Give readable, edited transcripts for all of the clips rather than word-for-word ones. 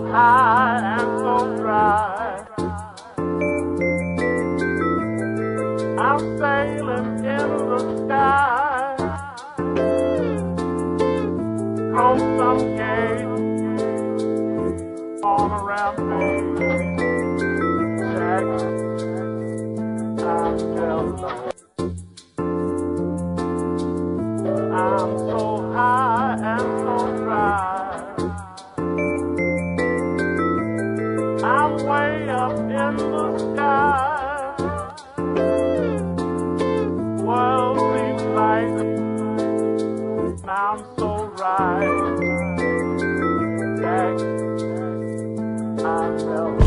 high and so dry. I'm sailing in the sky from some gate on a rampage. Jack, I'm jealous. I'm so high and so dry. I'm way up in the sky. World seems like I'm so right. Jack, I'm jealous.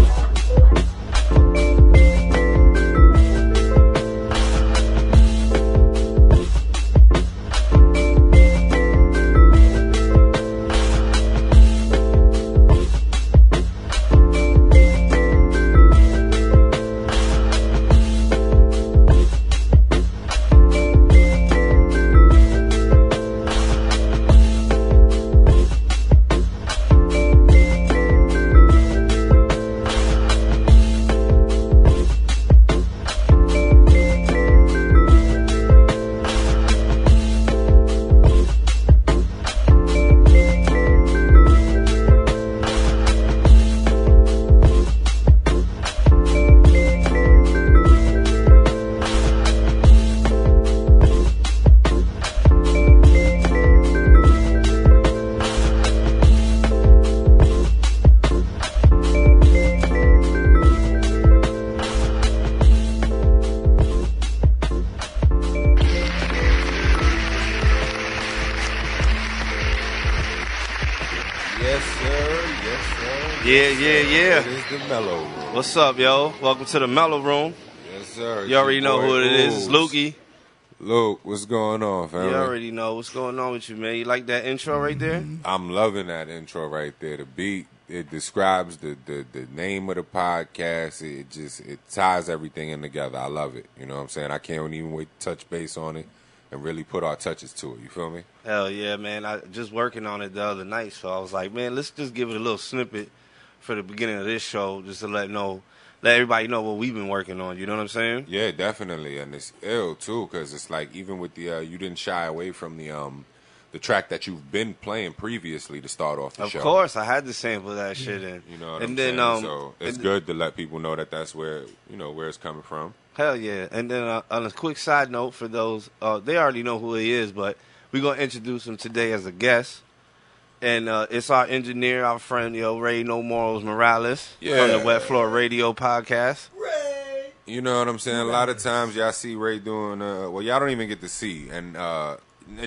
Yeah. It is the Mellow Room. What's up, yo? Welcome to the Mello-ROOM. Yes, sir. You already know who it is. It's Lukey. Luke, what's going on, family? You already know what's going on with you, man. You like that intro right there? I'm loving that intro right there. The beat, it describes the name of the podcast. It ties everything in together. I love it. You know what I'm saying? I can't even wait to touch base on it and really put our touches to it. You feel me? Hell yeah, man. I just working on it the other night, so I was like, man, let's just give it a little snippet for the beginning of this show, just to let everybody know what we've been working on. You know what I'm saying? Yeah, definitely, and it's ill too, because it's like even with the you didn't shy away from the track that you've been playing previously to start off the show. Of course, I had to sample that shit in. You know what and I'm then, saying? So it's good to let people know that that's where where it's coming from. Hell yeah! And then on a quick side note for those, they already know who he is, but we're gonna introduce him today as a guest. And it's our engineer, our friend, Ray No Morals Morales from the Wet Floor Radio podcast. Ray! You know what I'm saying? A lot of times y'all see Ray doing, well, y'all don't even get to see. And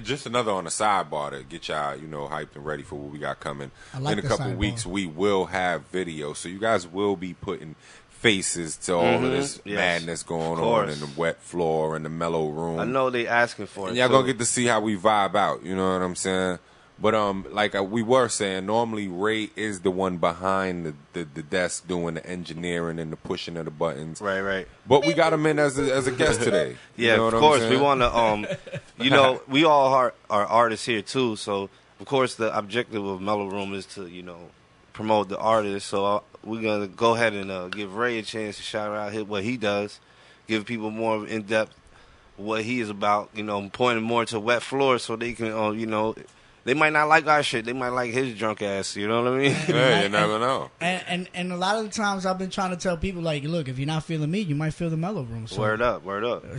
just another on the sidebar to get y'all, hyped and ready for what we got coming. In a couple weeks, we will have video. So you guys will be putting faces to all of this madness going on in the Wet Floor and the Mello-ROOM. I know they asking for it. And y'all going to get to see how we vibe out. You know what I'm saying? But like we were saying, normally Ray is the one behind the desk doing the engineering and the pushing of the buttons. Right. But we got him in as a guest today. Yeah, you know of course. We want to, we all are artists here too. So of course the objective of Mello-ROOM is to promote the artist. So we're gonna go ahead and give Ray a chance to shout out what he does, give people more in depth what he is about. Pointing more to Wet Floors so they can They might not like our shit. They might like his drunk ass. You know what I mean? Yeah, you never know. And a lot of the times I've been trying to tell people, like, look, if you're not feeling me, you might feel the Mello-ROOM. So, word up.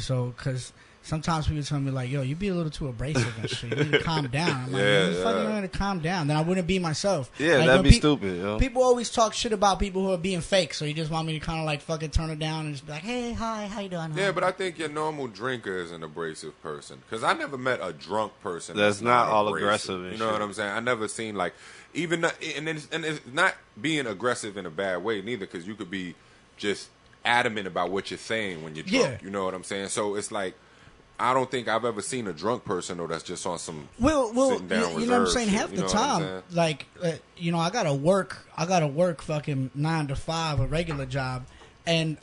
So, because sometimes people tell me, like, yo, you be a little too abrasive and shit. You need to calm down. I'm like, fucking going to calm down. Then I wouldn't be myself. Yeah, like, that'd be stupid. Yo. People always talk shit about people who are being fake, so you just want me to kind of, like, fucking turn it down and just be like, hey, hi, how you doing? Yeah, but I think your normal drinker is an abrasive person. Because I never met a drunk person that's not all abrasive. aggressive and you know what I'm saying? I never seen, like, even, and it's not being aggressive in a bad way, neither, because you could be just adamant about what you're saying when you're drunk. Yeah. You know what I'm saying? So it's like, I don't think I've ever seen a drunk person, though, that's just on some sitting down you know what I'm saying? shit, Half the time, like, I gotta work fucking 9 to 5, a regular job, and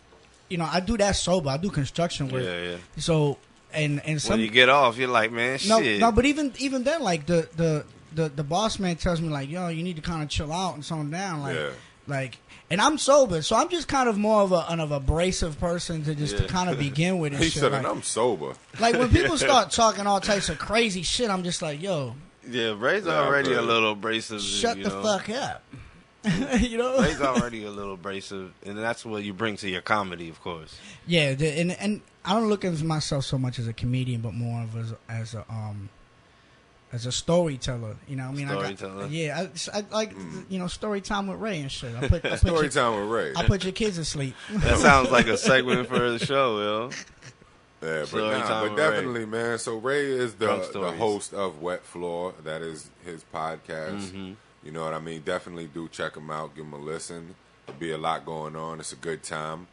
I do that sober. I do construction work. Yeah. So and some, when you get off, you're like, man, shit. No, but even then, like the the boss man tells me like, yo, you need to kind of chill out and tone down, like, Yeah. like. And I'm sober, so I'm just kind of more of an abrasive person to just to kind of begin with. And He shit. said, Like, and I'm sober. like when people start talking all types of crazy shit, I'm just like, yo, Yeah, Ray's Yeah, already but- a little abrasive. shut you the know. fuck up. You know? Ray's already a little abrasive, and that's what you bring to your comedy, of course. Yeah, and I don't look at myself so much as a comedian, but more of as a storyteller. You know what I mean? Storyteller. I like story time with Ray and shit. I put Story your, time with Ray. I put your kids to sleep. That sounds like a segment for the show, yo. Yeah, but, Story time but with definitely, man. So Ray is Drunk the stories. host of Wet Floor. That is his podcast. Mm-hmm. You know what I mean? Definitely do check him out. Give him a listen. There'll be a lot going on. It's a good time.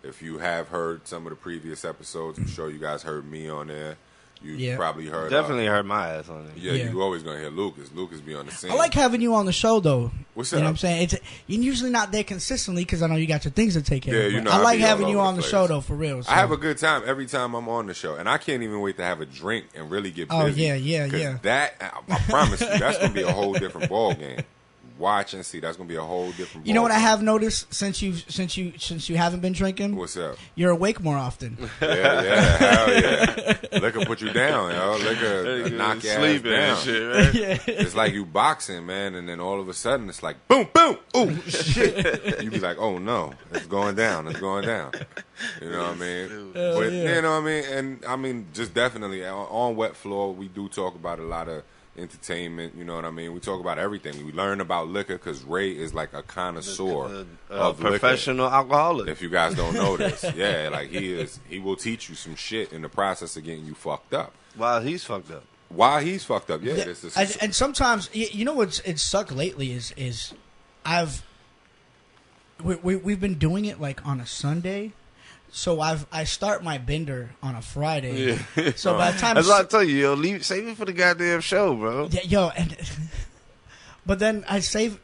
If you have heard some of the previous episodes, I'm sure you guys heard me on there. You probably heard. Definitely heard my ass on it. Yeah, Yeah. you always gonna hear Lucas. Lucas be on the scene. I like having you on the show, though. What's You know up? what I'm saying? You're usually not there consistently because I know you got your things to take care Yeah, of. you but know, I I like be all having you over on the the place. show, though, for real. So. I have a good time every time I'm on the show, and I can't even wait to have a drink and really get busy. Oh, yeah, 'Cause yeah. That I promise you, that's gonna be a whole different ball game. Watch and see. That's gonna be a whole different. You know what I ball have noticed since you haven't been drinking? game. What's up? You're awake more often. Yeah, hell yeah. Liquor put you down, yo. Liquor knock your ass Sleeping down. and shit, right? Yeah. It's like you boxing, man, and then all of a sudden it's like boom, boom, oh shit. You be like, oh no, it's going down, it's going down. You know what I mean? But yeah. you know what I mean? And I mean, just definitely on Wet Floor, we do talk about a lot of entertainment. You know what I mean? We talk about everything. We learn about liquor because Ray is like a connoisseur of liquor. Professional alcoholic. If you guys don't know this, yeah, like he is. He will teach you some shit in the process of getting you fucked up. While he's fucked up. While he's fucked up, yeah. This is, And sometimes, you know what's sucked lately is we've been doing it like on a Sunday. So I start my bender on a Friday. Yeah. So by the time That's what I tell you, yo. Save it for the goddamn show, bro. yeah, yo, and but then I save.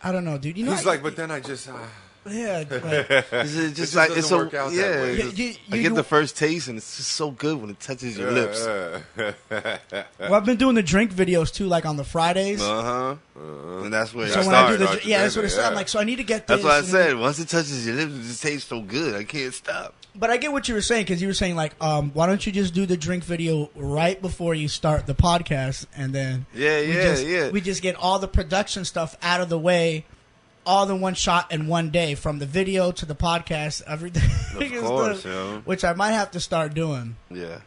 I don't know, dude. You know, he's like, but then I just. yeah, like, It's just just like doesn't it's so work out that yeah. way. it's just- You- I you- get you- the first taste, and it's just so good when it touches your lips. well, I've been doing the drink videos too, like on the Fridays. And that's where So it when I do starts. the that's what it said. I'm like, so I need to get this. That's what I and then- said. Once it touches your lips, it just tastes so good. I can't stop. But I get what you were saying because you were saying like, why don't you just do the drink video right before you start the podcast, and then we just get all the production stuff out of the way, all in one shot in one day, from the video to the podcast, everything. Of course, yo. Which I might have to start doing. Yeah.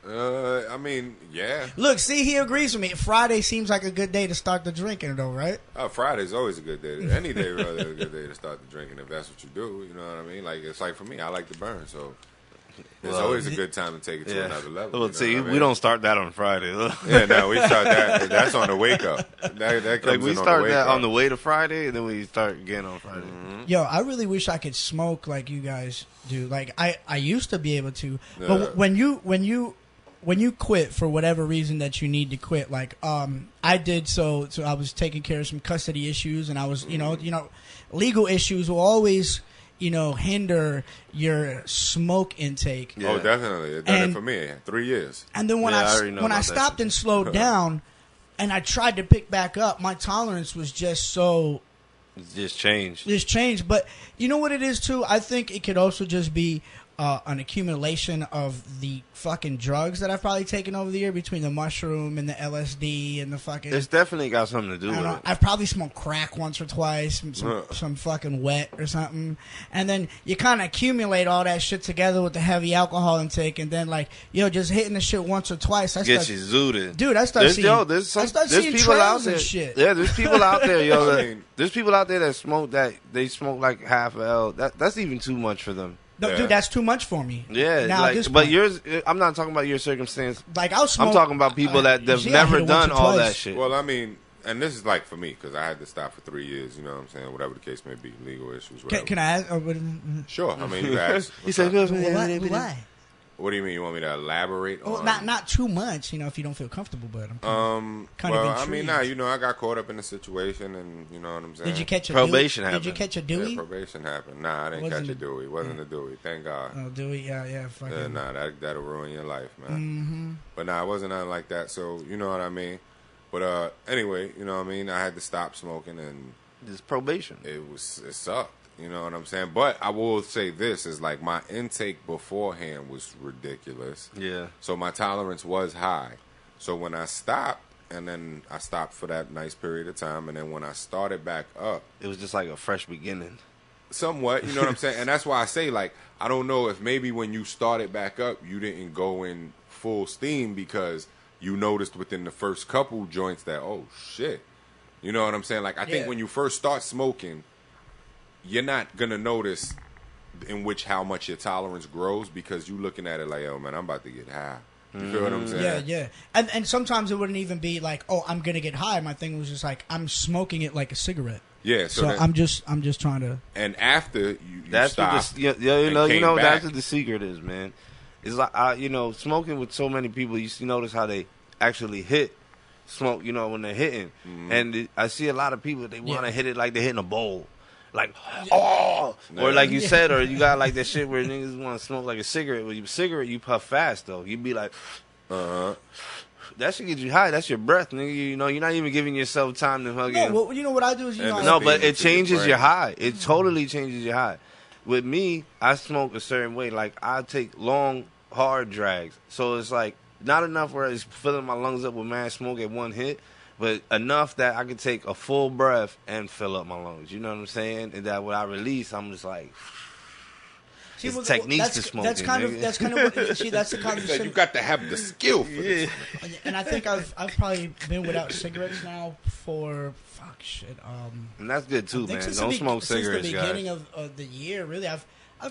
I mean, yeah. Look, see, he agrees with me. Friday seems like a good day to start the drinking, though, right? Friday's always a good day. Any day really is a good day to start the drinking if that's what you do. You know what I mean? Like it's like for me, I like to burn, so it's Well, always a good time to take it to Yeah. another level. Well, you know see, what I mean? we don't start that on Friday. Yeah, no, we start that. That's on the wake up. That comes Like we in start on the that wake on up. the way to Friday, and then we start again on Friday. Yo, I really wish I could smoke like you guys do. Like I used to be able to, Yeah. but when you quit for whatever reason that you need to quit, like I did, so I was taking care of some custody issues, and I was you know legal issues will always hinder your smoke intake. Yeah. Oh, definitely. It done And- it for me. 3 years. And then when Yeah, I already know when I about that stopped shit. and slowed down, and I tried to pick back up, my tolerance was just so. It's just changed. There's change, but you know what it is too? I think it could also just be an accumulation of the fucking drugs that I've probably taken over the year, between the mushroom and the LSD and the fucking. It's definitely got something to do I don't with know, it. I've probably smoked crack once or twice, some fucking wet or something, and then you kind of accumulate all that shit together with the heavy alcohol intake, and then like just hitting the shit once or twice. I Get start, you zooted. dude, I start seeing. There's I start seeing people out trails there. and shit. Yeah, there's people out there, yo. I that- mean- there's people out there that smoke that they smoke like half a L. That's even too much for them. No, Yeah. dude, that's too much for me. Yeah, now at this but point, yours. I'm not talking about your circumstance. like I'll smoke. I'm talking about people that they've yeah, I hit never it once done or all twice. that shit. Well, I mean, and this is like for me because I had to stop for 3 years. You know what I'm saying? Whatever the case may be, legal issues. Whatever. Can I ask? Sure. I mean, you can ask. He said, Why? What do you mean? You want me to elaborate Well, on? not too much, if you don't feel comfortable. But I'm kind of well, I intrigued. mean, I got caught up in the situation, and you know what I'm saying. Did you catch a Probation Dewey? Did you happened. catch a Yeah, Dewey? probation happened. Nah, I didn't Wasn't catch a it- Dewey. Wasn't a Dewey. Thank God. Oh, Dewey, yeah, fucking. Yeah, nah, that'll ruin your life, man. Mm-hmm. But nah, it wasn't nothing like that. So you know what I mean. But anyway, you know what I mean? I had to stop smoking, and It's probation. it sucked. You know what I'm saying? But I will say this is like my intake beforehand was ridiculous. Yeah. So my tolerance was high. So when I stopped, and then I stopped for that nice period of time, and then when I started back up, It was just like a fresh beginning. somewhat, you know what I'm saying? And that's why I say, like, I don't know if maybe when you started back up, you didn't go in full steam because you noticed within the first couple joints that, oh, shit. You know what I'm saying? Like, I think when you first start smoking, you're not going to notice in which how much your tolerance grows because you looking at it like, oh, man, I'm about to get high. You feel what I'm saying? Yeah. And sometimes it wouldn't even be like, oh, I'm going to get high. My thing was just like, I'm smoking it like a cigarette. Yeah. So I'm just trying to. And after you That's stopped, what that's back. what the secret is, man. It's like smoking with so many people. You notice how they actually hit smoke. You know when they're hitting, and I see a lot of people they want to hit it like they're hitting a bowl, like or like you said, or you got like that shit where niggas want to smoke like a cigarette. With your cigarette, you puff fast though. You be like, that should get you high. That's your breath, nigga. You know, you're not even giving yourself time to fucking. No, well, you know what I do is No, but it changes your high. It totally changes your high. With me, I smoke a certain way. Like, I take long, hard drags. So it's like, not enough where it's filling my lungs up with mad smoke at one hit, but enough that I can take a full breath and fill up my lungs. You know what I'm saying? And that when I release, I'm just like... It's techniques to smoking. That's kind of what, see. That's the kind of you got to have the skill for this. And I think I've probably been without cigarettes now for and that's good too, man. Don't smoke cigarettes, since the beginning of the year. Really, I've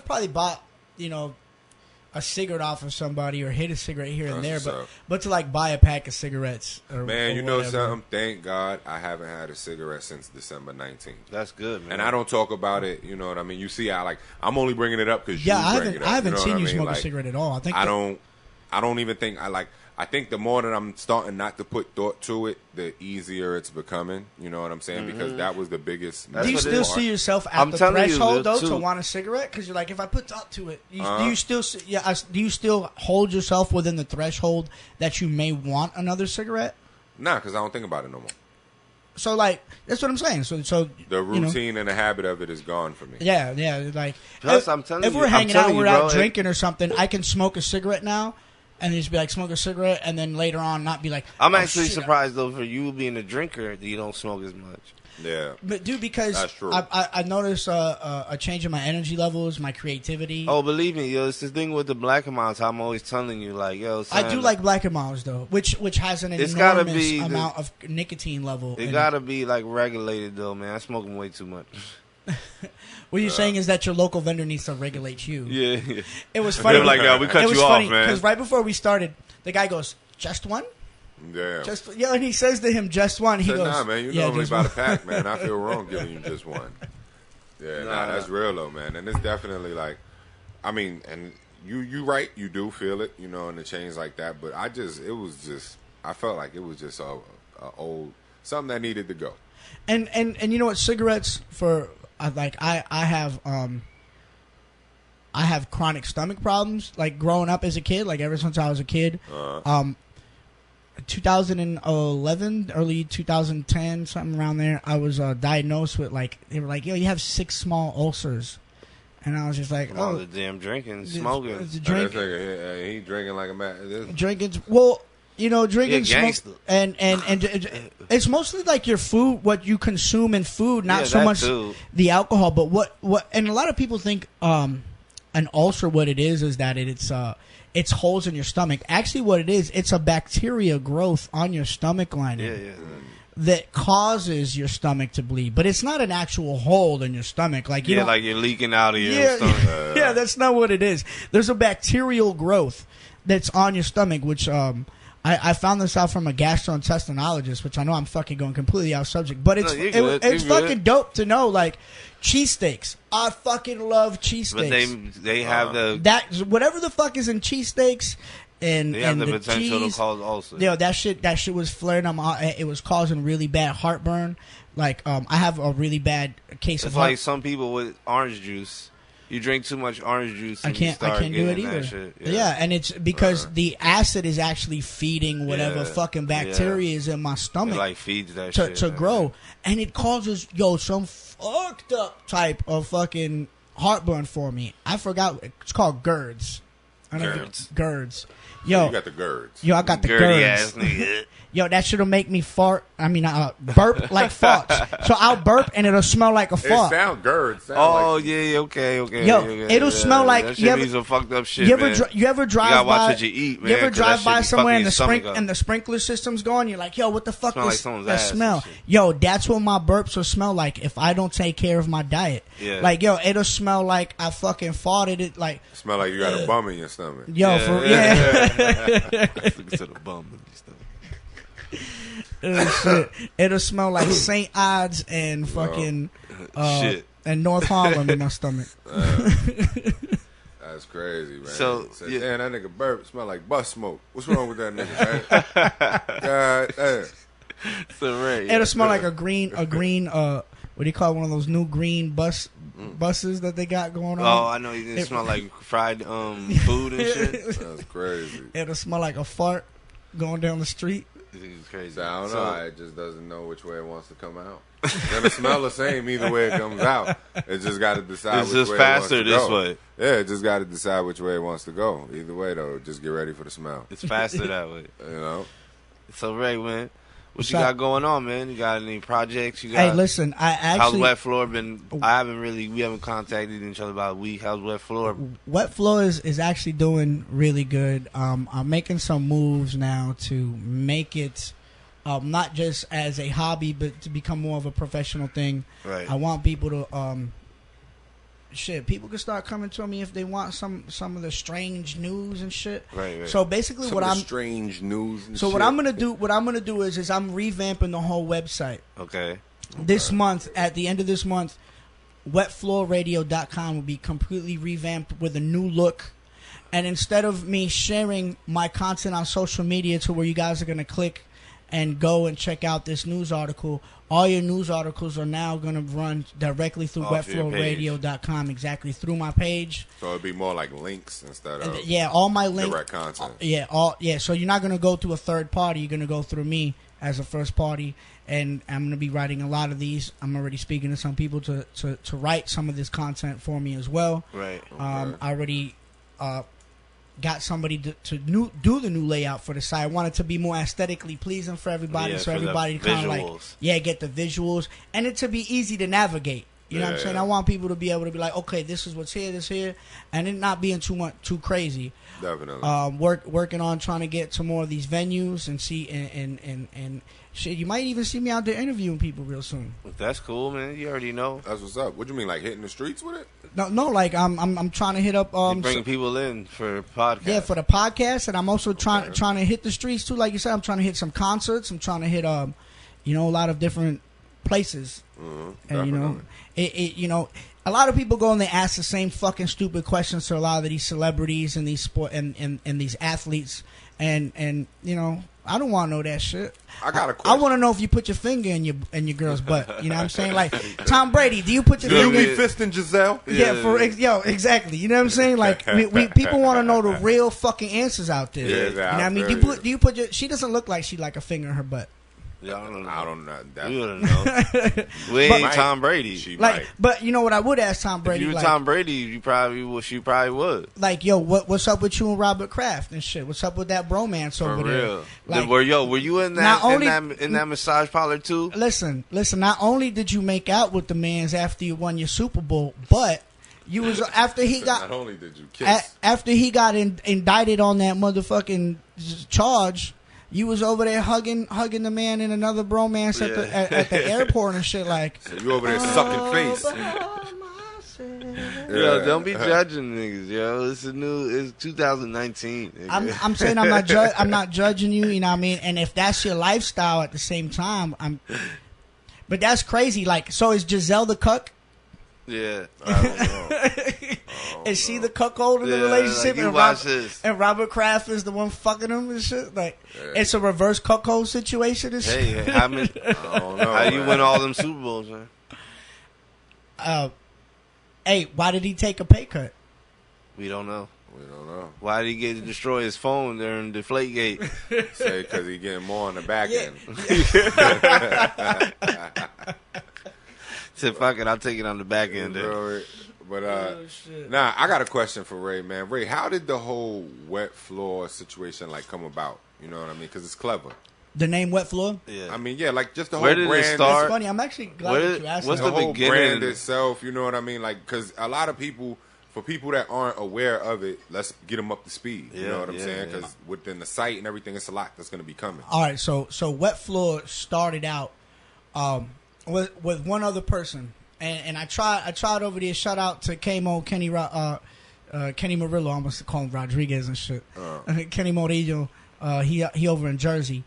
probably bought a cigarette off of somebody or hit a cigarette here and there, but to like buy a pack of cigarettes. Man, you know something? Thank God I haven't had a cigarette since December 19th. That's good, man. And I don't talk about it. You know what I mean? You see, I'm only bringing it up because I haven't seen you smoke a cigarette at all. I don't even think I think the more that I'm starting not to put thought to it, the easier it's becoming. You know what I'm saying? Because that was the biggest. Do you still see yourself at the threshold though to want a cigarette? Because you're like, if I put thought to it, do you still hold yourself within the threshold that you may want another cigarette? Nah, because I don't think about it no more. So like that's what I'm saying. So the routine and the habit of it is gone for me. Yeah. Like plus, I'm telling you, if we're hanging out, we're out drinking or something, I can smoke a cigarette now. And just be like, smoke a cigarette, and then later on not be like... I'm actually surprised, though, for you being a drinker, that you don't smoke as much. Yeah. But, dude, because I noticed a change in my energy levels, my creativity. Oh, believe me, yo, it's the thing with the Black and Milds. I'm always telling you, like, yo... Son, I do like Black and Milds, though, which has an enormous amount of nicotine level. It gotta be, like, regulated, though, man. I smoke them way too much. What you're saying is that your local vendor needs to regulate you. Yeah. It was funny. They're like, we cut you off, man. Because right before we started, the guy goes, "Just one?" Yeah. And he says to him, "Just one." He goes, "Nah, man, you normally about a pack, man. I feel wrong giving you just one." Yeah, that's real though, man. And it's definitely like, I mean, and you right, you do feel it, in the change like that. But I felt like it was just a old something that needed to go. And you know what? Cigarettes I have chronic stomach problems. Like growing up as a kid, like ever since I was a kid. 2011, early 2010, something around there, I was diagnosed with they were like, yo, you have 6 small ulcers. And I was just like, all the damn drinking, smoking. He drinking like a man. Drinking, well, drinking, smoke, and it's mostly like your food, what you consume in food, not so much the alcohol. But what, and a lot of people think an ulcer, what it is that it's holes in your stomach. Actually, what it is, it's a bacteria growth on your stomach lining that causes your stomach to bleed. But it's not an actual hole in your stomach, like you're leaking out of your stomach. Yeah, that's not what it is. There's a bacterial growth that's on your stomach, which I found this out from a gastrointestinologist, which I know I'm fucking going completely out of subject, but it's fucking dope to know. Like cheesesteaks, I fucking love cheesesteaks. But they have whatever the fuck is in cheesesteaks, and they have the potential cheese, to cause ulcers. That shit was flaring up. It was causing really bad heartburn. Like I have a really bad case of. It's like some people with orange juice. You drink too much orange juice. And I can't do it either. Shit. Yeah, and it's because the acid is actually feeding whatever fucking bacteria is in my stomach. It like feeds that to, shit to grow, and it causes some fucked up type of fucking heartburn for me. I forgot it's called GERDs. GERDs. Yo, you got the GERDs. Yo, I got the Gerdy GERDs. Ass nigga. Yo, that shit'll make me fart. I mean, burp like farts. So I'll burp and it'll smell like a fart. It sound GERDs. Okay. Yo, it'll smell like that shit means some fucked up shit. You ever drive you gotta watch by? what you eat, man. You ever drive by somewhere and and the sprinkler system's going? You're like, yo, what the fuck is like that smell? Yo, that's what my burps will smell like if I don't take care of my diet. Yeah. Like, yo, it'll smell like I fucking farted it. Like, smell like you got a bum in your stomach. Yo, to the bum and stuff. It'll smell like St. Ides and fucking shit and North Harlem in my stomach. That's crazy, man. So damn, that nigga burp smell like bus smoke. What's wrong with that nigga? God damn. So It'll smell like a green what do you call it? One of those new green buses that they got going on. Oh, I know. It smell like fried food and shit. That's crazy. It'll smell like a fart going down the street. It's crazy. So I don't know. It just doesn't know which way it wants to come out. It's gonna smell the same either way it comes out. It just got to decide. It's which just way faster it wants to this go. way. Yeah, it just got to decide which way it wants to go. Either way, though, just get ready for the smell. It's faster that way. You know. So Ray, man, what you got going on, man? You got any projects? You got? Hey, listen, how's Wet Floor been? We haven't contacted each other about a week. How's Wet Floor? Wet Floors is actually doing really good. I'm making some moves now to make it not just as a hobby, but to become more of a professional thing. Right. I want people to people can start coming to me if they want some of the strange news and shit. Right. So basically, strange news. And so shit. what I'm gonna do is I'm revamping the whole website. Okay. This month, at the end of this month, wetfloorradio.com will be completely revamped with a new look. And instead of me sharing my content on social media to where you guys are gonna click and go and check out this news article, all your news articles are now going to run directly through wetfloorradio.com, exactly through my page. So it'd be more like links instead of all my links, direct content. So you're not going to go through a third party. You're going to go through me as a first party, and I'm going to be writing a lot of these. I'm already speaking to some people to write some of this content for me as well. Right. I already got somebody to do the new layout for the site. I want it to be more aesthetically pleasing for everybody, so everybody kind of like get the visuals, and it to be easy to navigate. You know what I'm saying? I want people to be able to be like, okay, this is what's here, this here, and it not being too crazy. Definitely. Working on trying to get to more of these venues and see and shit. You might even see me out there interviewing people real soon. That's cool, man. You already know. That's what's up. What do you mean, like hitting the streets with it? No, like I'm trying to hit up bringing people in for podcasts. Yeah, for the podcast, and I'm also trying to hit the streets too. Like you said, I'm trying to hit some concerts. I'm trying to hit a lot of different places. And a lot of people go and they ask the same fucking stupid questions to a lot of these celebrities and these sport and these athletes, and I don't want to know that shit. I got a question. I want to know if you put your finger in your girl's butt. You know what I'm saying? Like Tom Brady, do you put your finger? Do you be fisting Giselle? Yeah, exactly. You know what I'm saying? Like people want to know the real fucking answers out there. Yeah, you know what I mean? Do you put your? She doesn't look like she like a finger in her butt. Yeah, I don't know. We wouldn't know. We ain't Tom Brady. She like, might. But you know what? I would ask Tom Brady. If you were like, Tom Brady, she probably would. Like, yo, what's up with you and Robert Kraft and shit? What's up with that bromance over there? Like, were you in that in that massage parlor too? Listen. Not only did you make out with the man's after you won your Super Bowl, but you was after he got. Not only did you kiss. After he got indicted on that motherfucking charge. You was over there hugging the man in another bromance at the airport and shit. Like you over there sucking face. Yo, don't be judging niggas, yo. It's 2019. Nigga. I'm saying I'm not judging you. You know what I mean? And if that's your lifestyle at the same time, but that's crazy. Like, so is Giselle the cuck? Yeah, I don't know. Is she the cuckold in the relationship? Like and Robert Kraft is the one fucking him and shit? Like, it's a reverse cuckold situation and shit? Hey, I don't know. How you win all them Super Bowls, man? Hey, why did he take a pay cut? We don't know. We don't know. Why did he get to destroy his phone during Deflategate? Say because he getting more on the back end. Said, fuck it, I'll take it on the back end. But nah, I got a question for Ray, man. Ray, how did the whole wet floor situation like come about? You know what I mean? Because it's clever. The name Wet Floor? Yeah. I mean, yeah, like just the whole Where did brand. it start? It's funny. I'm actually glad that you asked what's that. The whole beginning? brand itself, you know what I mean? Like, because a lot of people, for people that aren't aware of it, let's get them up to speed. You know what I'm saying? Because within the site and everything, it's a lot that's going to be coming. All right, so Wet Floor started out with one other person, and I tried over there. Shout out to K-Mo, Kenny Murillo, I almost call him Rodriguez and shit. Kenny Murillo, he over in Jersey.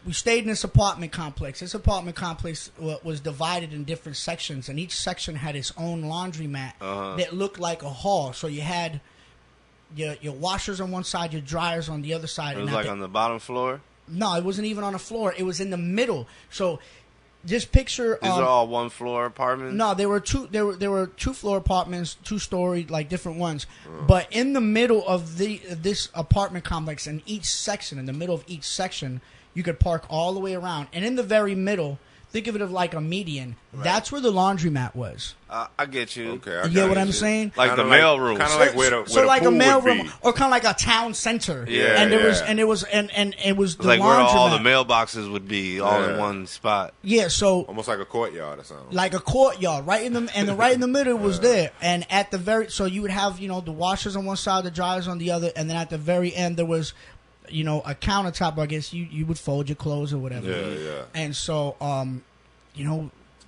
We stayed in this apartment complex. This apartment complex was divided in different sections, and each section had its own laundromat that looked like a hall. So you had your washers on one side, your dryers on the other side. It was like on the bottom floor? No, it wasn't even on the floor. It was in the middle. So just picture. These are all one floor apartments? No, there were two. There were 2-floor apartments, 2-story, like different ones. But in the middle of this apartment complex, in each section, in the middle of each section, you could park all the way around. And in the very middle, think of it like a median. Right. That's where the laundromat was. I get you. Okay, you get what I'm saying? Like kinda the mail room. Kind of like where the like pool a mail would room, be. or kind of like a town center. Yeah, and it was the like laundromat. where all the mailboxes would be, all in one spot. Yeah, so almost like a courtyard or something. Like a courtyard, right in the middle was there, and at the very so you would have the washers on one side, the dryers on the other, and then at the very end there was a countertop. I guess you would fold your clothes or whatever. Yeah. And so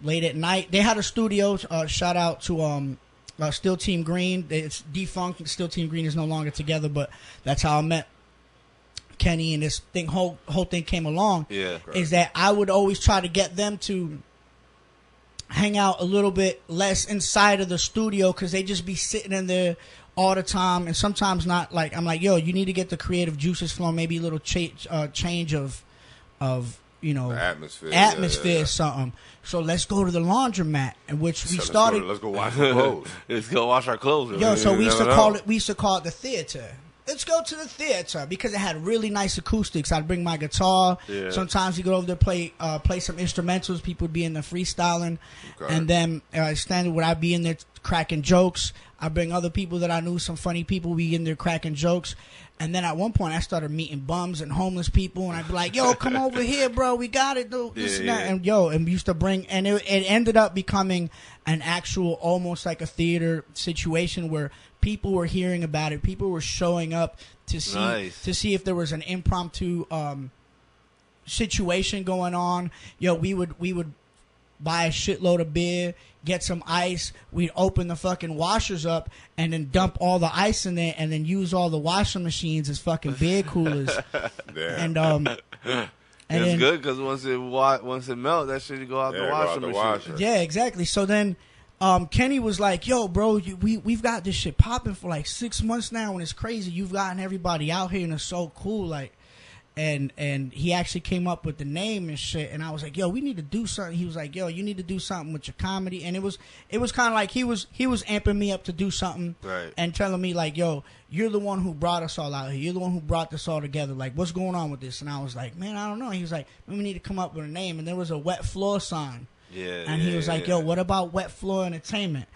late at night they had a studio. Shout out to Steel Team Green. It's defunct. Steel Team Green is no longer together, but that's how I met Kenny, and this whole thing came along. Yeah, is that I would always try to get them to hang out a little bit less inside of the studio because they just be sitting in there all the time, and sometimes not. Like I'm like, yo, you need to get the creative juices flowing. Maybe a little change of atmosphere, something. So let's go to the laundromat, in which we started. Let's go wash our clothes. Let's go wash our clothes. Yo, so we used to call it. We used to call it the theater. Let's go to the theater because it had really nice acoustics. I'd bring my guitar. Yeah. Sometimes you go over there play some instrumentals. People would be in there freestyling, and then standing where I'd be in there cracking jokes. I bring other people that I knew, some funny people. We in there cracking jokes. And then at one point, I started meeting bums and homeless people, and I'd be like, "Yo, come over here, bro. We got it, dude. This and that." And and we used to bring, and it ended up becoming an actual, almost like a theater situation where people were hearing about it. People were showing up to see if there was an impromptu situation going on. We would buy a shitload of beer, get some ice. We'd open the fucking washers up and then dump all the ice in there, and then use all the washing machines as fucking beer coolers. And it's good because once it melts, that shit go out the washing machine. Yeah, exactly. So then Kenny was like, "Yo, bro, we've got this shit popping for like 6 months now, and it's crazy. You've gotten everybody out here, and it's so cool, like." And he actually came up with the name and shit, and I was like, "Yo, we need to do something." He was like, "Yo, you need to do something with your comedy," and it was kind of like he was amping me up to do something, right, and telling me like, "Yo, you're the one who brought us all out here. You're the one who brought this all together. Like, what's going on with this?" And I was like, "Man, I don't know." He was like, "We need to come up with a name," and there was a Wet Floor sign, and he was like, "Yo, what about Wet Floor Entertainment?"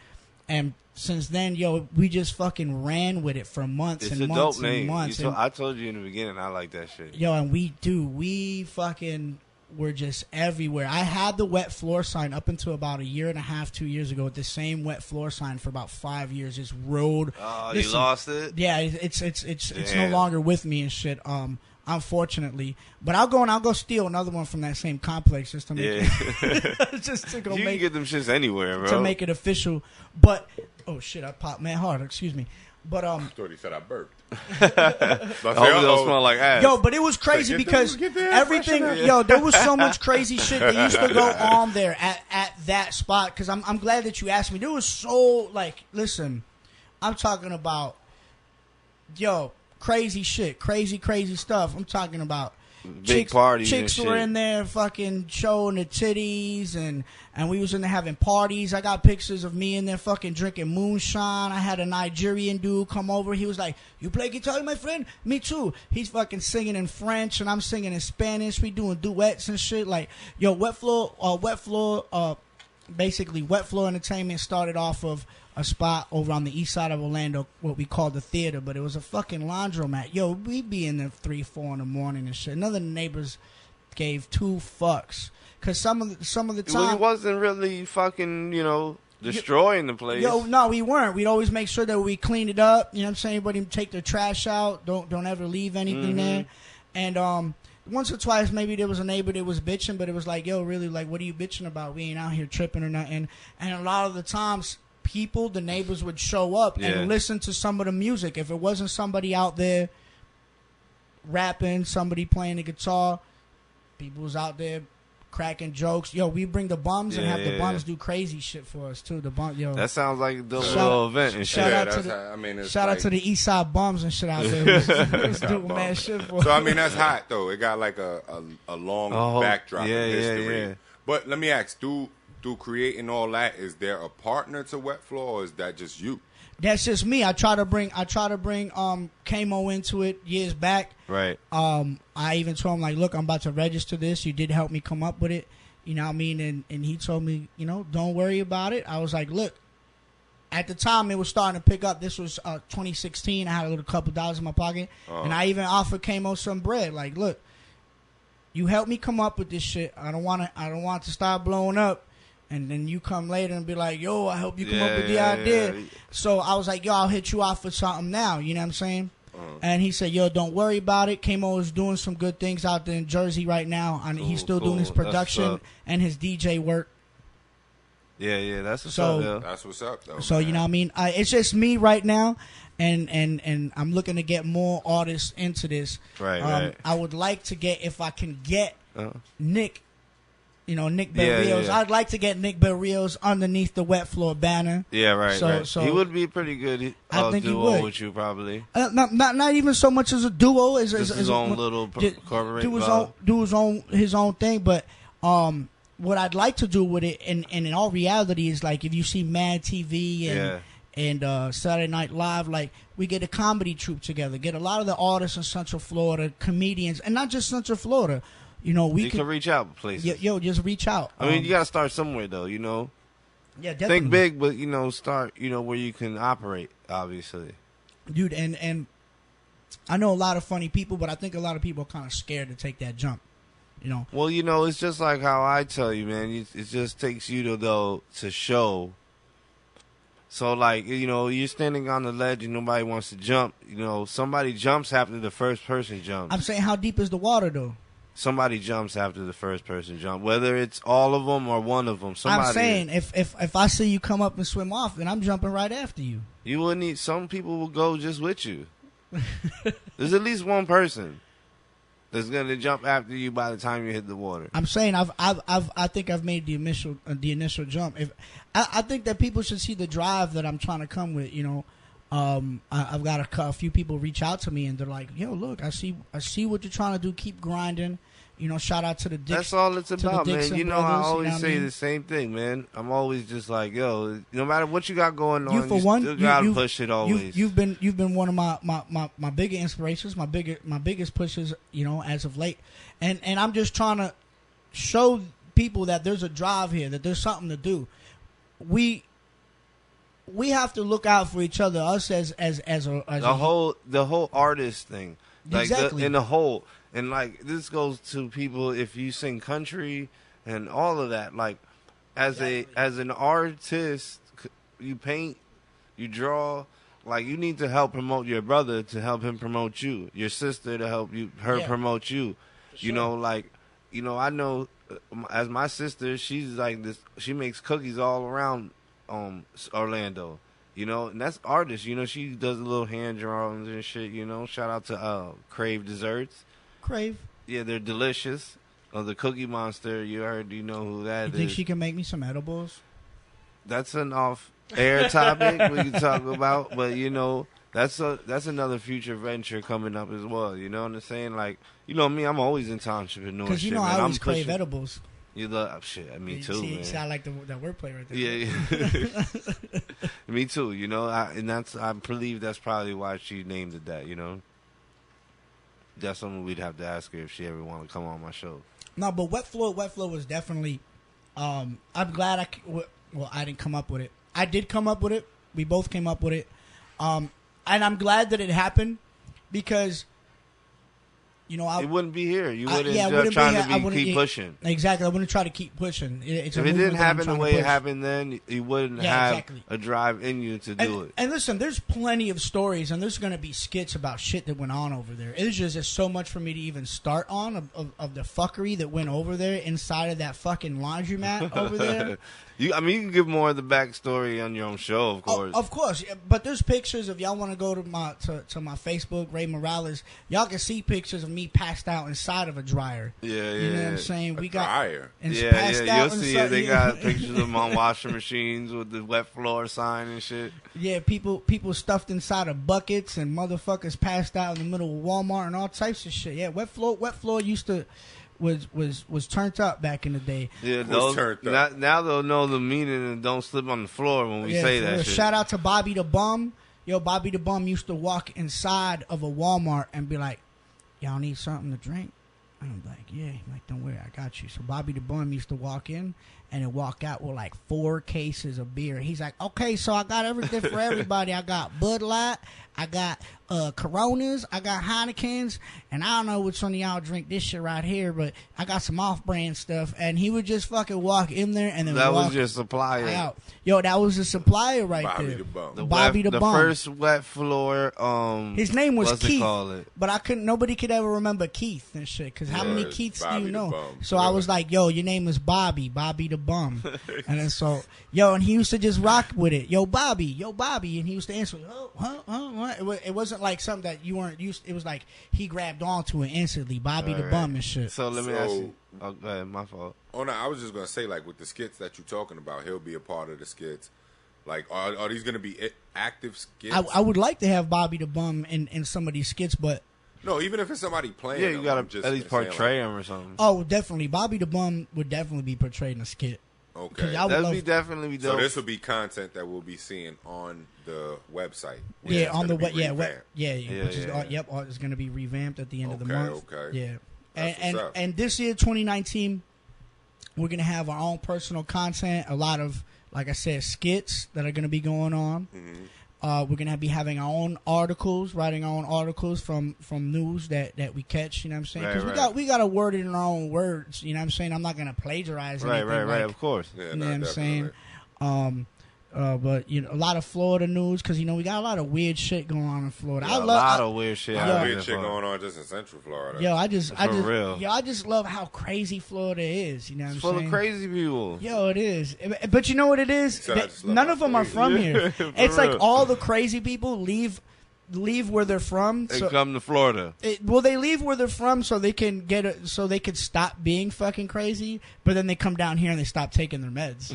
And since then, we just fucking ran with it for months and months and months. I told you in the beginning, I like that shit. And we fucking were just everywhere. I had the Wet Floor sign up until about 1.5 years, 2 years ago. The same Wet Floor sign for about 5 years. Just rode. Oh, you lost it? Yeah, it's no longer with me and shit. Unfortunately, but I'll go steal another one from that same complex just to make it, just to go. You can get them shits anywhere, bro. To make it official. But oh shit, I popped mad hard. Excuse me. But I thought he said I burped. I hope it don't smell like ass. Yo, but it was crazy because everything. There was so much crazy shit that used to go on there at that spot. Because I'm glad that you asked me. There was so listen, I'm talking about crazy shit, crazy stuff. I'm talking about big parties. Chicks and were shit. in there fucking showing the titties, and we was in there having parties. I got pictures of me in there fucking drinking moonshine. I had a Nigerian dude come over. He was like, "You play guitar, my friend?" Me too. He's fucking singing in French, and I'm singing in Spanish. We doing duets and shit. Like, yo, Wet Floor, basically Wet Floor Entertainment started off of a spot over on the east side of Orlando, what we called the theater, but it was a fucking laundromat. Yo, we'd be in there 3, 4 in the morning and shit. None of the neighbors gave 2 fucks, cause some of the time, Well, he wasn't really fucking, destroying the place. Yo, no, we weren't. We'd always make sure that we cleaned it up. You know what I'm saying? Everybody take their trash out. Don't ever leave anything there. And once or twice, maybe there was a neighbor that was bitching, but it was like, yo, really, like, what are you bitching about? We ain't out here tripping or nothing. And a lot of the times, the neighbors would show up and listen to some of the music. If it wasn't somebody out there rapping, somebody playing the guitar, people was out there cracking jokes. Yo, we bring the bums and have the bums do crazy shit for us too. The bum, yo, that sounds like the little event and shit. Shout out to the East Side bums and shit out there. Let's do mad shit for us. So I mean, that's hot though. It got like a long backdrop in history. Yeah. But let me ask, through creating all that, is there a partner to Wet Floor, or is that just you? That's just me. I try to bring Kamo into it years back. Right. I even told him, like, look, I'm about to register this. You did help me come up with it. You know what I mean? And he told me, don't worry about it. I was like, look, at the time it was starting to pick up. This was 2016. I had a little couple dollars in my pocket. And I even offered Kamo some bread. Like, look, you helped me come up with this shit. I don't want it to start blowing up. And then you come later and be like, yo, I hope you come up with the idea. Yeah. So I was like, yo, I'll hit you off for something now. You know what I'm saying? And he said, yo, don't worry about it. Kamo is doing some good things out there in Jersey right now. And he's still doing his production and his DJ work. Yeah, that's what's up, yo. That's what's up, though. So, you know what I mean? It's just me right now. And I'm looking to get more artists into this. Right. I would like to get, if I can get Nick Berrios. Yeah. I'd like to get Nick Berrios underneath the Wet Floor banner. Yeah, right. So he would be pretty good. I think he would with you probably. Not even so much as a duo, as his own little corporate. Do his own thing. But what I'd like to do with it, and in all reality, is like if you see Mad TV and Saturday Night Live, like we get a comedy troupe together, get a lot of the artists in Central Florida, comedians, and not just Central Florida. We can reach out places. Yo, just reach out. I mean, you got to start somewhere, though, Yeah, definitely. Think big, but, start, where you can operate, obviously. Dude, and I know a lot of funny people, but I think a lot of people are kind of scared to take that jump, Well, it's just like how I tell you, man. It just takes you, to show. So, like, you're standing on the ledge and nobody wants to jump. Somebody jumps after the first person jumps. I'm saying, how deep is the water, though? Somebody jumps after the first person jump, whether it's all of them or one of them. I'm saying if I see you come up and swim off, then I'm jumping right after you. You will need. Some people will go just with you. There's at least one person that's gonna jump after you by the time you hit the water. I'm saying I think I've made the initial jump. I think that people should see the drive that I'm trying to come with. I've got a few people reach out to me and they're like, "Yo, look, I see what you're trying to do. Keep grinding." Shout out to the Dixon. That's all it's about, man. Brothers, I always say the same thing, man. I'm always just like, yo, no matter what you got going on, you still gotta push it always. You've been one of my bigger inspirations, my biggest pushes, as of late, and I'm just trying to show people that there's a drive here, that there's something to do. We have to look out for each other. Us as the whole artist thing, like exactly. In the whole. And, like, this goes to people if you sing country and all of that. Like, as an artist, you paint, you draw. Like, you need to help promote your brother to help him promote you. Your sister to help promote you. Sure. I know as my sister, she's like this. She makes cookies all around Orlando. And that's artist. She does little hand drawings and shit. Shout out to Crave Desserts. Crave. Yeah, they're delicious. The Cookie Monster, you know who that is. You think she can make me some edibles? That's an off-air topic we can talk about, but That's another future venture coming up as well. You know what I'm saying? Like, you know me, I'm always in entrepreneur Because, shit, you know, man. I always I'm crave pushing. edibles. You love shit. Me too, see, man. See, I like that wordplay right there. Yeah. Me too. You know, I believe that's probably why she named it that. You know, that's something we'd have to ask her if she ever want to come on my show. No, but Wet Floor was definitely. I'm glad I didn't come up with it. I did come up with it. We both came up with it, and I'm glad that it happened because. You know, it wouldn't be here. You wouldn't keep pushing. Exactly. I wouldn't try to keep pushing. If it didn't happen the way it happened then, you wouldn't have a drive in you to do it. And listen, there's plenty of stories, and there's going to be skits about shit that went on over there. It's just so much for me to even start on of the fuckery that went over there inside of that fucking laundromat over there. You can give more of the backstory on your own show, of course. Of course, but there's pictures. If y'all want to go to my Facebook, Ray Morales, y'all can see pictures of me passed out inside of a dryer. Yeah. You know what I'm saying? We got dryer. You'll see it. They got pictures of them on washing machines with the wet floor sign and shit. Yeah, people stuffed inside of buckets and motherfuckers passed out in the middle of Walmart and all types of shit. Yeah, wet floor used to. Was turned up back in the day. Yeah, now they'll know the meaning and don't slip on the floor when we say that shit. Shout out to Bobby the Bum. Yo, Bobby the Bum used to walk inside of a Walmart and be like, y'all need something to drink? And I'm like, yeah. I'm like, don't worry, I got you. So Bobby the Bum used to walk in and then walk out with like 4 cases of beer. He's like, okay, so I got everything for everybody. I got Bud Light, I got Coronas, I got Heinekens, and I don't know which one of y'all drink this shit right here, but I got some off-brand stuff. And he would just fucking walk in there and then that walk was your supplier out. Yo, that was the supplier right Bobby there. The Bum. Bobby the Bum. The first wet floor. His name was Keith, it? but nobody could ever remember Keith and shit. Because how many Keiths do you know? Bum. So I was like, yo, your name is Bobby the Bum. And then so, yo, and he used to just rock with it. Yo, Bobby. And he used to answer, what? It wasn't like something that you weren't used. It was like he grabbed onto it instantly. Bobby the Bum and shit. So let me ask you. Oh, go ahead, my fault. Oh no, I was just gonna say, like, with the skits that you're talking about, he'll be a part of the skits. Like, are these gonna be active skits? I would like to have Bobby the Bum in some of these skits, but no, even if it's somebody playing, you gotta at least portray him or something. Oh, definitely, Bobby the Bum would definitely be portrayed in a skit. Okay, that'd definitely be dope. So this will be content that we'll be seeing on the website. Yeah, on the which is it's going to be revamped at the end of the month. Okay. Yeah, and this year, 2019, we're going to have our own personal content. A lot of, like I said, skits that are going to be going on. Mm-hmm. We're going to be having our own articles, writing our own articles from news that we catch, you know what I'm saying? Because we got to word it in our own words, you know what I'm saying? I'm not going to plagiarize anything. Right, of course. Yeah, you know what I'm saying? But, you know, a lot of Florida news, because, you know, we got a lot of weird shit going on in Florida. A lot of weird shit. Weird shit going on just in Central Florida. Yo, I just love how crazy Florida is. You know what I'm saying? Full of crazy people. Yo, it is. But you know what it is? None of them are from here. It's like all the crazy people leave where they're from. They come to Florida. They leave where they're from so they can so they could stop being fucking crazy. But then they come down here and they stop taking their meds.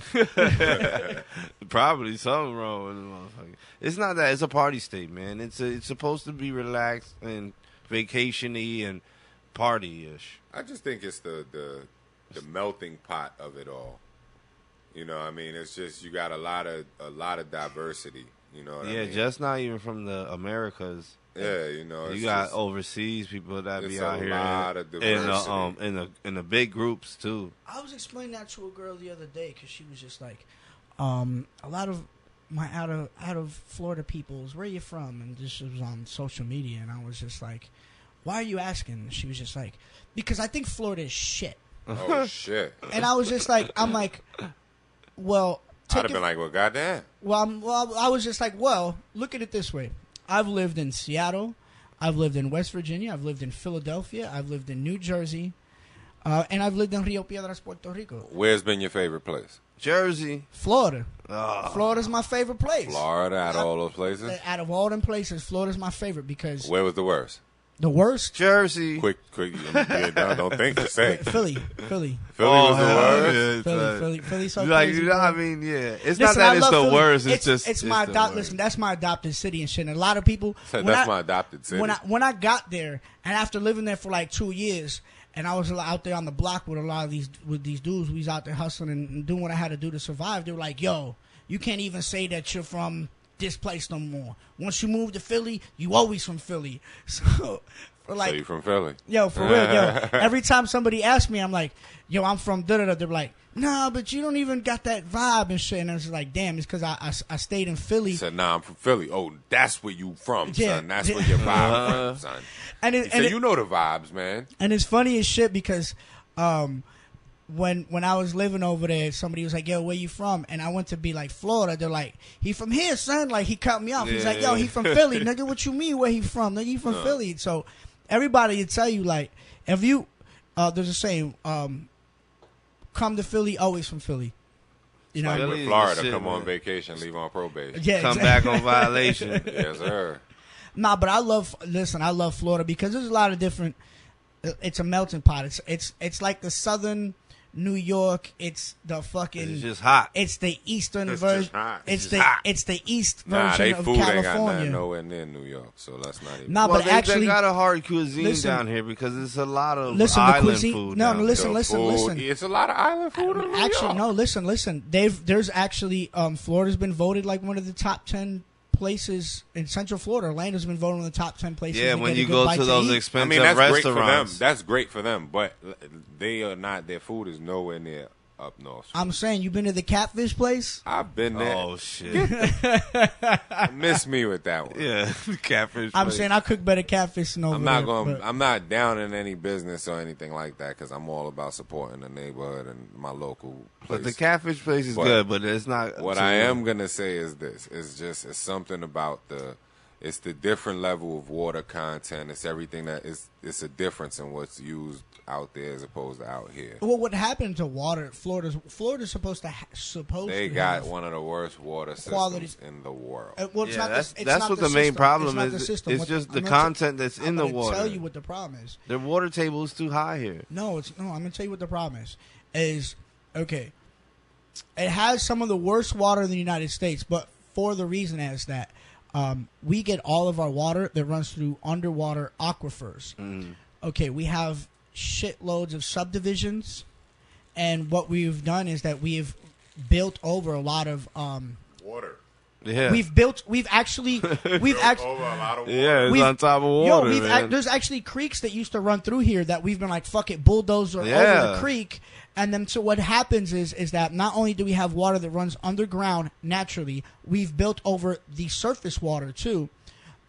Probably something wrong with the motherfucker. It's not that. It's a party state, man. It's supposed to be relaxed and vacation-y and party-ish. I just think it's the melting pot of it all. You know, I mean, it's just you got a lot of diversity. You know what I mean? Just not even from the Americas. Yeah, you know, you got overseas people that be out here in the big groups too. I was explaining that to a girl the other day because she was just like, a lot of my out of Florida peoples, where are you from? And this was on social media, and I was just like, why are you asking? And she was just like, because I think Florida is shit. Oh shit! And I was just like, I'm like, well. I'd have been like, well, goddamn. Well, I was just like, well, look at it this way. I've lived in Seattle. I've lived in West Virginia. I've lived in Philadelphia. I've lived in New Jersey. And I've lived in Rio Piedras, Puerto Rico. Where's been your favorite place? Jersey. Florida. Florida's my favorite place. Florida, out of all those places? Out of all them places, Florida's my favorite because... Where was the worst? The worst? Jersey. Quick. Yeah, don't think to say. Philly. Philly was the worst. Philly. So like, crazy, you know, bro. I mean, yeah. It's Listen, not that I it's love the Philly. worst. It's my the worst. listen. That's my adopted city and shit. And a lot of people. That's my adopted city. When I got there, and after living there for like 2 years, and I was out there on the block with a lot of these dudes. We was out there hustling and doing what I had to do to survive. They were like, "Yo, you can't even say that you're from this place no more. Once you move to Philly, you always from Philly." So. Like, so you from Philly? Yo, for real, yo. Every time somebody asks me, I'm like, yo, I'm from da-da-da. They're like, nah, but you don't even got that vibe and shit. And I was like, damn, it's because I stayed in Philly. He said, nah, I'm from Philly. Oh, that's where you from, Yeah. son. That's where your vibe from, son. And You know the vibes, man. And it's funny as shit because when I was living over there, somebody was like, yo, where you from? And I went to be like, Florida. They're like, he from here, son. Like, he cut me off. He's like, yo, he from Philly. Nigga, what you mean where he from? Nigga, he from Philly. So everybody would tell you, like, if you, there's a saying, come to Philly, always from Philly. You know, Like Philly with is Florida, shit, come on man. vacation, leave on probation. yeah, Come exactly. back on violation. Yes, sir. Nah, but I love Florida because there's a lot of different. It's a melting pot. It's like the southern New York. It's the fucking. It's just hot. It's the eastern It's version. just hot. It's It's the just hot. it's the east Nah, version they of food ain't got nothing California. nowhere near New York, so let's not even. Nah, Well, but they actually, got a hard cuisine listen- down here because it's a lot of Listen, the island cuisine- food. no, down listen, there. The listen. It's a lot of island food in New Actually, York. no. Listen. There's actually Florida's been voted like one of the top 10 places in Central Florida. Orlando's been voted one of the top 10 places. Yeah, to when get a you good go bite to those eat. I expensive mean, that's great for them. restaurants. That's great for them, but they are not. Their food is nowhere near up north. I'm saying, you been to the Catfish place? I've been there. Oh shit! Miss me with that one. Yeah, catfish. I'm place. saying I cook better catfish than over I'm not there, going. but- I'm not down in any business or anything like that because I'm all about supporting the neighborhood and my local place. But the catfish place is But good, but it's not. What I am gonna say is this: it's something about it's the different level of water content. It's everything that is. It's a difference in what's used out there as opposed to out here. Well, what happened to water? Florida's supposed to They to got have, one of the worst water Quality- systems in the world. well, it's Yeah, not that's the, it's that's not what the the main system. problem it's not is. The system. It's What- just the I'm gonna content that's in the I'm gonna water. tell you what the problem is. Their water table is too high here. No, I'm gonna tell you what the problem is. Okay, it has some of the worst water in the United States, but for the reason as that we get all of our water that runs through underwater aquifers. Okay, we have shitloads of subdivisions, and what we've done is that we've Water. built over a lot of Yeah, we've actually Over a lot of water. yeah, it's we've- on top of water. Yo, man. there's actually creeks that used to run through here that we've been like, fuck it, bulldozer over Yeah. the creek. And then so what happens is that not only do we have water that runs underground naturally, we've built over the surface water too.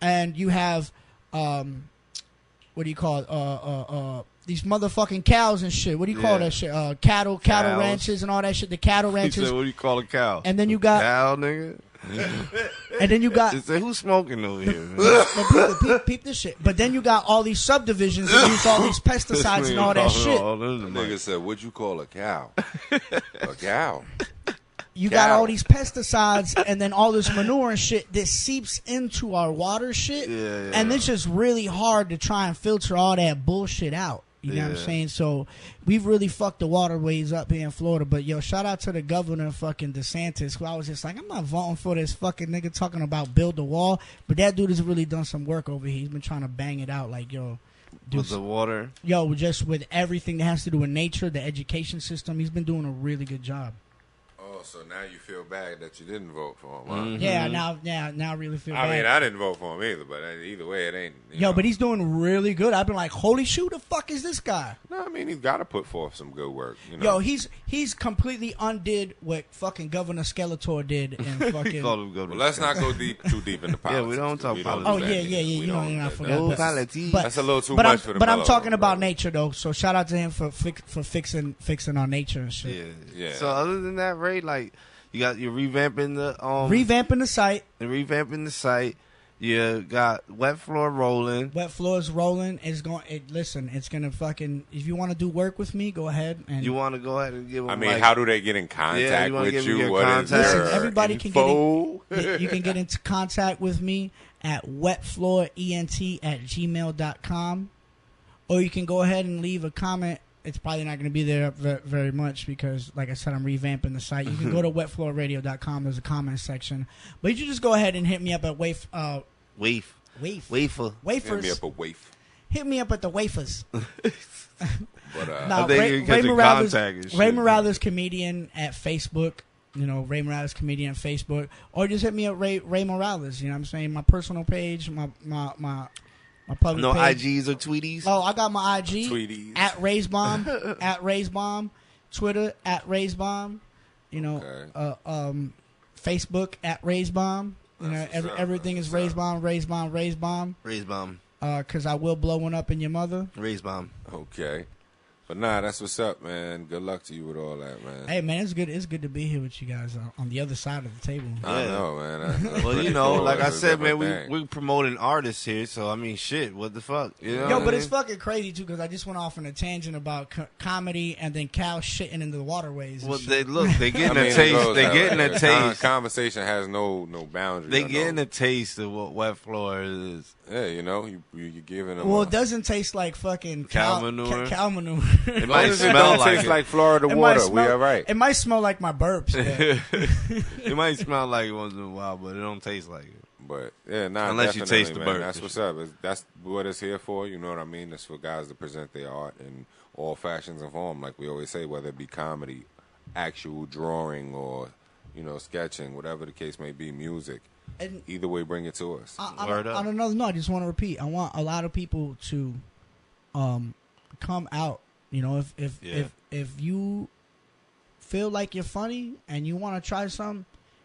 And you have, what do you call it? These motherfucking cows and shit. What do you call Yeah. that shit? Cattle Cows. ranches and all that shit. The cattle He ranches. said, "What do you call a cow?" And then you got, cow, nigga. and then you got, He said, "Who's smoking over here?" man? peep this shit. But then you got all these subdivisions that use all these pesticides and all that shit. Nigga said, "What'd you call a cow?" A cow. You got Cow. all these pesticides and then all this manure and shit that seeps into our water shit. Yeah. And it's just really hard to try and filter all that bullshit out. You know what I'm Yeah. saying? So we've really fucked the waterways up here in Florida. But yo, shout out to the governor fucking DeSantis, who I was just like, I'm not voting for this fucking nigga talking about build the wall. But that dude has really done some work over here. He's been trying to bang it out like, yo, dude, With the water. yo, just with everything that has to do with nature, the education system, he's been doing a really good job. Oh, so now you feel bad that you didn't vote for him, huh? Yeah, now I really feel bad. I mean, I didn't vote for him either, but either way, it ain't. You Yo, know. but he's doing really good. I've been like, holy shit, who the fuck is this guy? No, I mean, he's got to put forth some good work. You know? Yo, he's completely undid what fucking Governor Skeletor did and fucking. Call him go to Well, let's not go too deep into politics. we don't talk do politics. Oh that yeah, here. We you don't even that- forget. No But- politics. but- That's a little too but much I'm, for the But I'm mellow talking room, about bro. nature though. So shout out to him for fixing our nature and shit. Yeah. Yeah. So other than that, Ray, like you're revamping the Revamping the site. revamping the site. You got Wet Floor rolling. Wet Floors rolling. Listen, it's gonna fucking. If you want to do work with me, go ahead. And You want to go ahead and give them. I mean, how do they get in contact you wanna with give me you? your What is contact? their Listen, everybody can info? you can get into contact with me at wetfloorent@gmail.com, or you can go ahead and leave a comment. It's probably not going to be there very much because, like I said, I'm revamping the site. You can go to wetfloorradio.com. There's a comment section, but you just go ahead and hit me up at Wafer. Wafers. Hit me up a waif. Hit me up at the wafers. But I think you can catch your contact and shit. Ray Morales Comedian at Facebook. You know, Ray Morales Comedian Facebook, or just hit me at Ray Morales. You know what I'm saying? My personal page, my public No page. IGs or tweeties. Oh, I got my IG Tweeties. at Raysbomb at Raysbomb, Twitter at Raysbomb, you know, Okay. Facebook at Raysbomb. You know, That's what's up, everything is that's what's Raysbomb. Raise bomb. Because I will blow one up in your mother. Raise bomb. Okay. But nah, that's what's up, man. Good luck to you with all that, man. Hey, man, it's good. It's good to be here with you guys on the other side of the table. I know, man. That's Well, pretty you know, cool. like I That's a said, man, different thing. we promoting artists here, so I mean, shit, what the fuck? You know Yo, what but I it's mean? fucking crazy too because I just went off on a tangent about comedy and then cows shitting into the waterways. And Well, shit. they getting I mean, a it taste. goes They that getting way. a taste. Conversation has no boundaries. They I know. getting a taste of what Wet Floor is. Yeah, you know, you're giving them. Well, it doesn't taste like fucking Cow manure? Cow manure. It As might long as it smell don't like taste it. like Florida It might water, we smell- all right. It might smell like my burps. but- It might smell like it once in a while, but it don't taste like it. But yeah, nah, Unless you definitely, taste the man. burp. That's what's up. That's what it's here for. You know what I mean? It's for guys to present their art in all fashions and form, like we always say, whether it be comedy, actual drawing, or sketching, whatever the case may be, music. and Either way, bring it to us. Word up. on another note, I just want to repeat. I want a lot of people to come out. You know, if you feel like you're funny and you want to try something,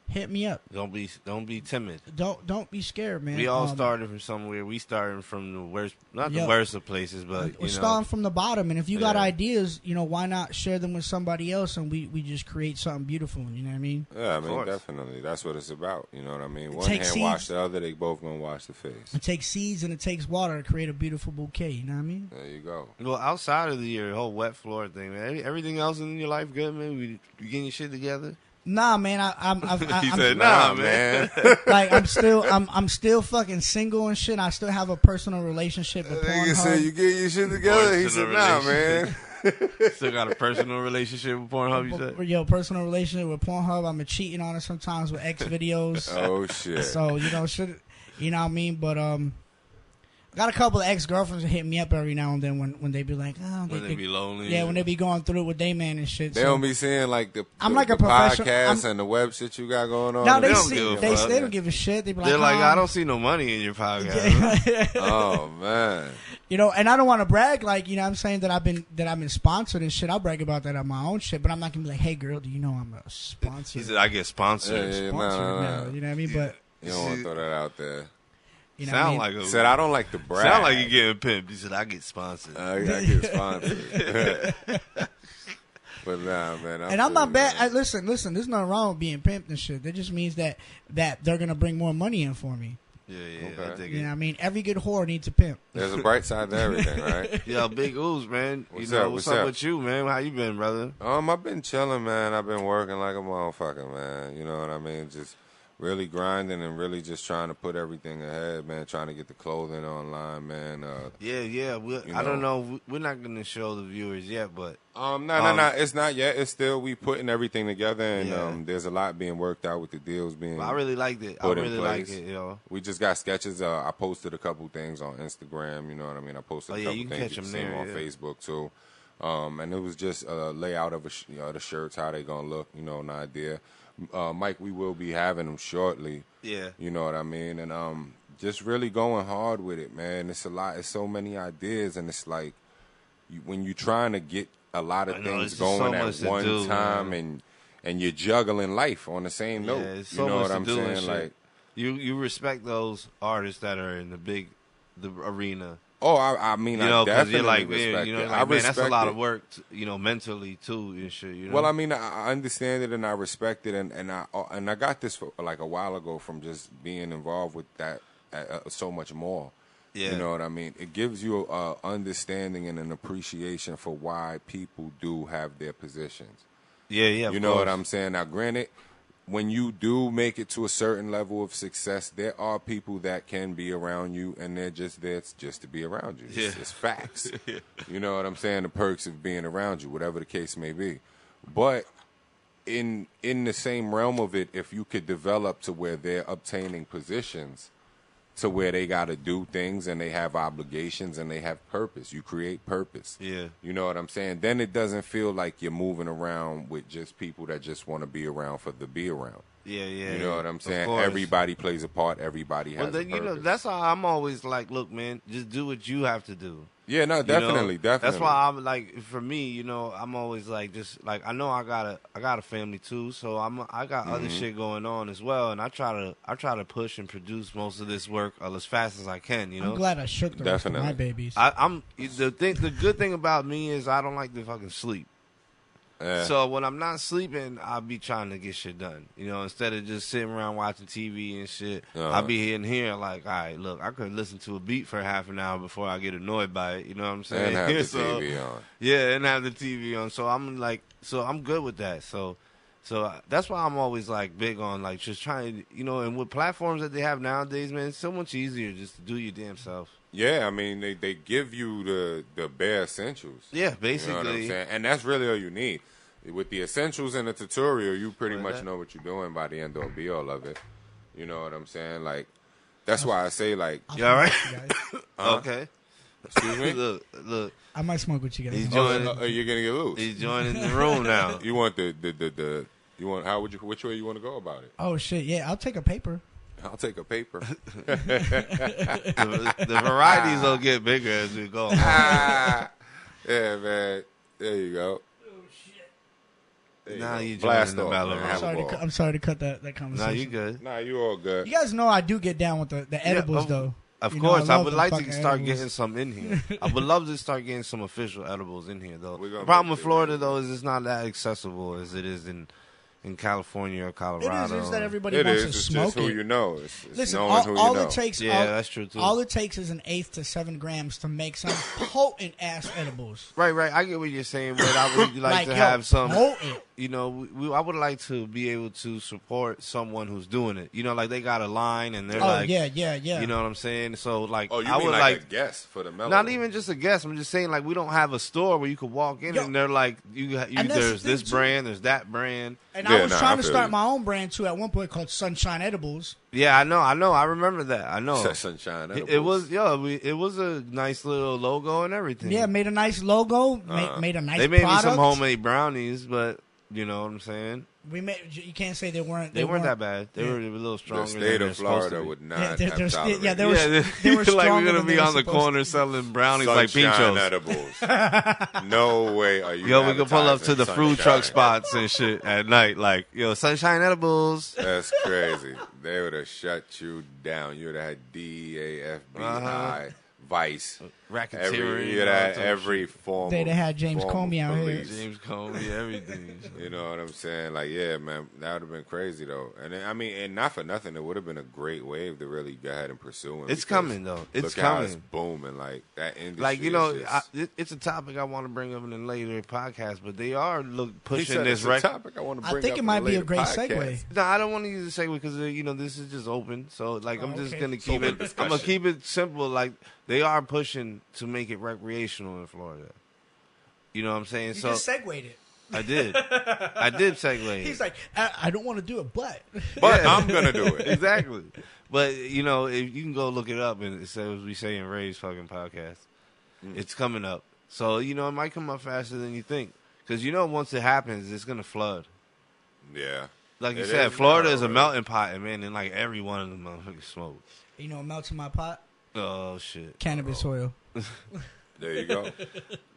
hit me up. Don't be timid. Don't be scared, man. We all started from somewhere. We started from the worst, not the worst of places, but We're starting from the bottom, and if you got Yeah. ideas, why not share them with somebody else, and we just create something beautiful. You know what I mean? Yeah, I mean, course. definitely. That's what it's about. You know what I mean? One takes hand wash seeds. the other, they both gonna wash the face. It takes seeds and it takes water to create a beautiful bouquet. You know what I mean? There you go. Well, outside of your whole Wet Floor thing, man, everything else in your life good, man. You getting your shit together? Nah, man. I'm He said, "Nah, man." like I'm still fucking single and shit. I still have a personal relationship with Nigga said you Pornhub. get your shit together. He said, Personal nah, man. Still got a personal relationship with Pornhub, you said? Yo, personal relationship with Pornhub. I'm cheating on it sometimes with X videos. Oh, shit. So shit. You know what I mean? But I got a couple of ex-girlfriends that hit me up every now and then when they be like, oh, When they be lonely. yeah, when they be going through it with they man and shit. They so. don't be seeing like I'm the like a professional- podcast I'm- and the web shit you got going on. No, they don't see, give a they fuck. don't give a shit. They be like, They're like, "Oh." I don't see no money in your podcast. Oh man, and I don't want to brag, like, you know what I'm saying, that I've been sponsored and shit. I'll brag about that on my own shit, but I'm not gonna be like, hey girl, do you know I'm a sponsor? He said, I get sponsored. Yeah, Sponsored nah. now, you know what I mean? But you don't want to throw that out there. you know Sound what I mean? like a, Said I don't like to brag. sound like you getting pimped. He said, I get sponsored. I get sponsored. But nah, man. And I'm not bad. Man. Listen. There's nothing wrong with being pimped and shit. That just means that they're gonna bring more money in for me. Yeah, Okay. I dig You know it. what I mean? Every good whore needs a pimp. There's a bright side to everything, right? Yeah, Big Ooze, man. What's you know, up? what's What's up up? with you, man? How you been, brother? I've been chilling, man. I've been working like a motherfucker, man. You know what I mean? Just really grinding and really just trying to put everything ahead, man. Trying to get the clothing online, man. Yeah. I don't know. We're not going to show the viewers yet, but No. It's not yet. It's still we putting everything together, and Yeah. There's a lot being worked out with the deals being. I really liked it. I put in really like place. it, yo. We just got sketches. I posted a couple things on Instagram. You know what I mean? I posted Oh, a yeah, couple you can things catch you 'em can see there, on yeah. Facebook too. And it was just a layout of the shirts, how they gonna look. You know, an idea. Mike, we will be having them shortly. Yeah. You know what I mean? And just really going hard with it, man. It's a lot. It's so many ideas, and it's like when you're trying to get a lot of I know, things it's just so going much at to one do, time, man. and you're juggling life on the same note. Yeah, it's you so know much what to I'm do and saying? shit. Like, You respect those artists that are in the arena. oh, I mean, You know, I because definitely you're like, respect man, you know, it. like, I man, respect that's a lot it. of work, mentally too and shit. You know. Well, I mean, I understand it and I respect it, and I got this for, like a while ago from just being involved with that so much more. Yeah. You know what I mean? It gives you a understanding and an appreciation for why people do have their positions. Yeah, You know what I'm saying? Now, granted, when you do make it to a certain level of success, there are people that can be around you, and they're just there just to be around you. It's facts. You know what I'm saying? The perks of being around you, whatever the case may be. But in the same realm of it, if you could develop to where they're obtaining positions to where they got to do things and they have obligations and they have purpose. You create purpose. Yeah. You know what I'm saying? Then it doesn't feel like you're moving around with just people that just want to be around for the be around. Yeah. You know what I'm saying? Everybody plays a part. Everybody has a purpose. You know, that's how I'm always like, look, man, just do what you have to do. Yeah, no, definitely. That's why I'm like, for me, you know, I'm always like, just like, I know I got a family too, so I got other shit going on as well, and I try to push and produce most of this work as fast as I can. You know, I'm glad I shook the rest of my babies. The good thing about me is I don't like to fucking sleep. So when I'm not sleeping, I'll be trying to get shit done. You know, instead of just sitting around watching TV and shit, I'll be in here like, all right, look, I could listen to a beat for half an hour before I get annoyed by it. You know what I'm saying? And have the TV on. Yeah, and have the TV on. So I'm like, I'm good with that. So that's why I'm always like big on like just trying, you know, and with platforms that they have nowadays, man, it's so much easier just to do your damn self. Yeah, I mean, they give you the bare essentials. Yeah, basically. You know what I'm saying? And that's really all you need. With the essentials and the tutorial, you pretty much know what you're doing by the end or be all of it. You know what I'm saying? Like, that's why I say, like... You all right? Okay. Excuse me? Look. I might smoke with you guys. He's joining. You're going to get loose. He's joining the room now. You want you want, which way you want to go about it? Oh, shit, yeah, I'll take a paper. I'll take a paper. the varieties will get bigger as we go. Yeah, man. There you go. Now you blast joining the off, MELLO-ROOM. I'm sorry to cut that conversation. Nah, you good. Nah, you all good. You guys know I do get down with the edibles, though. Of You course, know, I would like to start edibles. getting some in here. I would love to start getting some official edibles in here, though. We're gonna The problem make with it Florida, right. though, is it's not that accessible as it is in California or Colorado. It is that everybody It wants is. to It's smoke just who it. you know. It's Listen, knowing who you all know. it takes, Yeah, that's true, too. All it takes is an 1/8 to 7 grams to make some potent ass edibles. Right. I get what you're saying, but I would like to yo, have some. potent. You know, I would like to be able to support someone who's doing it. You know, like they got a line and they're Oh like, yeah. You know what I'm saying? So like, Oh, you I mean would like a guest for the MELLO? not even just a guest. I'm just saying like we don't have a store where you could walk in and they're like, And that's there's the this thing, too. brand, there's that brand. And Yeah, I was nah, trying I to feel start you. my own brand too at one point called Sunshine Edibles. Yeah, I know. I remember that. I know. Sunshine. It was it was a nice little logo and everything. Yeah, made a nice logo, made a nice they made product. me some homemade brownies, but you know what I'm saying. We made. You can't say they weren't. They weren't that bad. They were a little stronger. The state than they're of supposed to Florida be. would not Yeah, they're have tolerated. they were like stronger we're gonna than be they were on the supposed corner to. selling brownies like Sunshine pinchos. edibles. No way are you. Yo, we can pull up to advertising the food Sunshine. truck spots and shit at night. Like, yo, Sunshine Edibles. That's crazy. They would have shut you down. You would have had DEA, FBI, Vice, Racketeering. every form. They'd have had James form of Comey out here. police. James Comey, everything. You know what I'm saying? Like, yeah, man, that would have been crazy though. And then, I mean, and not for nothing, it would have been a great wave to really go ahead and pursue. It's because coming though. It's look how it's coming. booming. Like that industry. Like, you know, is just, it's a topic I want to bring up in a later podcast, but they are he pushing said this it's a record. topic I want to I bring think up it in might be a later great podcast. segue. No, I don't want to use a segue because you know this is just open. So like I'm just okay. gonna It's keep open it. I'm discussion. gonna keep it simple. Like they are pushing to make it recreational in Florida. You know what I'm saying? You so just segued it. I did segue. He's like, I don't want to do it, but But Yeah. I'm gonna do it. Exactly. But you know, if you can go look it up, and it says we say in Ray's fucking podcast, it's coming up. So you know, it might come up faster than you think because you know once it happens, it's gonna flood. Yeah. Like you It said, is Florida now, is a really. melting pot, and man, and like every one of them motherfuckers smoke. you know, it melts in my pot. Oh shit! Cannabis oil. There you go.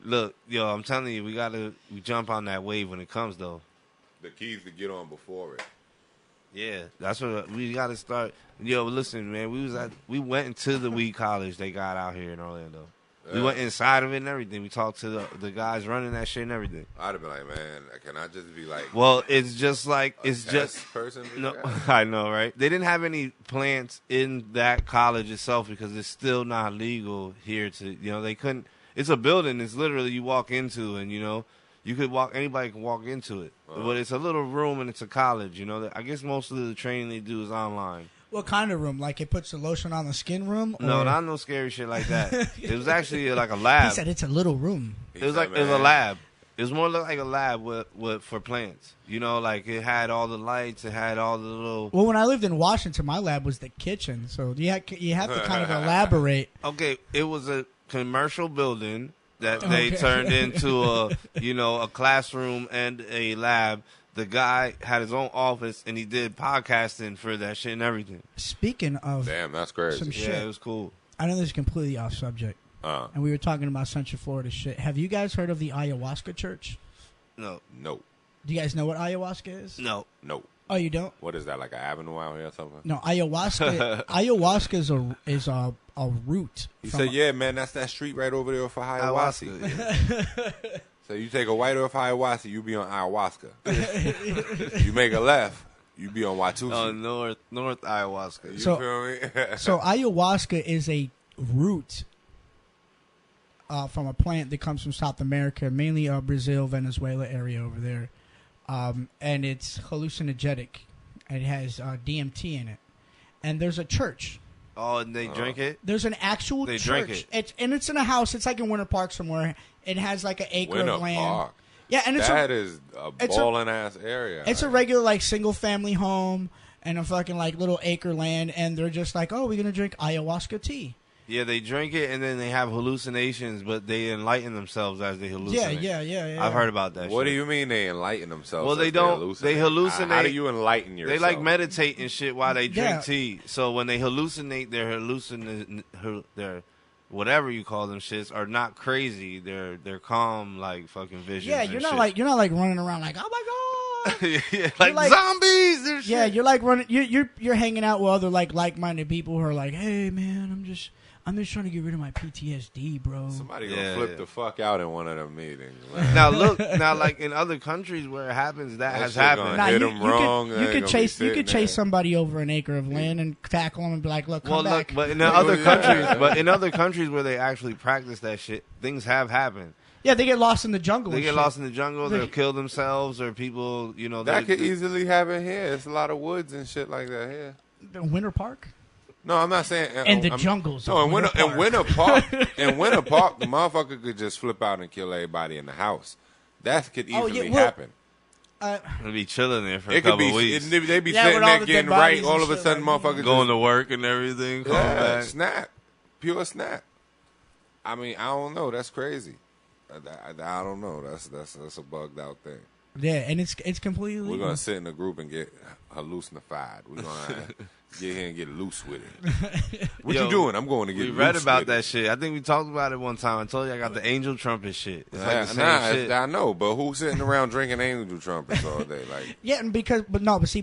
Look, yo, I'm telling you, we jump on that wave when it comes though. The keys to get on before it. Yeah, that's what we got to start. Yo, listen, man, we went into the weed college they got out here in Orlando. We went inside of it and everything. We talked to the guys running that shit and everything. I'd have been like, man, can I just be like? Well, it's just like it's just person. no. I know, right? They didn't have any plants in that college itself because it's still not legal here. They couldn't. It's a building. It's literally you walk into, and you could walk. Anybody can walk into it, but it's a little room and it's a college. I guess most of the training they do is online. What kind of room? Like it puts the lotion on the skin room? No, not no scary shit like that. It was actually like a lab. He said it's a little room. It was a lab. It was more like a lab with for plants. Like it had all the lights. It had all the little. Well, when I lived in Washington, my lab was the kitchen. So you have to kind of elaborate. Okay, it was a commercial building that they turned into a classroom and a lab. The guy had his own office, and he did podcasting for that shit and everything. Speaking of... Damn, that's crazy. Some shit. Yeah, it was cool. I know this is completely off subject, and we were talking about Central Florida shit. Have you guys heard of the Ayahuasca Church? No. No. Do you guys know what ayahuasca is? No. No. Oh, you don't? What is that, like an avenue out here or something? No, ayahuasca is a root. He said, yeah, man, that's that street right over there for ayahuasca. Yeah. So you take a white off ayahuasca, you be on ayahuasca. You make a left, you be on Watusi. Oh, north ayahuasca. You feel me? So ayahuasca is a root from a plant that comes from South America, mainly Brazil, Venezuela area over there. And it's hallucinogenic. And it has DMT in it. And there's a church. Oh, and they drink it? There's an actual church. Drink it. It's in a house. It's like in Winter Park somewhere. It has like an acre of land. Park. Yeah, and that is a balling ass area. It's a regular like single family home and a fucking like little acre land, and they're just like, oh, we're gonna drink ayahuasca tea. Yeah, they drink it and then they have hallucinations, but they enlighten themselves as they hallucinate. Yeah. I've heard about that. What shit. do you mean they enlighten themselves? Well, they don't. They hallucinate. How do you enlighten yourself? They like meditate and shit while they drink tea. So when they hallucinate, their whatever you call them shits are not crazy. They're calm, like fucking visions. Yeah, you're not like running around like, oh my god. Yeah, like zombies and shit. Yeah, you're like running. You're hanging out with other like-minded people who are like, hey man, I'm just trying to get rid of my PTSD, bro. Somebody gonna flip the fuck out in one of them meetings. Now look, like in other countries where it happens, that has happened. Hit them wrong. You could chase somebody over an acre of land and tackle them and be like, look, come back. But in other countries where they actually practice that shit, things have happened. Yeah, they get lost in the jungle. They get lost in the jungle. They'll kill themselves, or people, that could easily happen here. It's a lot of woods and shit like that here. Winter Park. No, I'm not saying. And the jungles. No, in Winter Park, the motherfucker could just flip out and kill everybody in the house. That could easily happen. They'll be chilling there for a couple weeks. They be sitting there getting right. All of a sudden, motherfuckers going to work and everything. Back. Snap, pure snap. I mean, I don't know. That's crazy. I don't know. That's a bugged out thing. Yeah, and it's completely. We're gonna sit in a group and get hallucinified. We're gonna get here and get loose with it. What you doing? I'm going to get. We read about that shit. I think we talked about it one time. I told you I got the angel trumpet shit. It's like the same shit. I know, but who's sitting around drinking angel trumpets all day? Like, yeah, but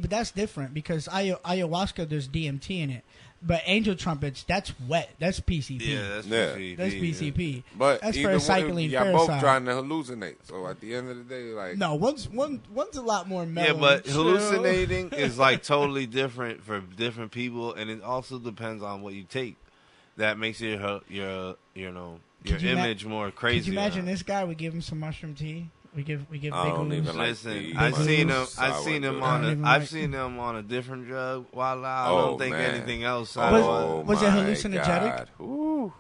that's different because ayahuasca there's DMT in it. But angel trumpets, that's wet. That's PCP. Yeah, that's PCP. That's PCP. Yeah. But that's for cycling. Y'all both trying to hallucinate. So at the end of the day, like one's a lot more mellow. Yeah, but hallucinating is like totally different for different people, and it also depends on what you take. That makes your image more crazy. Could you imagine this guy? We give him some mushroom tea. We give big Listen, I've seen him on a different drug. While I don't think anything else. Was it hallucinogenic?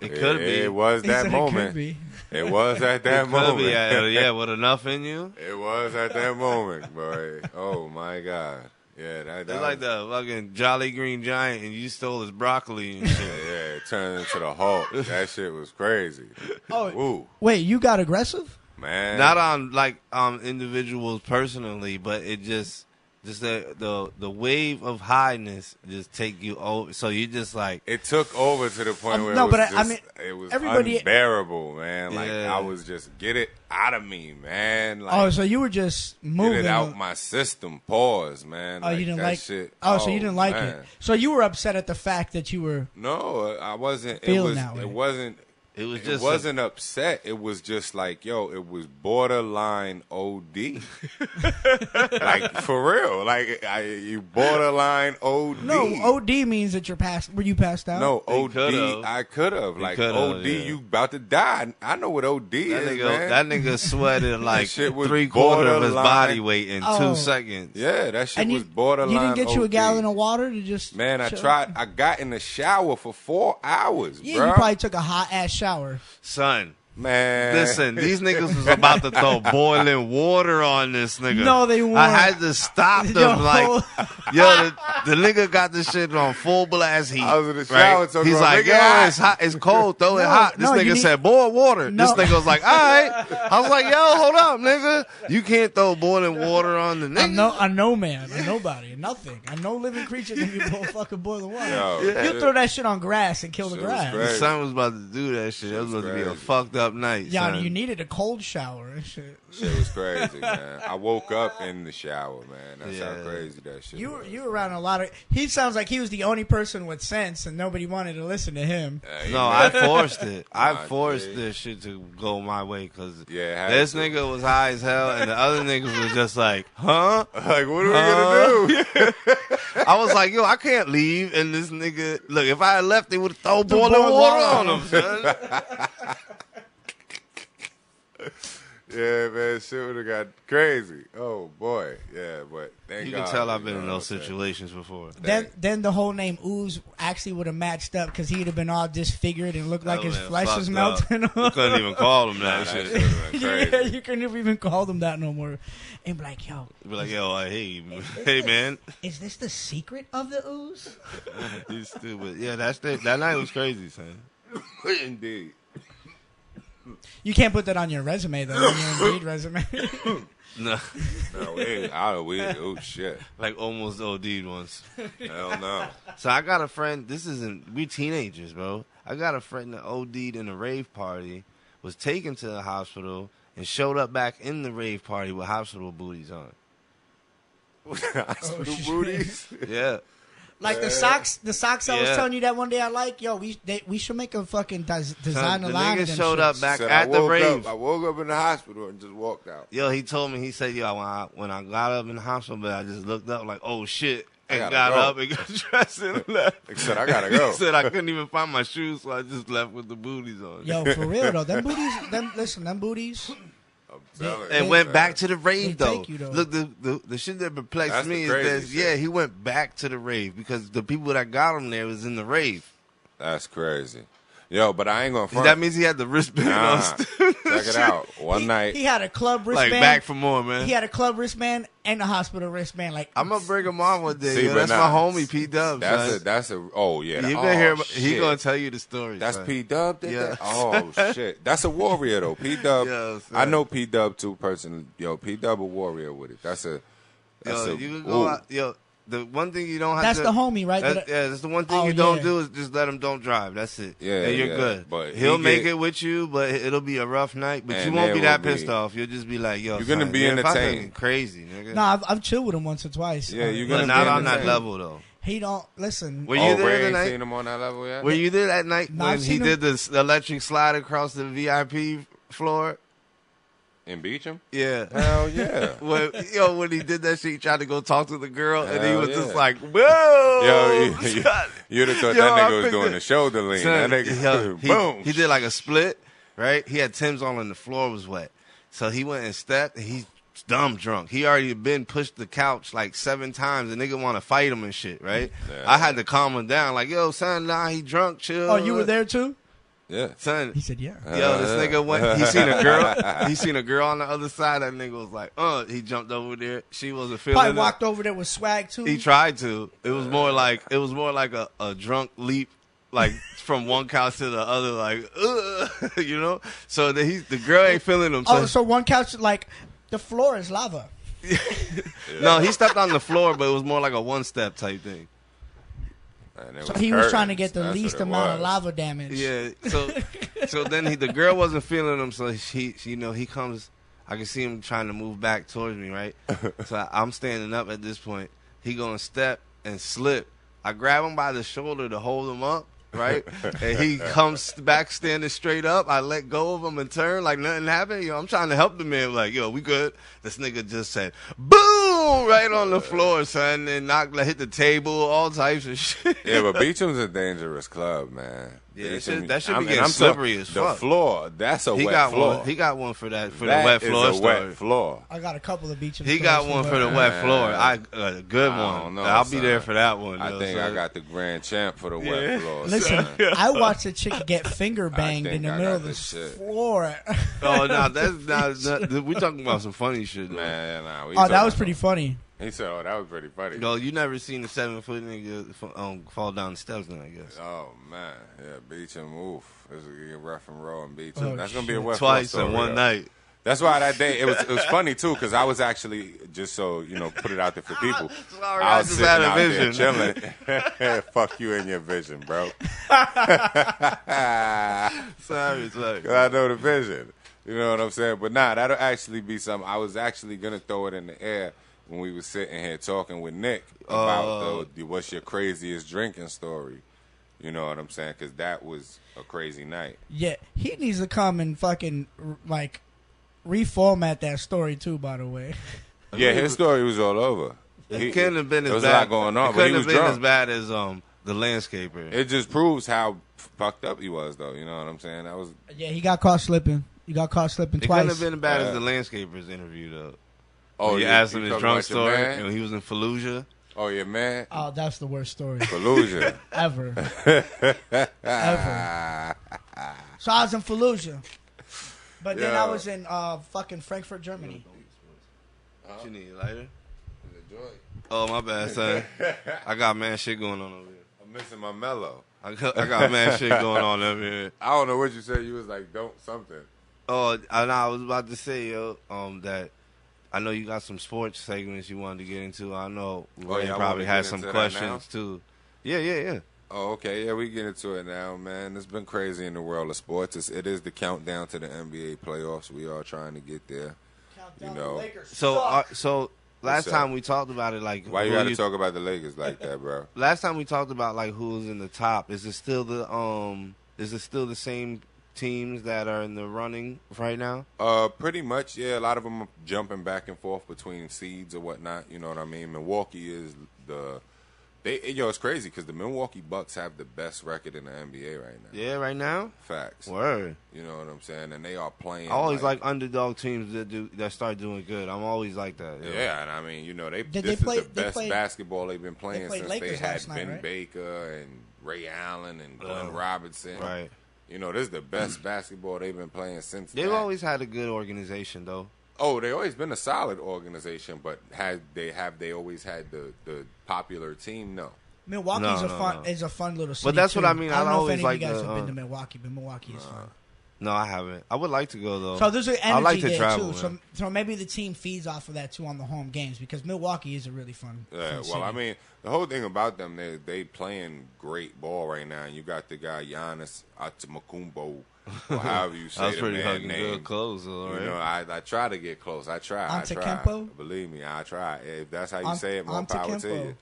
It could be. It was that moment. It was at that moment. Yeah, with enough in you. It was at that moment, boy. Oh my God. Yeah, that it's like the fucking Jolly Green Giant, and you stole his broccoli and shit. Yeah, it turned into the Hulk. That shit was crazy. Wait, you got aggressive? Man. Not on individuals personally, but it just the wave of highness just take you over. So you just like it took over to the point where it was unbearable, man. Like I was just get it out of me, man. Like, so you were just moving get it out my system. Pause, man. You didn't like shit. So you didn't like it. So you were upset at the fact that you were. No, I wasn't. Feeling It that way. It wasn't. It was It just wasn't upset. It was just like, yo, it was borderline OD. Like, for real. Like, you borderline OD. No, OD means that were you passed out? No, He OD, could've. I could have. Like, could've, OD, yeah. you about to die. I know what OD is, man. that nigga sweated like shit was 3/4 of his borderline. body weight in Oh. 2 seconds. Yeah, that shit And was borderline you didn't get you a OD. gallon of water to just Man, I chill? tried. I got in the shower for 4 hours, Yeah, bro. you probably took a hot ass shower. Son, Man, listen, these niggas was about to throw boiling water on this nigga. No, they weren't. I had to stop them. Yo. Like, yo, the nigga got this shit on full blast heat. I was in the shower, right? so He's bro, like, make it yo, hot. it's hot, it's cold, throw it No, hot. This no, you nigga need- said, boil water. No. This nigga was like, all right. I was like, yo, hold up, nigga. You can't throw boiling water on the nigga. A no man, a nobody, nothing. A no living creature can be fucking boiling water. Yo, You throw that shit on grass and kill the Shit was grass. great. The son was about to do that shit. It was about to be a crazy. fucked up night. Yeah, son. you needed a cold shower and shit. Shit was crazy, man. I woke up in the shower, man. That's how Yeah. crazy that shit You was. were around a lot of. He sounds like he was the only person with sense, and nobody wanted to listen to him. No, I forced it. I Nah, forced dude. this shit to go my way because Yeah, it had this to. nigga was high as hell and the other niggas was just like, huh? Like, what are we gonna do? I was like, yo, I can't leave. And this nigga, look, if I had left, they would have thrown boiling water on him, son. Yeah, man, shit would have got crazy. Oh boy, yeah, but thank You God. can tell I've you been know in what those I'm saying? situations before. Then the whole name Ooze actually would have matched up because he'd have been all disfigured and looked like Oh, his man, flesh was fucked melting up. You off. couldn't even call him Nah, that that shit. shit would've been Yeah, crazy. you couldn't have even called him that no more. And be like, yo, Be like, yo, hey, man. is this the secret of the Ooze? You stupid. Yeah, that night was crazy, son. Indeed. You can't put that on your resume though. On your Indeed resume. No, No, oh shit. like almost OD'd once. Hell no. So I got a friend. We teenagers, bro. I got a friend that OD'd in a rave party, was taken to the hospital, and showed up back in the rave party with hospital booties on. Hospital shit. booties. Yeah, Like the socks I was Yeah. telling you that one day I like. Yo, we should make a fucking design the a line of nigga them showed shits. up back Said, at the rave. I woke up in the hospital and just walked out. Yo, he told me, he said, yo, when I got up in the hospital bed, I just looked up like, oh shit, and gotta got go. up and got dressed and left. He said, I gotta go. He said I couldn't even find my shoes, so I just left with the booties on. Yo, for real though, them booties. I'm telling And you, went man. back to the rave They though. take you, though. Look, the shit that perplexed That's me the is crazy that shit. he went back to the rave because the people that got him there was in the rave. That's crazy. Yo, but I ain't gonna front. That means he had the wristband Nah, on. check it out. One night. He had a club Like wristband. back for more, man. He had a club wristband and a hospital wristband. Like I'm gonna bring him on one day. See, Yo. but That's nah, my homie P Dub. That's a. Oh yeah. You oh, been here? He shit. gonna tell you the story. That's son. P Dub did Yeah. that? Oh shit. That's a warrior though. P Dub. Yeah, son. I know P Dub too personally. Yo, P Dub a warrior with it. That's a Yo, you can go out. Yo, the one thing you don't have that's to. the homie, right? That's the one thing Oh, you don't yeah. do is just let him don't drive. That's it. Yeah, and you're yeah. good. But he'll he make get- it with you, but it'll be a rough night. But you And won't there be that will be- pissed off. You'll just be like, yo, You're gonna son, be man, if I entertained. fucking crazy, nigga. No, I've chilled with him once or twice. Yeah, you're but gonna not be on that entertained. level though. He don't listen. Were you Oh, there Ray the ain't night? seen him on that level yet? Were you there that night No, when I've he seen did this electric slide across the VIP floor? In Beecham? Yeah. Hell yeah. When he did that shit, he tried to go talk to the girl, and he Hell was yeah. just like, whoa. Yo, son. you'd have thought Yo, that I nigga was picked doing it. the shoulder lean. Son, That nigga, yo, boom. He did like a split, right? He had Tim's on and the floor was wet. So he went and stepped, and he's dumb drunk. He already been pushed the couch like 7 times. The nigga want to fight him and shit, right? Yeah. I had to calm him down. Like, yo, son, nah, he drunk, chill. Oh, you were there too? Yeah. Son, He said, yeah. yo, this nigga went. He seen a girl. He seen a girl on the other side. That nigga was like, He jumped over there. She wasn't feeling Probably it. walked over there with swag too. He tried to. It was more like a drunk leap, like from one couch to the other, like you know. So the girl ain't feeling him. Oh, so one couch, like the floor is lava. No, he stepped on the floor, but it was more like a 1-step type thing. And it So he was trying to curtains. get the That's least what it amount of was. lava damage. Yeah. So then the girl wasn't feeling him. So he comes. I can see him trying to move back towards me, right? So I'm standing up at this point. He gonna step and slip. I grab him by the shoulder to hold him up, right? And he comes back standing straight up. I let go of him and turn like nothing happened. I'm trying to help the man. Like, yo, we good. This nigga just said, boom, right on the floor, son, and hit the table, all types of shit. Yeah, but Beecham's a dangerous club, man. Yeah, Beecham, that should be getting slippery as fuck. The floor, that's a he wet got floor. He got one for that, for that the wet floor is a story. wet floor. I got a couple of Beecham. He got one for the wet floor. A good I one. don't know, I'll son. be there for that one. I think I got the grand champ for the Yeah. wet floor. Listen, son. I watched a chick get finger banged in think the I middle got of the this shit. floor. Oh, no, that's not. We talking about some funny shit, though. Man, nah, Oh, that was pretty funny. He said, "Oh, that was pretty funny." No, you never seen a 7-foot nigga fall down the steps, then I guess. Oh man, yeah, Beecham, oof. There's a rough and roll in Beecham. Oh, That's gonna be a wet Twice floor in story, one though. night. That's why that day it was funny too, because I was actually just so put it out there for people. Sorry, I was just sitting had a out there vision. chilling. Fuck you and your vision, bro. Sorry. 'Cause I know the vision. You know what I'm saying? But nah, that'll actually be something. I was actually gonna throw it in the air when we were sitting here talking with Nick about what's your craziest drinking story. You know what I'm saying? Because that was a crazy night. Yeah, he needs to come and fucking like reformat that story too. By the way, Yeah, his story was all over. It couldn't have been as there was bad. a lot going on, It but he couldn't was have been drunk. as bad as the landscaper. It just proves how fucked up he was, though. You know what I'm saying? That was yeah, he got caught slipping. He got caught slipping It twice. couldn't have been as bad Yeah. as the landscaper's interview, though. oh, He yeah, asked him you his talking drunk about your story, man? and he was in Fallujah. Oh, yeah, man. Oh, that's the worst story Fallujah. ever. Ever. So I was in Fallujah, but then I Yeah. was in fucking Frankfurt, Germany. What you need, lighter? Oh, my bad, son. I got mad shit going on over here. I'm missing my mellow. I got mad shit going on over here. I don't know what you said. You was like, don't something. Oh, I was about to say, yo, that I know you got some sports segments you wanted to get into. I know Ray y'all probably wanna has get some into that questions too. Yeah. Oh, okay. Yeah, we get into it now, man. It's been crazy in the world of sports. It is the countdown to the NBA playoffs. We are trying to get there. Countdown, You know. the Lakers So, suck. last What's time up? we talked about it, like Why you who got to talk about the Lakers like that, bro? Last time we talked about like who was in the top. Is it still the same teams that are in the running right now? Pretty much, yeah. A lot of them are jumping back and forth between seeds or whatnot. You know what I mean? Milwaukee is it's crazy because the Milwaukee Bucks have the best record in the NBA right now. Yeah, right now. Facts. Word. You know what I'm saying? And they are playing. I always like underdog teams that start doing good. I'm always like that. Yeah, and I mean, you know, They this play- is the they best played- basketball they've been playing played since Lakers they had last night, Ben right? Baker and Ray Allen and Glenn Robinson. Right. You know, this is the best basketball they've been playing since. They've that. always had a good organization, though. Oh, they always been a solid organization, but have they always had the popular team? No. Milwaukee's No. is a fun little city. But that's too. what I mean. I don't I know always if any like of you guys the, have been to Milwaukee, but Milwaukee is fun. No, I haven't. I would like to go though. So there's an I energy like to there travel, too. man. So maybe the team feeds off of that too on the home games because Milwaukee is a really fun. Yeah, fun well, city. I mean, the whole thing about them, they playing great ball right now. And you got the guy Giannis Antetokounmpo, or however you I say was the pretty man hugging name. good clothes, though, right? You know, I try to get close. I try. Antetokounmpo? Believe me, I try. If that's how you say it, more power to Antetokounmpo. you.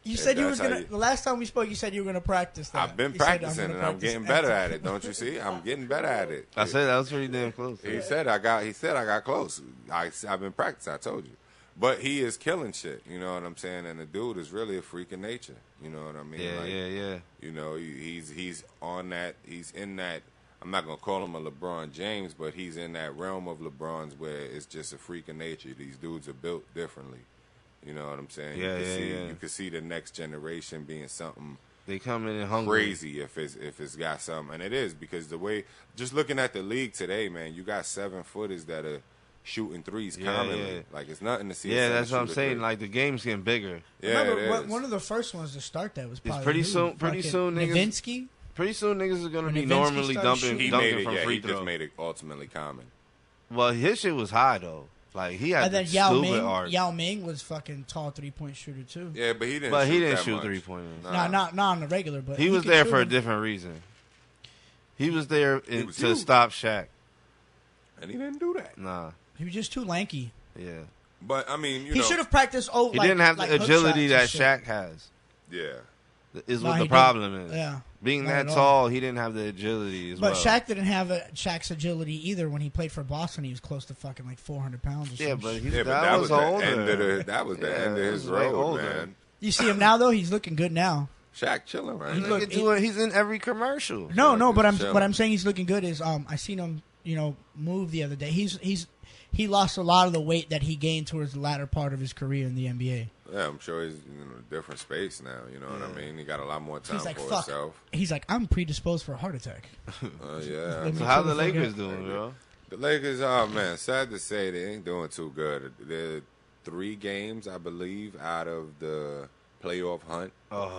You said you was that's how gonna. The last time we spoke, you said you were gonna practice that. I've been You said, practicing, gonna and I'm practice getting better at it. Don't you see? I'm getting better at it. I said that was pretty damn close. He said I got close. I've been practicing. I told you, but he is killing shit. You know what I'm saying? And the dude is really a freak of nature. You know what I mean? Yeah. You know, he's on that. He's in that. I'm not gonna call him a LeBron James, but he's in that realm of LeBron's where it's just a freak of nature. These dudes are built differently. You know what I'm saying? Yeah. You can see the next generation being something They come in and hungry. crazy if it's got something, and it is because the way just looking at the league today, man, you got 7-footers that are shooting threes commonly. Yeah. Like it's nothing to see. Yeah, a that's what I'm shoot a saying. three. Like the game's getting bigger. Yeah, Remember, it is. one of the first ones to start that was probably pretty who? soon- pretty Fucking soon, niggas- Nowitzki? Pretty soon, niggas are gonna When be Nowitzki normally started shooting. he dunking made it. from Yeah, free he just throw. made it ultimately common. Well, his shit was high though. Like he had And then stupid art. Yao Ming was fucking tall 3-point shooter too. Yeah, but he didn't. But shoot he didn't that shoot much. 3-pointers. Not on the regular, but He was could there shoot for a them. different reason. He was there was to huge. stop Shaq. and he didn't do that. Nah, He was just too lanky. yeah. But I mean, He should have practiced. He didn't have the agility that Shaq has. Yeah, is No, what he the problem is. Yeah. Being Not that at all. tall, he didn't have the agility as But well. Shaq didn't have Shaq's agility either. When he played for Boston, he was close to fucking like 400 pounds or something. Yeah, but that was older. the end of his way road, older. man. You see him now, though? He's looking good now. Shaq chilling right now. Look, he's in every commercial. No, but chilling. what I'm saying he's looking good is I seen him, move the other day. He lost a lot of the weight that he gained towards the latter part of his career in the NBA. Yeah, I'm sure he's in a different space now. You know what I mean? He got a lot more time He's like, for fuck. himself. He's like, I'm predisposed for a heart attack. Yeah. So how the Lakers doing, bro? The Lakers, oh man, sad to say they ain't doing too good. They're 3 games, I believe, out of the playoff hunt.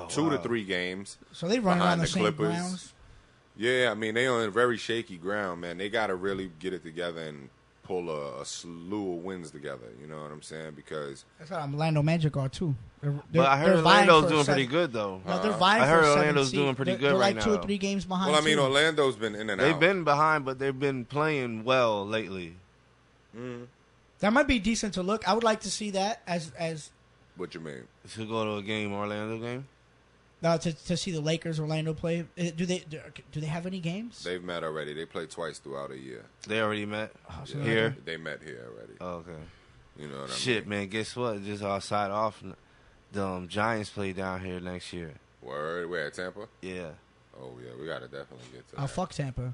2 to 3 games. So they run around behind the same Clippers. grounds. Yeah, I mean, they on very shaky ground, man. They got to really get it together and pull a slew of wins together. You know what I'm saying? Because That's how Orlando Magic are too. But I heard Orlando's doing pretty good though. No, they're vying I heard for a Orlando's 7th doing seed. pretty They're good right like 2 now. or 3 games behind. well, I mean, too. Orlando's been in and out. They've been behind, but they've been playing well lately. That might be decent to look. I would like to see that as What you mean? To go to a game, Orlando game. to see the Lakers Orlando play. Do they have any games? They've met already. They play twice throughout a year. They already met so here. They met here already. Oh, okay. You know what Shit, I mean? man. Guess what? Just outside off, the Giants play down here next year. Word. Where, at Tampa? Yeah. Oh, yeah. We got to definitely get to that. Oh, fuck Tampa.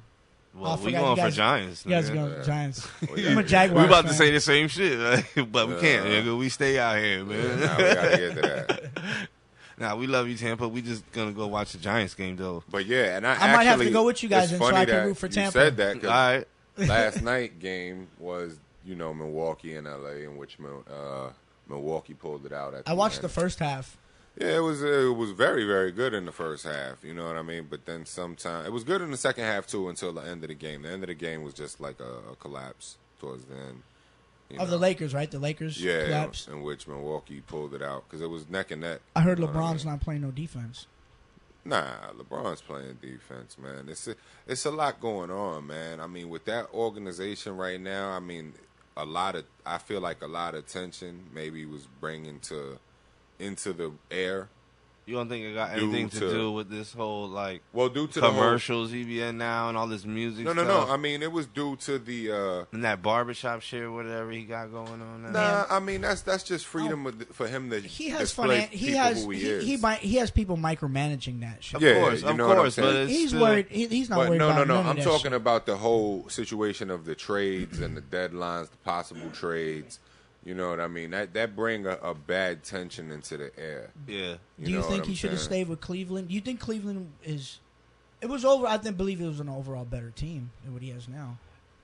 Well, I we forgot going you for guys- Giants. You guys nigga. go Giants. We I'm a got- Jaguars We about to fan. say the same shit, but we can't, nigga. We stay out here, man. Now we got to get to that. Nah, we love you, Tampa. We just gonna go watch the Giants game, though. But yeah, and I might have to actually- go with you guys it's and so funny I can that root for you Tampa. said that 'cause All right. last night game was, Milwaukee and LA, in which Milwaukee pulled it out at I watched the end. first half. Yeah, it was very, very good in the first half. You know what I mean? But then sometime it was good in the second half too until the end of the game. The end of the game was just like a collapse towards the end. Of the Lakers, right? The Lakers collapsed. in which Milwaukee pulled it out because it was neck and neck. I heard You know what I LeBron's mean? not playing no defense. Nah, LeBron's playing defense, man. It's a lot going on, man. I mean, with that organization right now, I mean, I feel like a lot of tension maybe was bringing into the air. You don't think it got Due anything to to- do with this whole like Well, due to the whole, commercials he be in now and all this music? no. stuff? I mean, it was due to the. And that barbershop shit or whatever he got going on now. Nah, I mean that's just freedom for him to He has display he people has who he he, is. he has people micromanaging that shit. Of Yeah, course, you of know what I'm course, saying? but it's He's still, worried. He's not But worried about no. none of I'm that talking shit. about the whole situation of the trades and the deadlines, the possible trades. You know what I mean? That bring a bad tension into the air. Yeah. Do you know think what he I'm should have saying? stayed with Cleveland? Do you think Cleveland is? It was over. I believe it was an overall better team than what he has now.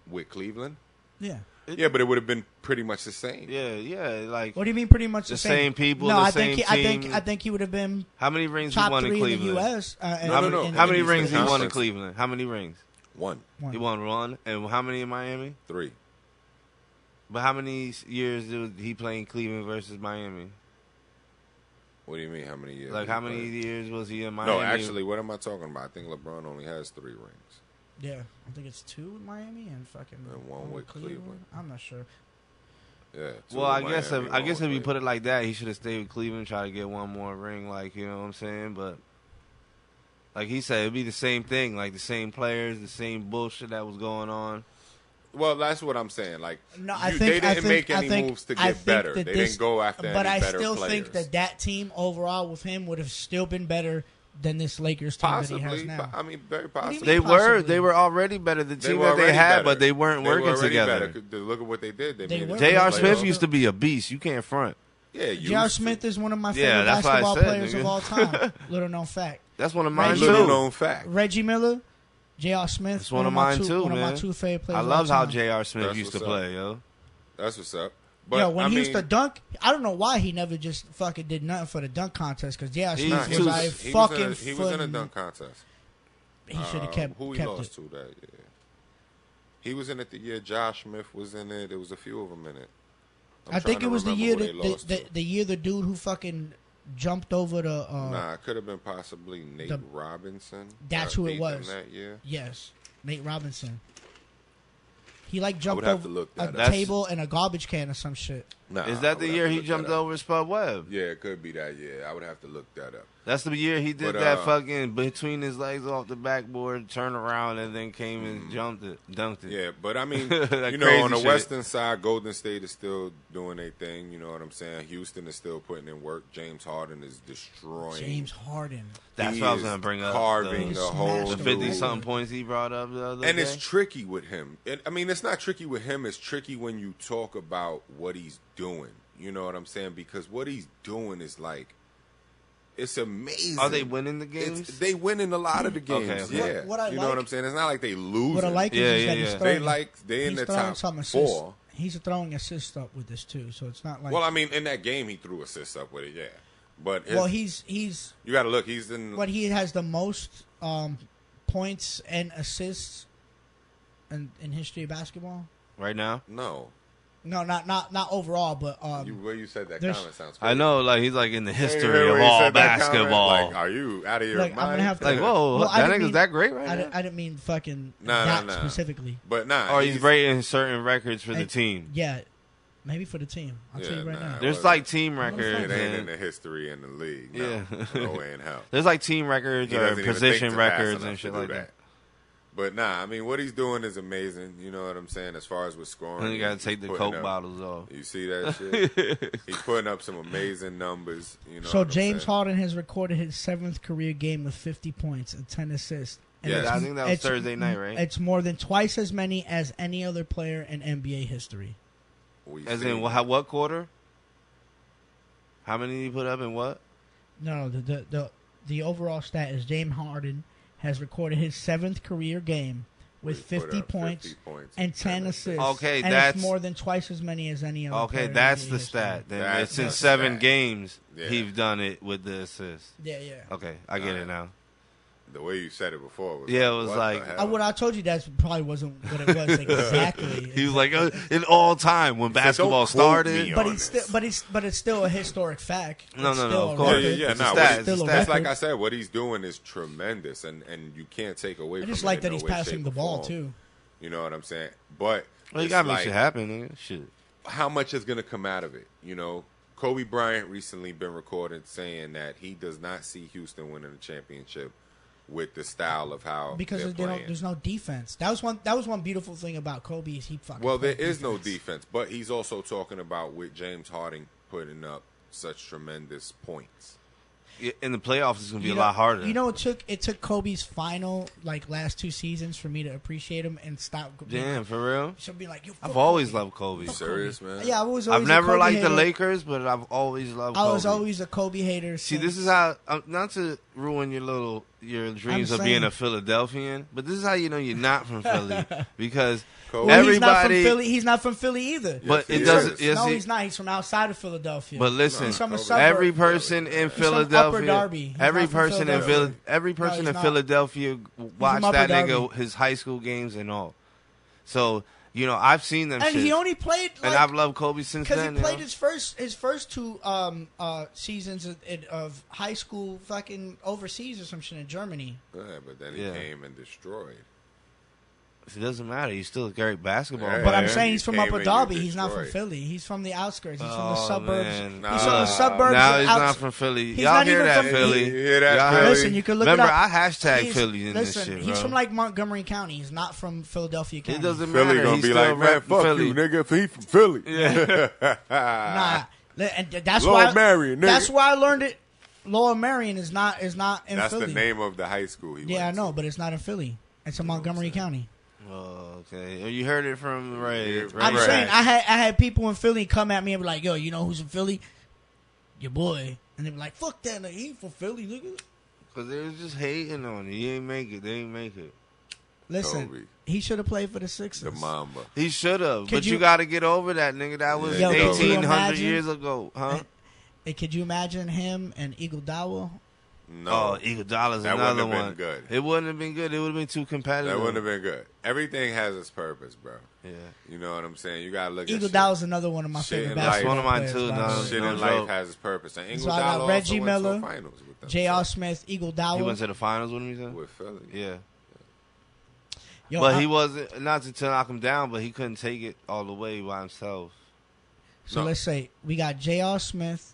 With Cleveland? Yeah. Yeah, but it would have been pretty much the same. Yeah, like What do you mean? Pretty much The the same people, No, the I same think team. I think he would have been how many rings he top won in 3 in the Cleveland? U.S. No. How many He's rings the he won in conference. Cleveland? How many rings? One, He won one, and how many in Miami? 3. But how many years did he play in Cleveland versus Miami? What do you mean? How many years? Like did how he many play? years was he in Miami? No, actually, what am I talking about? I think LeBron only has 3 rings. Yeah, I think it's 2 in Miami and fucking And one with Cleveland. I'm not sure. Yeah. 2 Well, I with guess Miami, if one with you Cleveland. put it like that, he should have stayed with Cleveland, try to get one more ring. Like, you know what I'm saying? But like he said, it'd be the same thing, like the same players, the same bullshit that was going on. Well, that's what I'm saying. Like, No, they didn't make any moves to get better. They didn't go after But any I better still players. think that team overall with him would have still been better than this Lakers team that he has Possibly, now. I mean, very do you possibly. mean? They Possibly. were already better. The They team were that they already had, better. but they weren't They were working already together. better. Look at what they did. They They made it were. to the J.R. playoffs. Smith used to be a beast. You can't front. Yeah, J.R. Smith is one of my favorite Yeah, that's what I basketball said, players nigga. of all time. Little known fact. That's one of mine Reggie too. little known fact. Reggie Miller, J.R. Smith. That's one of mine too, One man. of my 2 favorite players. I of love all how time. J.R. Smith That's used to what's play, yo. That's what's up. But Yo, when I he mean, used to dunk, I don't know why he never just fucking did nothing for the dunk contest because J.R. He Smith was was too- like he fucking. was in a dunk contest. He should have kept. Who he kept lost it. to that year? He was in it the year Josh Smith was in it. There was a few of them in it. I'm I think trying it was to the remember year who they lost to. the year the dude who fucking jumped over the. Nah, it could have been possibly Nate the- Robinson. That's that who it beat them was. that year. Yes, Nate Robinson. He like would jumped have over to look a that up. table and a garbage can or some shit. Nah, Is I that the would have year to he look jumped that up. over Spud Webb? Yeah, it could be that year. I would have to look that up. That's the year he did But, that fucking between his legs off the backboard, turn around, and then came and dunked it. Yeah, but I mean, That you know, crazy on the shit. western side, Golden State is still doing their thing. You know what I'm saying? Houston is still putting in work. James Harden is destroying. James Harden. That's He what I was is going to bring up. carving He the smashed whole the The dude. 50-something points he brought up the other And day. it's tricky with him. I mean, it's not tricky with him. It's tricky when you talk about what he's doing. You know what I'm saying? Because what he's doing is like, it's amazing. Are they winning the games? They winning a lot of the games. Okay. Yeah, What I you know like- what I'm saying? It's not like they lose. What I like Yeah, is yeah, that he's yeah. throwing. They in he's the throwing top some assists. 4. He's throwing assists up with this too, so it's not like. Well, I mean, in that game, he threw assists up with it. Yeah, but he's you got to look. He's in. what he has the most points and assists in history of basketball. Right now? No, No, not overall, but where you said that there's- comment sounds crazy. I know, like, he's like in the You history heard of where he all said that comment? basketball. Like, are you out of your Like, I'm mind? gonna have to- Like, whoa, Well, I that didn't nigga's mean- that great right now? I didn't mean fucking Nah, that nah. specifically. But nah, Or he's breaking certain records for the And- team. Yeah, maybe for the team. I'll tell you right now. There's Well, like team It records. ain't in And, the history in the league. No. Yeah. No way in hell. there's like team records He or doesn't even position think to pass records enough and to shit do like that. But nah, I mean, what he's doing is amazing. You know what I'm saying? As far as with scoring, And you gotta he's take the putting Coke up- bottles off. You see that shit? He's putting up some amazing numbers. You know. So what I'm James saying? Harden has recorded his 7th career game with 50 points and 10 assists. And Yeah, it's- I think that was it's- Thursday night, right? It's more than twice as many as any other player in NBA history. We As see- in, what quarter? How many did he put up in what? No, the overall stat is James Harden has recorded his 7th career game with we put 50 up points 50 points and 10 assists. Okay, and that's- it's more than twice as many as any other player Okay, in that's NBA the history. stat. Then That's it's in the 7 stat. games Yeah. he's done it with the assist. Yeah, yeah. Okay, I get it now. The way you said it before was Yeah, it was what like- the hell? What I told you that probably wasn't what it was exactly. He was like, in all time when said, basketball "Don't quote me started. on But this." but it's still a historic fact. No, It's no, no, still of a course. record. Yeah. It's a Nah, stat, what it's a still a stat. It's like record. I said, what he's doing is tremendous, and you can't take away I from just it like in that no he's way, passing shape, the or ball form. too. You know what I'm saying? But Well, you it's gotta make like, shit happen, nigga. Shit. how much is going to come out of it? You know, Kobe Bryant recently been recorded saying that he does not see Houston winning a championship with the style of how Because they're playing. there's no defense. That was one beautiful thing about Kobe is he fucking. Well, there played is no defense. defense, but he's also talking about with James Harden putting up such tremendous points. In the playoffs, it's gonna be You a know- lot harder. You know, it took Kobe's final last 2 seasons for me to appreciate him and stop. Damn, for real. She'll be like, I've always loved Kobe. You serious, man? Yeah, I was. Always I've never a Kobe liked hater. the Lakers, but I've always loved I Kobe. was always a Kobe hater. See, since- this is how not to ruin your dreams I'm of being saying- a Philadelphian, but this is how you know you're not from Philly because Kobe. Well, he's not from everybody. Philly. He's not from Philly either. But Yes, it he doesn't. is. Yes, No, he- he's not. He's from outside of Philadelphia. But listen, He's from a Kobe. suburb. every person in from Upper Philadelphia, Darby. He's every not from person in Philadelphia. every person he's in not. Philadelphia watched Upper that nigga Darby. his high school games and all. So you know I've seen them, And shit, he only played and I've loved Kobe since because then. he played you know? his first 2 seasons of high school fucking overseas or some shit in Germany. Yeah, but then he Yeah. came and destroyed. It doesn't matter. He's still a great basketball Yeah. player. But I'm Yeah. saying he's from He came Upper and Darby. you He's not from destroyed. Philly. He's from the outskirts. He's from the Oh, suburbs. man. He's from the suburbs. Now of he's outs- not from Philly. He's Y'all not hear even that, from- Philly? You hear that, Y'all Philly? heard- Listen, you can look Remember, it up. I hashtag He's- Philly in listen, this shit, he's bro. from like Montgomery County. He's not from Philadelphia County. It doesn't Philly matter. gonna He's be still like, man, rep fuck Philly. you, nigga, if he from Philly. Yeah. Nah, and that's Lower why. Marion, nigga. That's why I learned it. Lower Marion is not in That's Philly. the name of the high school he Yeah, I went know, to. but it's not in Philly. It's in Montgomery County. Oh, okay. You heard it from Ray. Yeah, I'm Right. saying I had people in Philly come at me and be like, "Yo, you know who's in Philly? Your boy." And they be like, "Fuck that, nigga. He from Philly, nigga." Because they was just hating on it. He ain't make it. They ain't make it. Listen, Kobe. he should have played for the Sixers. The Mamba. He should have. Could But you you- got to get over that, nigga. That was Yo, could you 1,800 imagine- years ago. Huh? Hey, could you imagine him and Iguodala? No. Oh, Iguodala's That another wouldn't have one. been good. It wouldn't have been good. It would have been too competitive. That wouldn't have been good. Everything has its purpose, bro. Yeah. You know what I'm saying? You gotta look at Iguodala's another one of my Shit favorite in life. basketball One of mine players, too, by the dog. way. shit. Shit No in joke. life has its purpose. And So I got Iguodala Reggie also went Miller, to the finals with them. J.R. Smith, He Iguodala. went to the finals with him, you said? With Philly. Yeah. Yo, But he wasn't, not to knock him down, but he couldn't take it all the way by himself. So No. let's say we got J.R. Smith,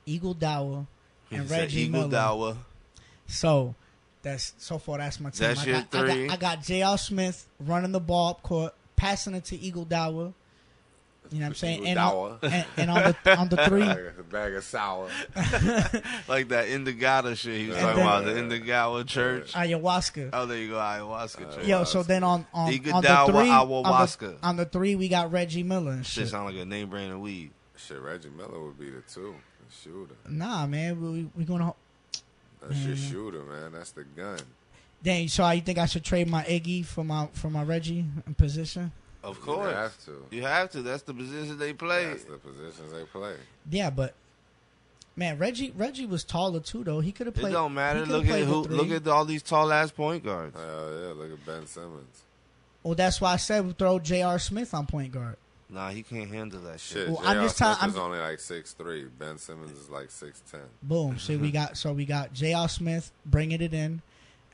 Iguodala, and Reggie Eagle Miller. Dawah. So that's my team. That's your three. I got J.R. Smith running the ball up court, passing it to Eagle Dawah. You know what I'm saying? And on the three, a bag of sour. Like that Indigada shit he was talking about, the Indigada church. ayahuasca. Oh, there you go, ayahuasca church. Yo, so then on the Iguodala, three, ayahuasca. on the three, we got Reggie Miller and Shit shit. sound like a name brand of weed. Shit, Reggie Miller would be the 2. The shooter. Nah, man, we gonna. That's your shooter, man. That's the gun. Dang, so you think I should trade my Iggy for my Reggie in position? Of course. You have to. You have to. That's the position they play. That's the positions they play. Yeah, but man, Reggie was taller too, though. He could have played. It don't matter. he could've played the three. Look at all these tall ass point guards. Hell yeah, look at Ben Simmons. Well, that's why I said we throw J.R. Smith on point guard. Nah, he can't handle that shit. Shit, Well, J.R. I'm just Smith telling- is only like 6'3". Ben Simmons is like 6'10". Boom. So we got J.R. Smith bringing it in,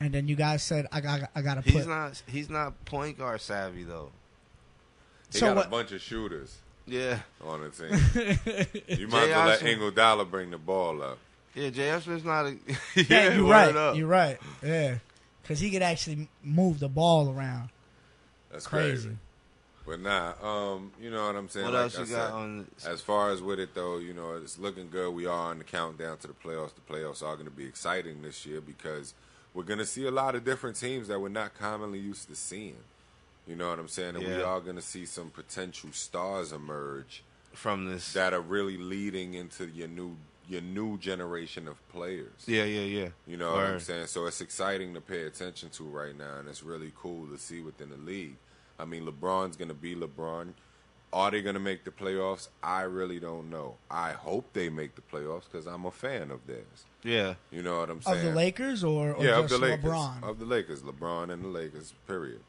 and then you guys said I gotta put. He's not point guard savvy though. He So got what- a bunch of shooters Yeah, on the team. You might as well let Iguodala bring the ball up. yeah. J.R. Smith's not a. Yeah, you're word right. up. You're right. Yeah, because he could actually move the ball around. That's Crazy. crazy. But nah, you know what I'm saying? What Like else I you said, got on? as far as with it though, you know, it's looking good. We are on the countdown to the playoffs. The playoffs are going to be exciting this year because we're going to see a lot of different teams that we're not commonly used to seeing. You know what I'm saying? And we Yeah. are going to see some potential stars emerge From this. that are really leading into your new generation of players. Yeah. You know what I'm Word. saying? So it's exciting to pay attention to right now, and it's really cool to see within the league. I mean, LeBron's going to be LeBron. Are they going to make the playoffs? I really don't know. I hope they make the playoffs because I'm a fan of theirs. Yeah. You know what I'm saying? Of the Lakers or Yeah, just of the Lakers. LeBron? Of the Lakers. LeBron and the Lakers, period.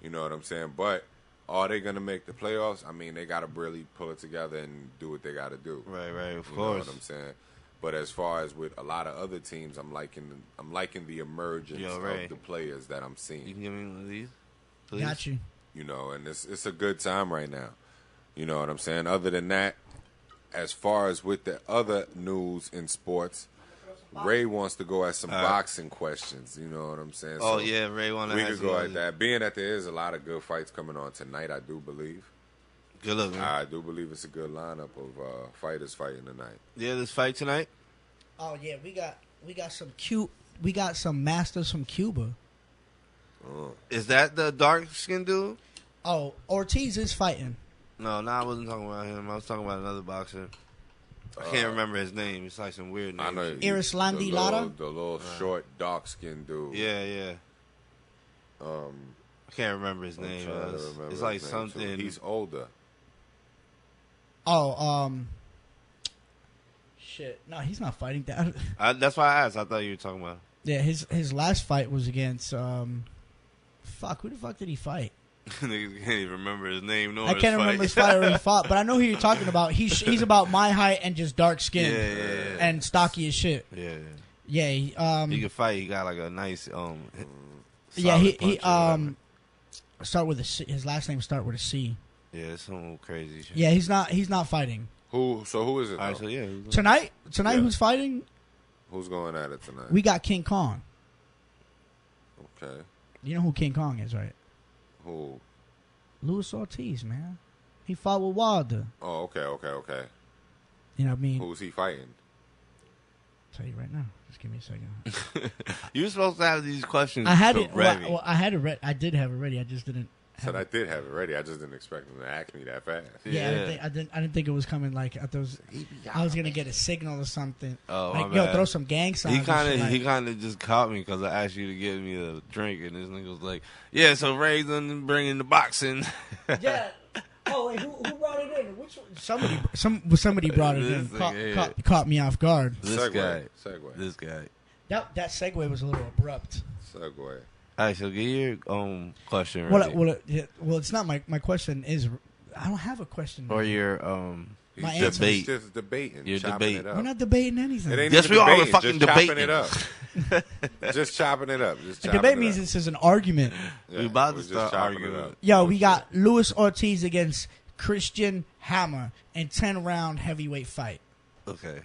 You know what I'm saying? But are they going to make the playoffs? I mean, they got to really pull it together and do what they got to do. Right. Of You know course. what I'm saying? But as far as with a lot of other teams, I'm liking the emergence of the players that I'm seeing. You can give me one of these, please? Got you. You know, and it's a good time right now. You know what I'm saying? Other than that, as far as with the other news in sports, Ray wants to go at some boxing questions. You know what I'm saying? Oh, So yeah, Ray want to we could go at that. Being that there is a lot of good fights coming on tonight, I do believe. Good luck, man. I do believe it's a good lineup of fighters fighting tonight. Yeah, this fight tonight? Oh yeah, we got some masters from Cuba. Is that the dark-skinned dude? Oh, Ortiz is fighting. No, I wasn't talking about him. I was talking about another boxer. I can't remember his name. It's like some weird name. I know. Irislandi Lara? The little short, dark-skinned dude. Yeah. I can't remember his name. trying to remember It's like his name, too. something. He's older. Oh, shit. No, he's not fighting that. That's why I asked. I thought you were talking about. Yeah, his last fight was against who the fuck did he fight? Niggas can't even remember his name. I can't remember his fight or he fought, but I know who you're talking about. He's about my height and just dark skinned Yeah. and stocky as shit. Yeah. Yeah, He can fight. He got like a nice yeah, solid he punch or whatever. start with a C. His last name start with a C. Yeah, it's some crazy shit. Yeah, he's not fighting Who is it? All right, though? so yeah. tonight. Yeah. Who's fighting? Who's going at it tonight? We got King Kong. Okay. You know who King Kong is, right? Who? Luis Ortiz, man. He fought with Wilder. Oh, okay. You know what I mean? Who's he fighting? I'll tell you right now. Just give me a second. You're supposed to have these questions. I had it. ready. Well, I had it ready. I did have it ready. I just didn't. Said I did have it ready. I just didn't expect him to ask me that fast. Yeah, I didn't think it was coming. Like I was gonna get a signal or something. Oh, like my yo, bad. throw some gang signs. He kind of just caught me because I asked you to get me a drink, and this nigga was like, "Yeah, so Ray's done bringing the boxing." Yeah. Oh, wait, who brought it in? Which one? Somebody brought it in. This nigga, yeah. Caught me off guard. This Segue. guy. That segue was a little abrupt. Segue. All right, so get your question ready. Well, it's not my question. Is I don't have a question. Or your He's My just, debate. he's just debating. Your chopping debate. It up. We're not debating anything. It ain't Yes, even we are. We're debating, fucking just chopping debating. it up. Just chopping it up. Just A chopping debate it means up. this is an argument. Yeah, We about to we're just start chopping it arguing. up. Yo, we got Luis Ortiz against Christian Hammer in 10-round heavyweight fight. Okay.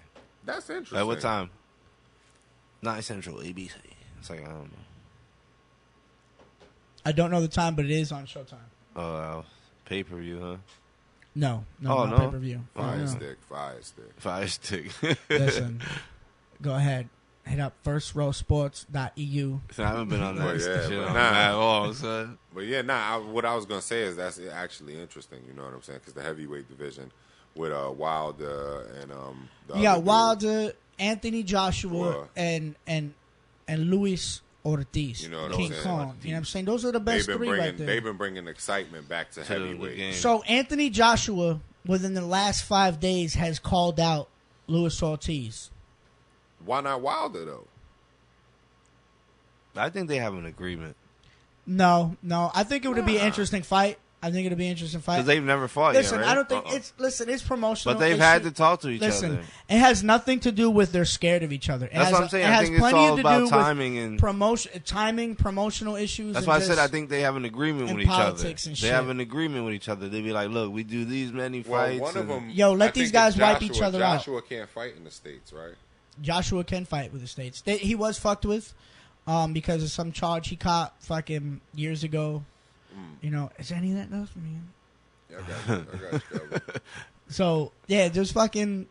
That's interesting. At what time? 9 Central, ABC. It's like, I don't know. I don't know the time, but it is on Showtime. Pay-per-view, huh? No, Oh, not no? pay-per-view. Fire stick. Listen, go ahead. Hit up firstrowsports.eu. So I haven't been on that Well, yeah, shit but on nah. that long, son. But yeah, what I was gonna say is that's actually interesting. You know what I'm saying? Because the heavyweight division with Wilder and You got Wilder, Anthony Joshua, and Luis Ortiz, You know what I'm King saying? Kong. You know what I'm saying? Those are the best three right there. They've been bringing excitement back to the heavyweight. game. So Anthony Joshua, within the last 5 days, has called out Luis Ortiz. Why not Wilder though? I think they have an agreement. No. I think it would be an interesting fight. Because they've never fought Listen, yet, right? I don't think it's promotional. But they've had to talk to each Listen, other. it has nothing to do with they're scared of each other. That's what I'm saying. I think it's all about timing and timing, promotional issues. That's why I said I think they have an agreement with each other. And they have an agreement with each other. They be like, look, we do these many fights. One of them, let these guys wipe each other out. Joshua can't fight in the States, right? Joshua can fight with the States. He was fucked with because of some charge he caught fucking years ago. You know, is there any of that enough, man? Yeah, I got you covered. So, yeah, there's fucking,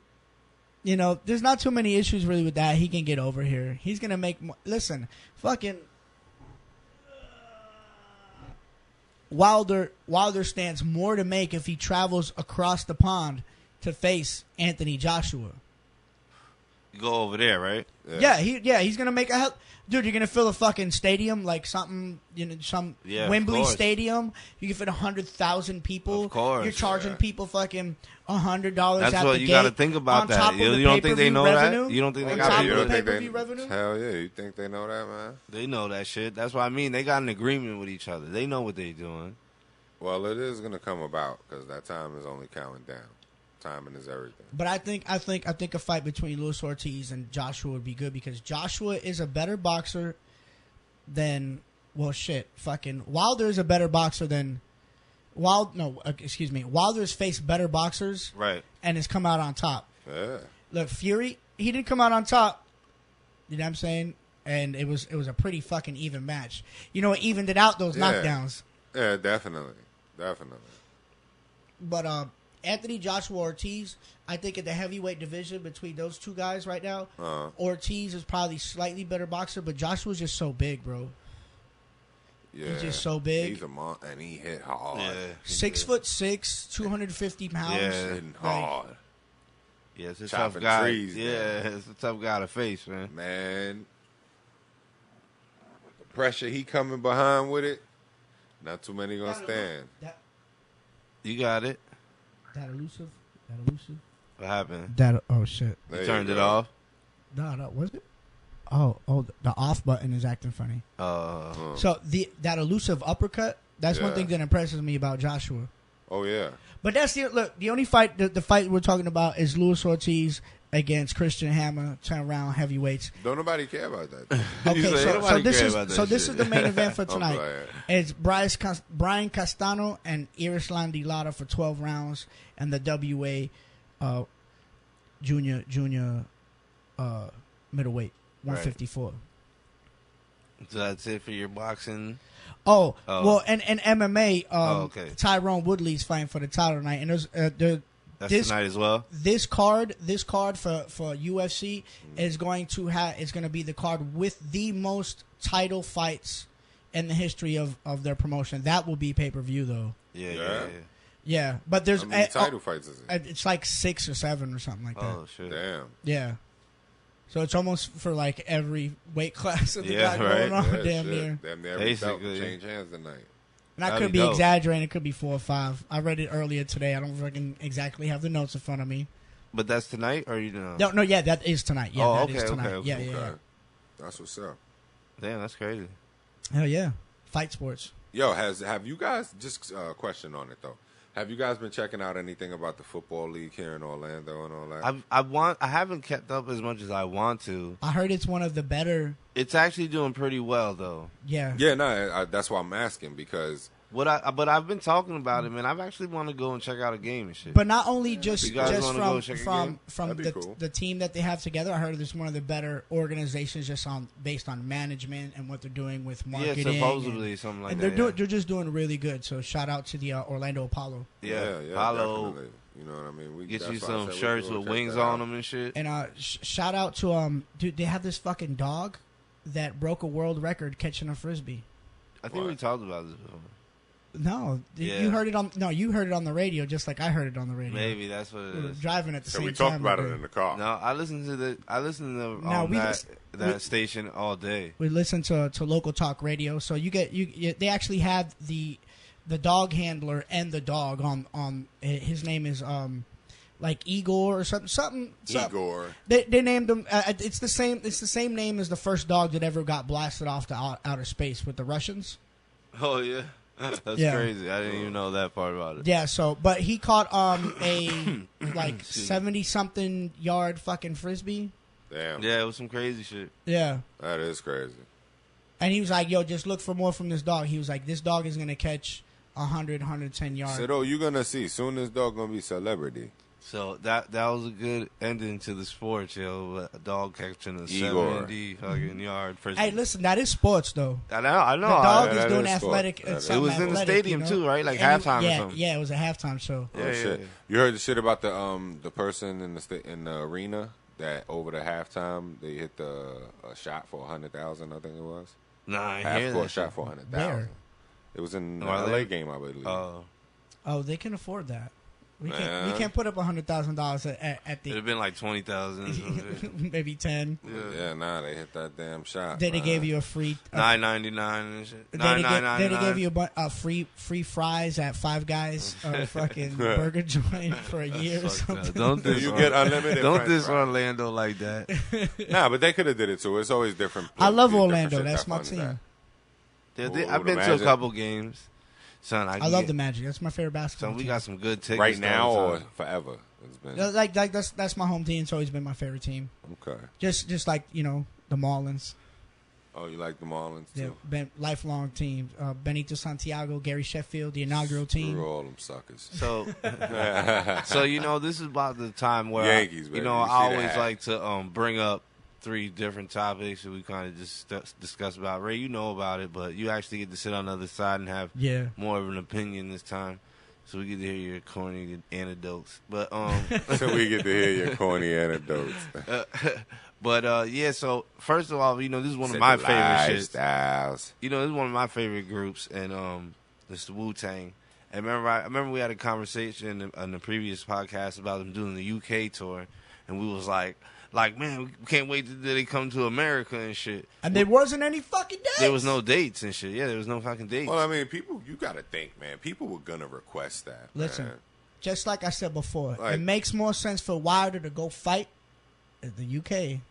there's not too many issues really with that. He can get over here. He's going to make, listen, fucking, Wilder stands more to make if he travels across the pond to face Anthony Joshua. You go over there, right? Yeah, he's going to make a dude, you're going to fill a fucking stadium like something, Wembley Stadium. You can fit 100,000 people. Of course. You're charging people fucking $100 That's at what the you gate. got to think about that. You don't think they know that? You don't think they got to it? pay-per-view revenue? Hell yeah, you think they know that, man? They know that shit. That's what I mean. They got an agreement with each other. They know what they're doing. Well, it is going to come about because that time is only counting down. Timing is everything. But I think a fight between Luis Ortiz and Joshua would be good because Joshua is a better boxer than fucking Wilder is a better boxer than Wilder's faced better boxers, right, and has come out on top. Yeah. Look, Fury, he didn't come out on top. You know what I'm saying? And it was a pretty fucking even match. You know, it evened it out those knockdowns. Yeah, definitely. But Anthony Joshua Ortiz, I think in the heavyweight division between those two guys right now, Ortiz is probably slightly better boxer, but Joshua's just so big, bro. Yeah, he's just so big. He's a monster, and he hit hard. Yeah. 6'6", 250 pounds. Yeah. Hitting hard. Yeah, it's a Chopping tough guy. trees, It's a tough guy to face, man. Man, the pressure he coming behind with it, not too many gonna stand. You got it. That elusive. What happened? Oh shit. You turned it off? No, was it? Oh, the off button is acting funny. So that elusive uppercut, that's one thing that impresses me about Joshua. Oh yeah. But that's the only fight, the fight we're talking about is Luis Ortiz against Christian Hammer, 10-round heavyweights. Don't nobody care about that. Okay, this is the main event for tonight. I'm It's Brian Castano and Irislan Lara for 12 rounds, and the WA junior middleweight 154. So that's it for your boxing. Well, and MMA. Okay. Tyrone Woodley's fighting for the title tonight, and That's tonight as well. This card for UFC is going to be the card with the most title fights in the history of their promotion. That will be pay-per-view though. Yeah. But there's how many title fights is it? It's like 6 or 7 or something like that. Oh shit! Damn. Yeah. So it's almost for like every weight class that they got right. going on Yeah, damn near. Damn near every belt will change hands tonight. And I could be exaggerating. It could be 4 or 5. I read it earlier today. I don't fucking exactly have the notes in front of me. But that's tonight, or you know? No, yeah, that is tonight. Yeah, that is tonight. Okay. Yeah. That's what's up. Damn, that's crazy. Hell yeah, fight sports. Yo, have you guys just a question on it though? Have you guys been checking out anything about the football league here in Orlando and all that? I haven't kept up as much as I want to. I heard it's one of the better. It's actually doing pretty well though. Yeah. Yeah, no, that's why I'm asking because But I've been talking about it, man. I've actually want to go and check out a game and shit. But not only just You guys wanna go check a from That'd be cool. the team that they have together. I heard it's one of the better organizations just based on management and what they're doing with marketing. Yeah, supposedly something like and that. they're just doing really good. So shout out to the Orlando Apollo. Yeah, yeah, Apollo. definitely. You know what I mean? Get that's you why I some said shirts we go with check wings that on out. them and shit. And shout out to dude, they have this fucking dog that broke a world record catching a frisbee. I think we talked about this before. No, Yeah. you heard it on the radio, just like I heard it on the radio. Maybe that's what it We were is. driving at the So same we time. talked about it in the car. No, I listen to No, that station all day. We listen to local talk radio, so they actually have the dog handler and the dog on his name is like Igor or something. Igor. They named him. It's the same name as the first dog that ever got blasted off to outer space with the Russians. Oh yeah, that's Yeah. crazy. I didn't even know that part about it. Yeah. So, but he caught a like 70-something yard fucking frisbee. Damn. Yeah, it was some crazy shit. Yeah. That is crazy. And he was like, "Yo, just look for more from this dog." He was like, "This dog is gonna catch 100, 110 yards." Said, you're going to see. Soon this dog going to be celebrity. So that was a good ending to the sports, yo. A dog catching a Igor. 70 fucking yard. First. Hey, listen, that is sports though. I know. The dog that is doing is sport. athletic. That is- It was in the stadium too, right? Like halftime or something. Yeah, it was a halftime show. Oh, shit. You heard the shit about the person in the arena that over the halftime they hit a shot for 100,000. I think it was Nah, I half hear court that. shot for 100,000. Where? It was in the Are LA they? game, I believe. Oh, they can afford that. We Man. can't put up $100,000 at It'd the have been like 20,000. maybe 10. Yeah, they hit that damn shot. Then they man. gave you a free. $9.99 and shit. Then they gave $9.99. you a free fries at Five Guys or fucking burger joint for a year or Fuck that. something. Don't diss You Or- get unlimited. Don't French diss fries. Orlando like that. Nah, but they could have did it too. It's always different. I love different Orlando. shit That's that my funds team. that. I've been to a Imagine. couple games. Son, I love the Magic. That's my favorite basketball Son, we team. got some good tickets. Right now all or the time. forever? It's been Like that's my home team. It's always been my favorite team. okay. Just like the Marlins. Oh, you like the Marlins Yeah, too? been lifelong team. Benito Santiago, Gary Sheffield, the inaugural team. Screw all them suckers. So, this is about the time where Yankees, baby. I You see always that. like to bring up 3 different topics that we kind of just discuss about. Ray, you know about it, but you actually get to sit on the other side and have Yeah. more of an opinion this time. So we get to hear your corny anecdotes. But So we get to hear your corny anecdotes. so first of all, this is one of Said my the favorite shits. lifestyles. This is one of my favorite groups, and it's the Wu-Tang. And I remember we had a conversation in the previous podcast about them doing the UK tour, and we was like, man, we can't wait till they come to America and shit. And there wasn't any fucking dates. There was no dates and shit. Yeah, there was no fucking dates. Well, I mean, people, you got to think, man. People were gonna request that. Listen, man. just like I said before, Like- it makes more sense for Wilder to go fight in the UK.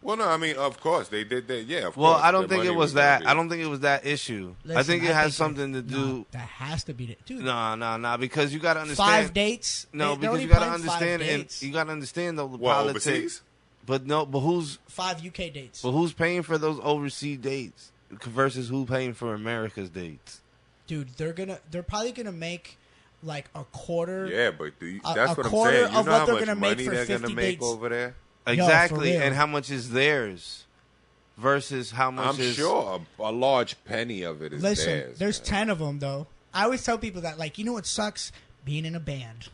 Well, no, I mean, of course they did that. Yeah, of Well, course. I don't The think it money was gonna that. be- I don't think it was that issue. I think it has something to do. That has to be it, dude. Nah, because you got to understand. 5 dates. No, They because only you got to playing 5 understand, and dates. you got to understand though the What, politics. overseas? But who's 5 UK dates. paying for those overseas dates versus who paying for America's dates? Dude, they're probably gonna make like a quarter. Yeah, but a that's what I'm quarter saying. You of know what how they're much gonna make money for they're 50 gonna make dates. over there? Exactly, real. and how much is theirs versus how much I'm is sure a large penny of it is Listen, theirs. there's man. 10 of them though. I always tell people that, like, what sucks? Being in a band.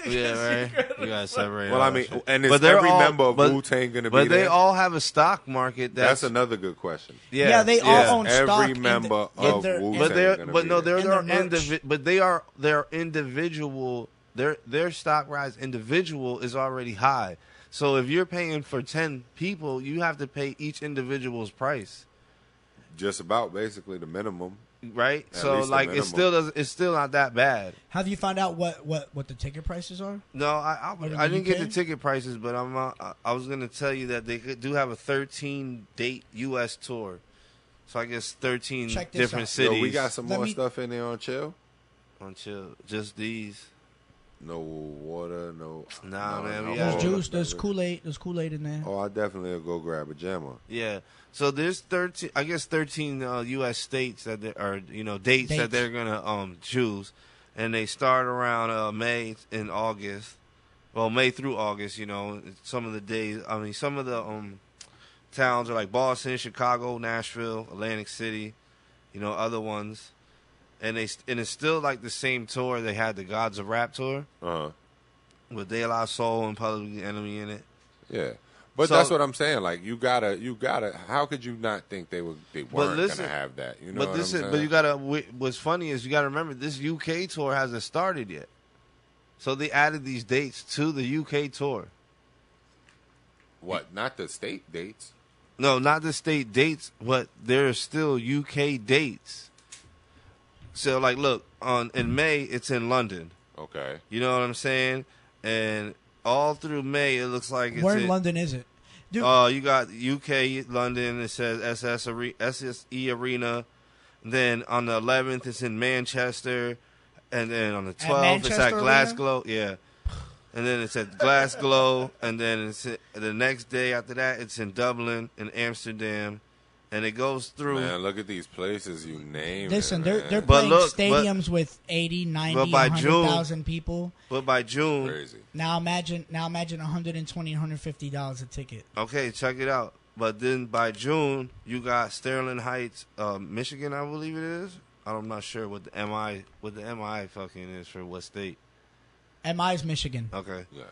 Yeah, right. You gotta separate. Well, all I that mean, shit. and is But they're every all- member of but- Wu-Tang going to be But they there? all have a stock market. That's another good question. Yeah, they all own stock. Every member in of their- Wu-Tang But they're gonna but be no, there. they're And their merch. but they're individual. Their stock rise individual is already high. So if you're paying for 10 people, you have to pay each individual's price, Just about basically the minimum. right? At So least the like minimum. it's still not that bad. Have you found out what the ticket prices are? No, I What, in I the didn't get UK? the ticket prices, but I was gonna tell you that they do have a 13 date U.S. tour. So I guess 13 Check this different out. cities. Yo, we got some Let more me- stuff in there on chill. on chill. Just these. No water, no. Nah, man, no we There's Yeah. juice. There's Kool-Aid. There's Kool-Aid in there. Oh, I definitely will go grab a jammer. Yeah. So there's 13 U.S. states that are dates that Dates. they're gonna choose, and they start around May and August. Well, May through August. Some of the days. I mean, some of the towns are like Boston, Chicago, Nashville, Atlantic City. Other ones, and it's still like the same tour. They had the Gods of Rap tour with De La Soul and Public Enemy in it. Yeah. But So- that's what I'm saying. Like you gotta. How could you not think they weren't listen, gonna have that? You know But what I'm saying? but you gotta. What's funny is you gotta remember this UK tour hasn't started yet, so they added these dates to the UK tour. What? Not the state dates. No, not the state dates, but there's still UK dates. So like, look, in May it's in London. Okay. You know what I'm saying? And all through May it looks like it's Where in London is it? Dude, you got UK, London. It says SSE Arena. Then on the 11th, it's in Manchester. And then on the 12th, it's at Manchester Glasgow. Yeah. And then it's at Glasgow. And then the next day after that, it's in Dublin and Amsterdam. And it goes through. Man, look at these places you name. listen, man. they're But playing look, stadiums with 80, 90, but by 100,000 people. But by June. Crazy. Now imagine $120, $150 a ticket. Okay, check it out. But then by June, you got Sterling Heights, Michigan, I believe it is. I'm not sure what the MI fucking is for what state. MI's Michigan. Okay. Yeah.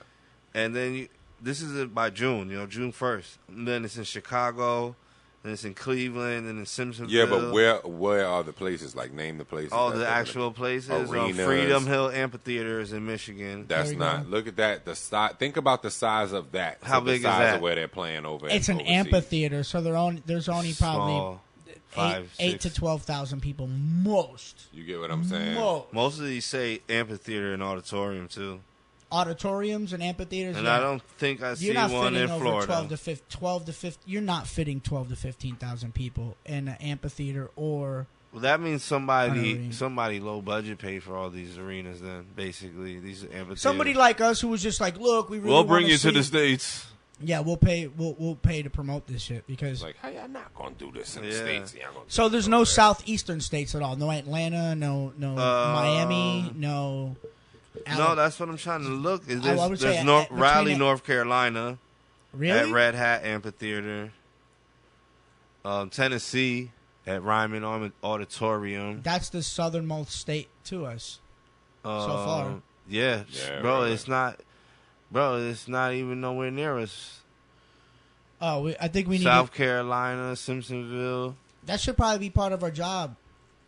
And then this is it by June, June 1st. And then it's in Chicago, and it's in Cleveland, and in Simpsonville. Yeah, but where are the places? Like, name the places. All that the they're gonna- actual places. Arenas. Freedom Hill Amphitheater is in Michigan. That's There you not. go. Look at that. The size. Think about the size of that. How the big is size that? Of where they're playing over. It's an overseas. amphitheater, so there's only probably Small. 5, 8 to 12,000 people most. You get what I'm saying? Most of these say amphitheater and auditorium, too. Auditoriums and amphitheaters. And yeah. I don't think I see You're not one fitting in over Florida. 12 to 15. You're not fitting 12 to 15,000 people in an amphitheater or. Well, that means An arena. somebody low budget paid for all these arenas. Then basically these amphitheaters. Somebody like us who was just like, look, we really we'll bring wanna you to see- the States. Yeah, we'll pay. We'll pay to promote this shit because. Like, how y'all not gonna do this in the Yeah. states? Y'all gonna do So this there's over no there. southeastern states at all. No Atlanta. No Miami. No. No, that's what I'm trying to look. Is I would say there's between Raleigh, that- North Carolina, really. at Red Hat Amphitheater. Tennessee at Ryman Auditorium. That's the southernmost state to us. far. Yeah, Yeah, bro, really. it's not. Bro, it's not even nowhere near us. Oh, I think we need. South Carolina, Simpsonville. That should probably be part of our job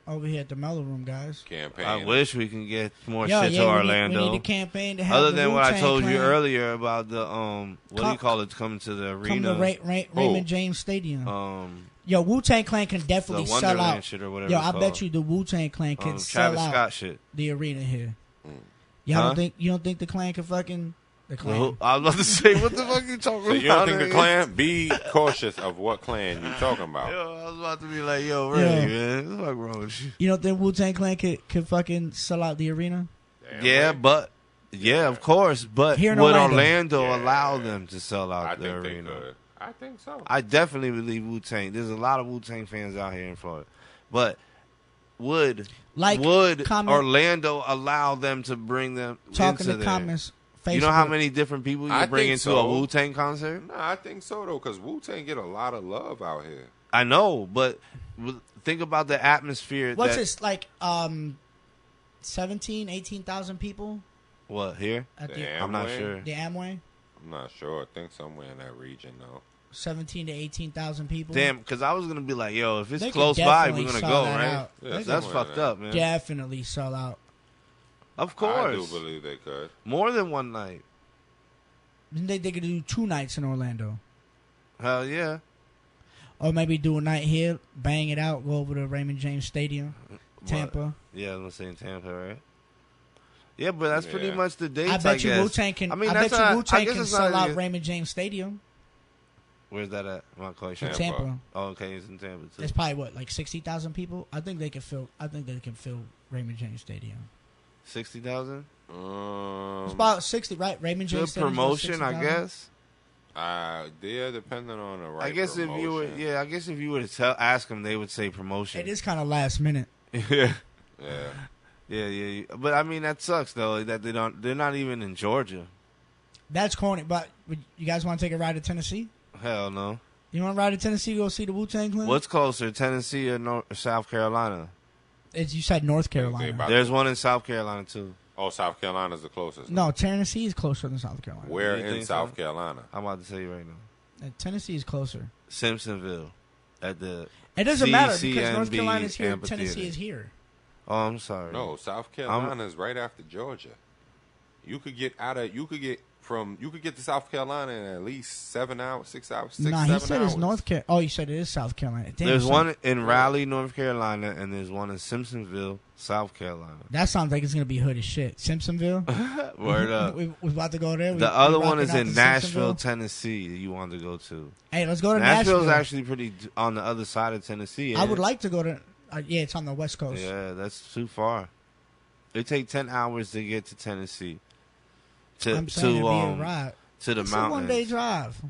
over here at the MELLO-ROOM, guys. Campaign. I wish we can get more Yo, shit yeah, to we Orlando. need a campaign to have Other the than what I Wu-Tang told you Clan earlier about the what do you Come- call it? Coming to the Come to arena. Raymond James Stadium. Um, Yo, Wu-Tang Clan can the definitely sell Wonderland out. shit or whatever. Yo, it's I bet called. you the Wu-Tang Clan can sell Travis out Scott shit. the arena here. Mm. Y'all Huh? don't think you don't think the Clan can fucking the Clan? Well, I was about to say, what the fuck you talking So about? you don't think the nigga? clan? Be cautious of what clan you talking about. Yo, I was about to be like, yo, really, Yeah. man? What's the fuck wrong with you? You don't think Wu-Tang Clan could fucking sell out the arena? Damn Yeah, right. but of course, but Here in would Orlando. Orlando Yeah. allow them to sell out I the think they arena? could. I think so. I definitely believe Wu-Tang. There's a lot of Wu-Tang fans out here in Florida, but would Comment- Orlando allow them to bring them Talking into to there? comments. Facebook. You know how many different people I you bring think into so. a Wu-Tang concert? Nah, I think so though, because Wu-Tang get a lot of love out here. I know, but think about the atmosphere. What's that, this like? 17, 18,000 people What here? at the Damn. I'm not Amway? sure. the Amway. I'm not sure. I think somewhere in that region though. 17 to 18,000 people. Damn, because I was gonna be like, yo, if it's They could close by, we're definitely gonna sell go, that right? out. Yeah, They That's somewhere in fucked there. up, man. definitely sell out. Of I course, do believe they could. more than one night. They could do 2 nights in Orlando, Hell yeah. or maybe do a night here, bang it out, go over to Raymond James Stadium, Tampa. Yeah, I'm saying Tampa, right? Yeah, but that's pretty Yeah. much the dates. I bet you guess. Wu-Tang can. I mean, I bet that's you not- I Wu-Tang guess can it's sell not out even- Raymond James Stadium. Where's that at? I'm not quite sure. Tampa. Tampa. Oh, okay, it's in Tampa too. It's probably what, like 60,000 people. I think they can fill. I think they can fill Raymond James Stadium. 60,000. It's about 60, right? Raymond J. Good said it was about promotion, I 60,000. guess. Yeah, depending on the right. I guess promotion. if you were, I guess if you were to ask them, they would say promotion. It is kind of last minute. yeah. Yeah. Yeah. But I mean, that sucks though. That they're not even in Georgia. That's corny. But you guys want to take a ride to Tennessee? Hell no. You want to ride to Tennessee to go see the Wu-Tang Clan? What's closer, Tennessee or South Carolina? You said North Carolina. about- There's one in South Carolina too. Oh, South Carolina's the closest. No, Tennessee is closer than South Carolina. Where You in think South so? Carolina? I'm about to tell you right now. Tennessee is closer. Simpsonville, at the. It doesn't matter because North CCNB Carolina is here, amphitheater. Tennessee is here. Oh, I'm sorry. No, South Carolina is right after Georgia. You could get to South Carolina in at least 7 hours, 6 hours, 6, Nah, 7 he said hours. it's North Carolina. Oh, you said it is South Carolina. Damn, There's son. one in Raleigh, North Carolina, and there's one in Simpsonville, South Carolina. That sounds like it's gonna be hood as shit. Simpsonville. Word up. we about to go there. The other one rocking is out in to Nashville, Simpsonville? Tennessee. That you want to go to? Hey, let's go to Nashville's Nashville. actually pretty on the other side of Tennessee. I ain't would it? like to go to. Yeah, it's on the West Coast. Yeah, that's too far. It take 10 hours to get to Tennessee. I'm saying it'd be a ride. To the It's mountains. a 1 day drive.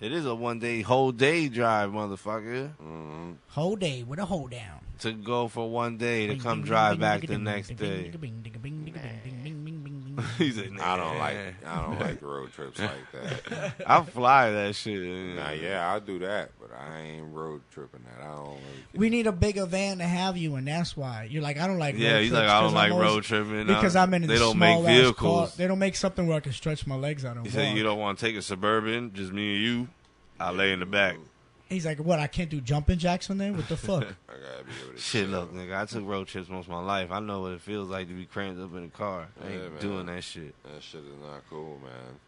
It is a whole day drive, motherfucker. Whole day with a hold down. To go for 1 day to come drive back the next day. He's like, I don't like road trips like that. I'll fly that shit. Nah, yeah, I'll do that, but I ain't road tripping that. I don't really care. We need a bigger van to have you, and that's why you're like, I don't like. Yeah, road he's trips like, I don't 'cause like I'm always- road tripping. because I'm in. They a don't make small-ass car. vehicles. They don't make something where I can stretch my legs out and He walk. said, you don't want to take a Suburban, just me and you. I'll lay in the back. He's like, what? I can't do jumping jacks on there? What the fuck? I gotta be able to Shit, chill. look, nigga, I took road trips most of my life. I know what it feels like to be cramped up in a car. I ain't Yeah, man. doing that shit. That shit is not cool, man.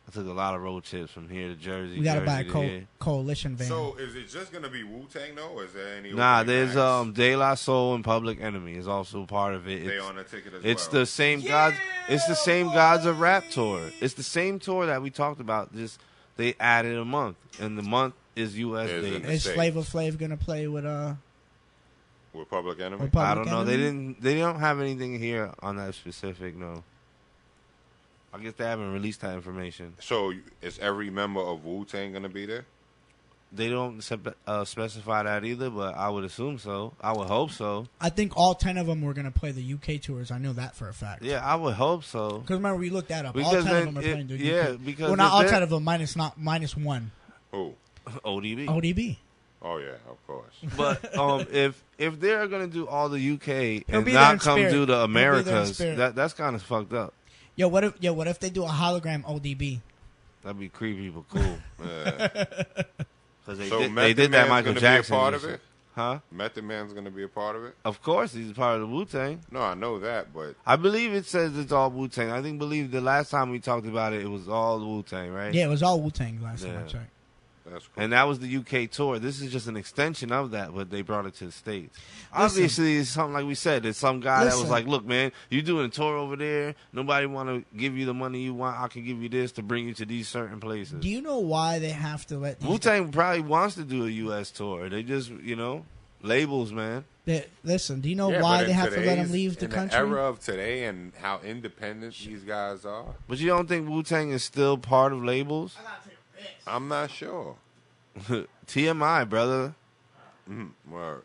I took a lot of road trips from here to Jersey. We gotta Jersey buy a to here. coalition van. So, is it just gonna be Wu-Tang though, or is there any? Nah, opening there's acts? De La Soul and Public Enemy is also part of it. They It's, on the ticket as it's well. the same gods. It's the same Gods of Rap tour. It's the same tour that we talked about. Just they added a month, and the month is U.S. Is days. in the Is States. Flavor Flav gonna play with with Public Enemy. with I Public don't know. Enemy? They don't have anything here on that specific. No. I guess they haven't released that information. So, is every member of Wu-Tang gonna be there? They don't specify that either, but I would assume so. I would hope so. I think all 10 of them were gonna play the UK tours. I know that for a fact. Yeah, I would hope so. Because remember we looked that up. All Because 10 then of them are it- playing the yeah, UK. because well, not if all they're- 10 of them. Minus one. Who? ODB. ODB. Oh yeah, of course. But if they're gonna do all the UK He'll and be there not in come spirit. do the He'll be there in Americas, spirit. that's kind of fucked up. Yo, what if they do a hologram ODB? That'd be creepy but cool. Because they So did, Method they did that Man's Michael gonna Jackson be a part and of shit. it. Huh? Method Man's gonna be a part of it. Of course, he's part of the Wu Tang. No, I know that, but I believe it says it's all Wu Tang. I believe the last time we talked about it, it was all Wu Tang, right? Yeah, it was all Wu-Tang last time I Yeah. checked. that's cool. And that was the UK tour. This is just an extension of that, but they brought it to the States. Obviously, it's something like we said. It's some guy that was Listen. like, look, man, you doing a tour over there. Nobody want to give you the money you want. I can give you this to bring you to these certain places. Do you know why they have to let these Wu-Tang probably wants to do a U.S. tour. They just, labels, man. Listen, do you know Yeah, why but they in have to let them today's- leave the in country? The era of today and how independent these guys are, But you don't think Wu-Tang is still part of labels? I'm not sure. TMI, brother. Word.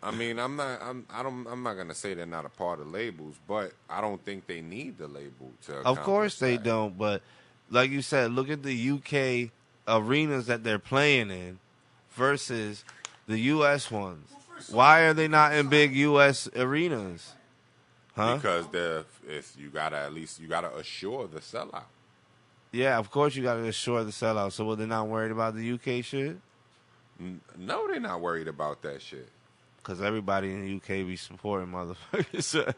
I mean, I'm not gonna say they're not a part of labels, but I don't think they need the label to. Of course accomplish they that. don't, but like you said, look at the UK arenas that they're playing in versus the US ones. Why are they not in big US arenas? Huh? Because you gotta assure the sellout. Yeah, of course you got to assure the sellout. So they're not worried about the UK shit? No, they're not worried about that shit. Because everybody in the UK be supporting motherfuckers.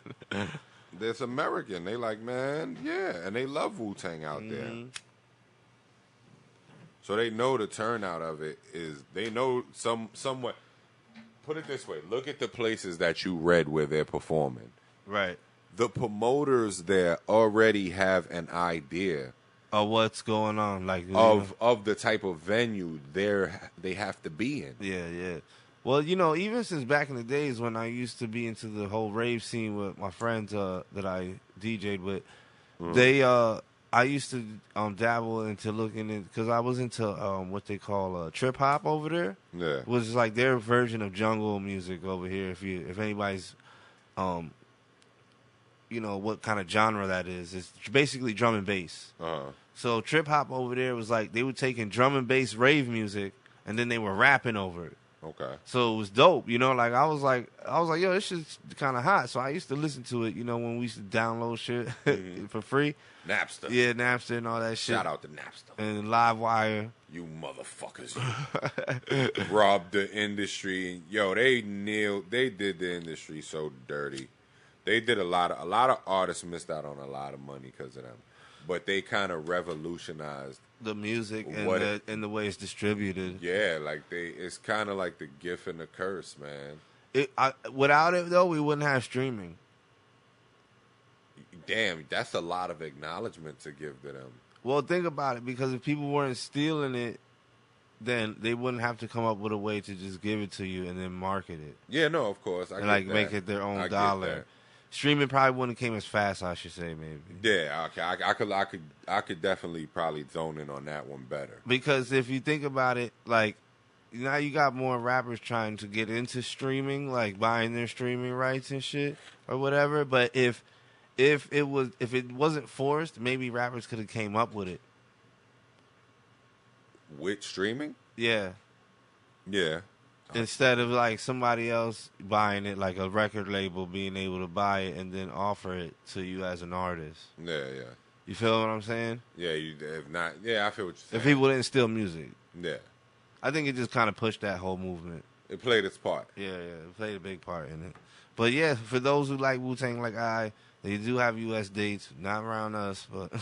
That's American. They like, man, yeah, and they love Wu-Tang out there. Mm-hmm. So they know the turnout of it is. They know somewhat. Put it this way: look at the places that you read where they're performing. Right. The promoters there already have an idea What's going on? Like of the type of venue they have to be in. Yeah. Well, even since back in the days when I used to be into the whole rave scene with my friends that I DJ'd with, I used to dabble into looking in, because I was into what they call trip hop over there. Yeah. Which is like their version of jungle music over here. If anybody's, what kind of genre that is, it's basically drum and bass. So trip hop over there was like they were taking drum and bass rave music and then they were rapping over it. Okay. So it was dope, like I was like, yo, this shit's kind of hot. So I used to listen to it, when we used to download shit for free. Napster. Yeah, Napster and all that shit. Shout out to Napster. And Livewire. You motherfuckers. You robbed the industry. Yo, they did the industry so dirty. They did a lot of artists missed out on a lot of money because of them. But they kind of revolutionized the music and the way it's distributed. Yeah, like it's kind of like the gift and the curse, man. Without it though, we wouldn't have streaming. Damn, that's a lot of acknowledgement to give to them. Well, think about it, because if people weren't stealing it, then they wouldn't have to come up with a way to just give it to you and then market it. Yeah, no, of course. And make it their own dollar. Streaming probably wouldn't have came as fast, I should say, maybe. Yeah, okay. I could definitely probably zone in on that one better. Because if you think about it, like, now you got more rappers trying to get into streaming, like buying their streaming rights and shit or whatever. But if it wasn't forced, maybe rappers could have came up with it. With streaming? Yeah. Yeah. Instead of like somebody else buying it, like a record label being able to buy it and then offer it to you as an artist. Yeah, yeah. You feel what I'm saying? Yeah, if not, yeah, I feel what you're saying. If people didn't steal music. Yeah. I think it just kind of pushed that whole movement. It played its part. Yeah, it played a big part in it. But yeah, for those who like Wu-Tang like they do have U.S. dates, not around us, but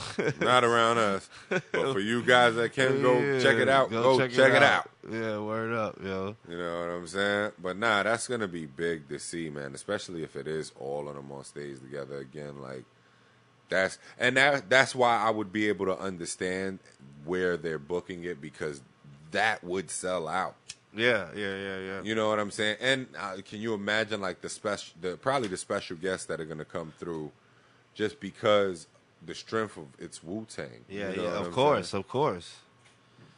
not around us. But for you guys that can go check it out, go check it out. Yeah, word up, yo. You know what I'm saying? But nah, that's gonna be big to see, man. Especially if it is all of them on stage together again. Like that's why I would be able to understand where they're booking it, because that would sell out. Yeah. You know what I'm saying? And can you imagine like probably the special guests that are gonna come through, just because the strength of it's Wu-Tang. Yeah, you know of course.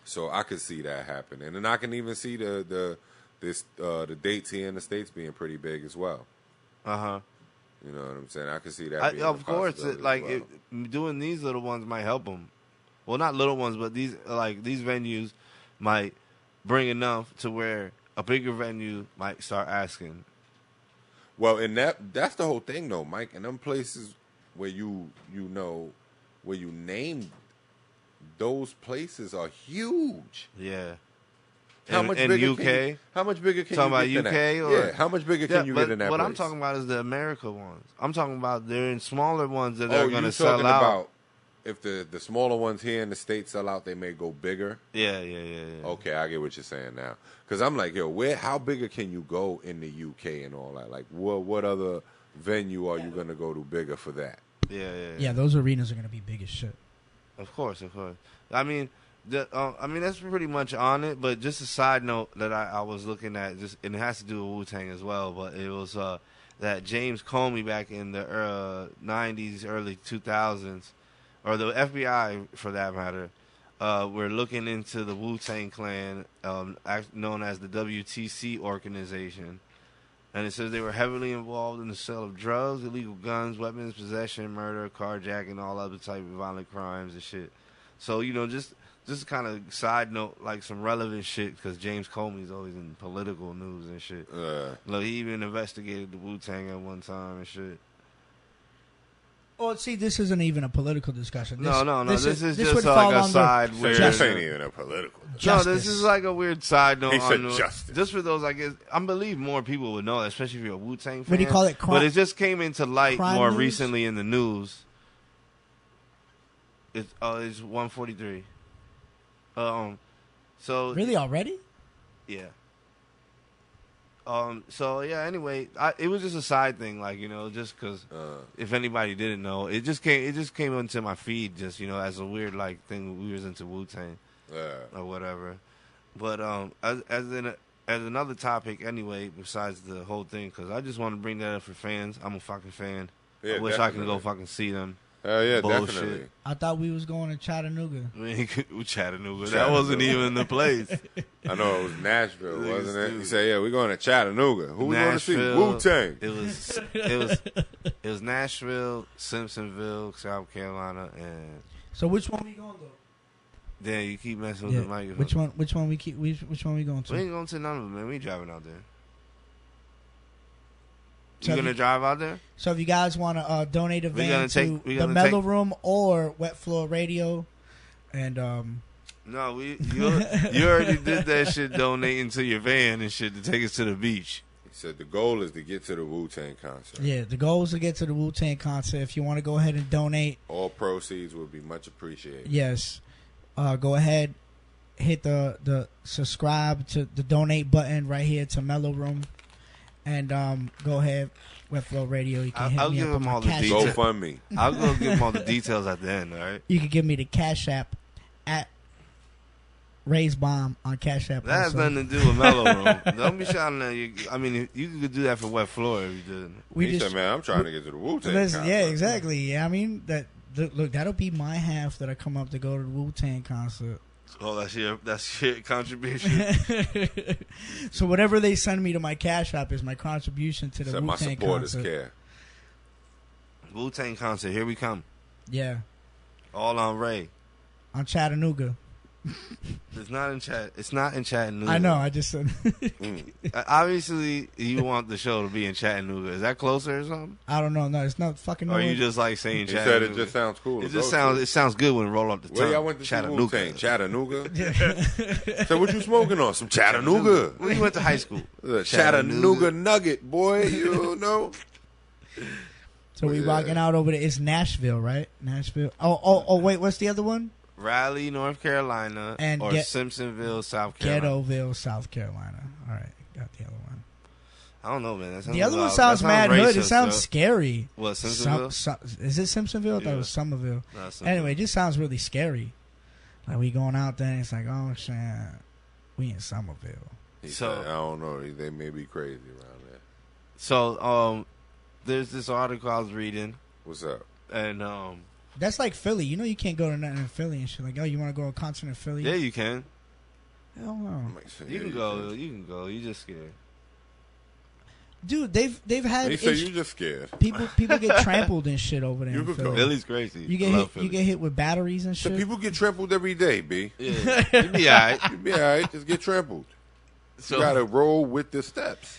So I could see that happening, and I can even see the dates here in the States being pretty big as well. You know what I'm saying? I can see that. Being of course, doing these little ones might help them. Well, not little ones, but these venues might bring enough to where a bigger venue might start asking. Well, and that's the whole thing, though, Mike. In them places where you named, those places are huge. Yeah. How much bigger can you get than that? Yeah, how much bigger can you get in that what place? I'm talking about is the America ones. I'm talking about they're in smaller ones that are going to sell out. About if the smaller ones here in the States sell out, they may go bigger. Yeah. Okay, I get what you're saying now. Because I'm like, yo, how bigger can you go in the UK and all that? Like, what other venue are you going to go to bigger for that? Yeah, those arenas are going to be big as shit. Of course. I mean, that's pretty much on it. But just a side note that I was looking at, and it has to do with Wu-Tang as well. But it was that James Comey back in the 90s, early 2000s, or the FBI for that matter, were looking into the Wu-Tang Clan, known as the WTC organization. And it says they were heavily involved in the sale of drugs, illegal guns, weapons, possession, murder, carjacking, all other type of violent crimes and shit. So, just kind of side note, like some relevant shit, because James Comey's always in political news and shit. Look, he even investigated the Wu-Tang at one time and shit. Well, see, this isn't even a political discussion. No. This is just would like a side weird. This ain't even a political. No, this is like a weird side note. He said justice. Just for those, I guess, I believe more people would know, especially if you're a Wu-Tang fan. What do you call it? But it just came into light more news? recently in the news. It's 143. So really already? Yeah. So yeah. Anyway, it was just a side thing, like, just because if anybody didn't know, it just came into my feed, just as a weird like thing. We was into Wu-Tang or whatever. But as in as another topic, anyway, besides the whole thing, because I just want to bring that up for fans. I'm a fucking fan. Yeah, I wish I could definitely. go fucking see them. Hell yeah, Bullshit. definitely. I thought we was going to Chattanooga. Chattanooga. That wasn't even the place. I know it was Nashville, Niggas wasn't it? do. He said, "Yeah, we're going to Chattanooga. Who we going to see? Wu Tang." It was Nashville, Simpsonville, South Carolina, and So which one we going though? then you keep messing with the microphone. Which one we going to? We ain't going to none of them, man. We ain't driving out there. So You gonna drive out there? So if you guys want to donate a van to the MELLO-ROOM or Wet Floor Radio, and No, you already did that shit, donating to your van and shit to take us to the beach. He said the goal is to get to the Wu Tang concert. yeah, the goal is to get to the Wu-Tang concert. If you want to go ahead and donate, All proceeds will be much appreciated. yes, go ahead, hit the subscribe to the donate button right here to MELLO-ROOM, and go ahead, Wet Floor Radio. You can hit I'll me give up on them my all the Cash details. App. GoFundMe. I'll go give them all the details at the end, all right? You can give me the Cash App at Ray's Bomb on Cash App. That has also. nothing to do with MELLO-ROOM. Don't be shouting at you. I mean, you could do that for Wet Floor if you did. We He just said, "Man, I'm trying to get to the Wu Tang listen, concert." yeah, exactly. Yeah, I mean look, that'll be my half that I come up to go to the Wu-Tang concert. Oh, that's your contribution. So whatever they send me to my Cash App is my contribution to the Said my Wu-Tang supporters concert. care. Wu-Tang concert, here we come. Yeah, All on Ray. on Chattanooga. It's not in chat. It's not in Chattanooga. I know. I just said. Obviously, you want the show to be in Chattanooga. Is that closer or something? I don't know. No, it's not fucking. Or nowhere. you just like saying He Chattanooga? said it just sounds cool. It just sounds. It sounds good when it roll up the tongue. Where y'all went to see Wu Chattanooga. Tang? Chattanooga. So what you smoking on? Some Chattanooga. Where you went to high school? Chattanooga Nugget, boy. You know. So we rocking out over there. It's Nashville, right? Nashville. Oh. Wait, what's the other one? Raleigh, North Carolina, And or Simpsonville, South Carolina. Ghettoville, South Carolina. All right, got the other one. I don't know, man. That sounds The other one that sounds mad hood. It racist, sounds though. scary. What, Simpsonville? Is it Simpsonville? I thought it was Somerville. No, Simpsonville. Anyway, it just sounds really scary. Like we going out there and it's like, oh shit, we in Somerville. He So- said, I don't know. They may be crazy around there. So, there's this article I was reading, What's up? and That's like Philly. You know you can't go to nothing in Philly and shit. Like, oh, you want to go to a concert in Philly? yeah, you can. Hell no. You can go. You can go. You just scared. Dude, they've had He said you just scared. people get trampled and shit over there You in could go. Philly. Philly's crazy. You I get love hit. Philly. You get hit with batteries and So shit. people get trampled every day, B. Yeah, you be alright. You be all right. Just get trampled. So You got to roll with the steps.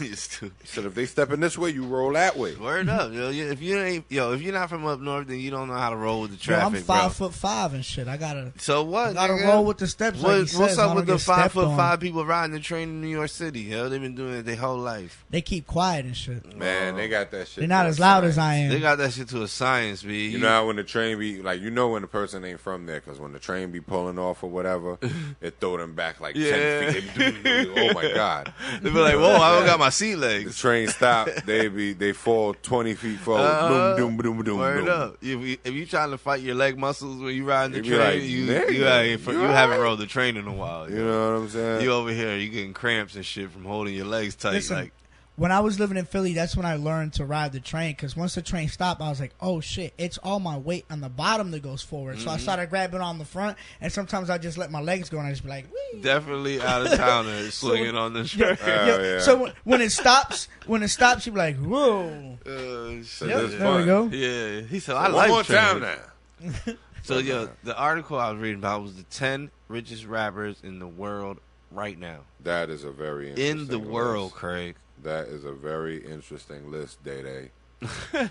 you're stupid. He said if they stepping this way, you roll that way. Word up, yo. If you're not from up north, then you don't know how to roll with the Yo, traffic, I'm bro. 5'5" and shit. I gotta So what? gotta nigga? roll with the steps. Like he What's says, up I with don't the get stepped on. 5'5" people riding the train in New York City? Yo, they've been doing it their whole life. They keep quiet and shit. Man, they got that shit. They're not to a as loud as science. I am. They got that shit to a science, B. You know how when the train be like, you know when the person ain't from there, because when the train be pulling off or whatever, it throw them back like Yeah. 10 feet. They be oh my god! They be like, whoa, I don't got my sea The legs. train stop. They fall 20 feet forward. Boom, boom, boom, boom, Word boom. up. If you trying to fight your leg muscles when you riding the They be train, like, you "Nigga, you haven't alright?" rode the train in a while. You know what I'm saying? You over here, you getting cramps and shit from holding your legs tight. Listen, like, when I was living in Philly, that's when I learned to ride the train. Because once the train stopped, I was like, "Oh shit! It's all my weight on the bottom that goes forward." So I started grabbing on the front, and sometimes I just let my legs go, and I just be like, "Wee." definitely out of towner slinging on the Yeah, train. yeah. So when it stops, you be like, "Whoa!" So Yep, this there fun. we go. Yeah, he said, I One like more trains. time now. So, yo, the article I was reading about was the 10 richest rappers in the world right now. That is a very interesting In the world, list. Craig. That is a very interesting list, Day Day.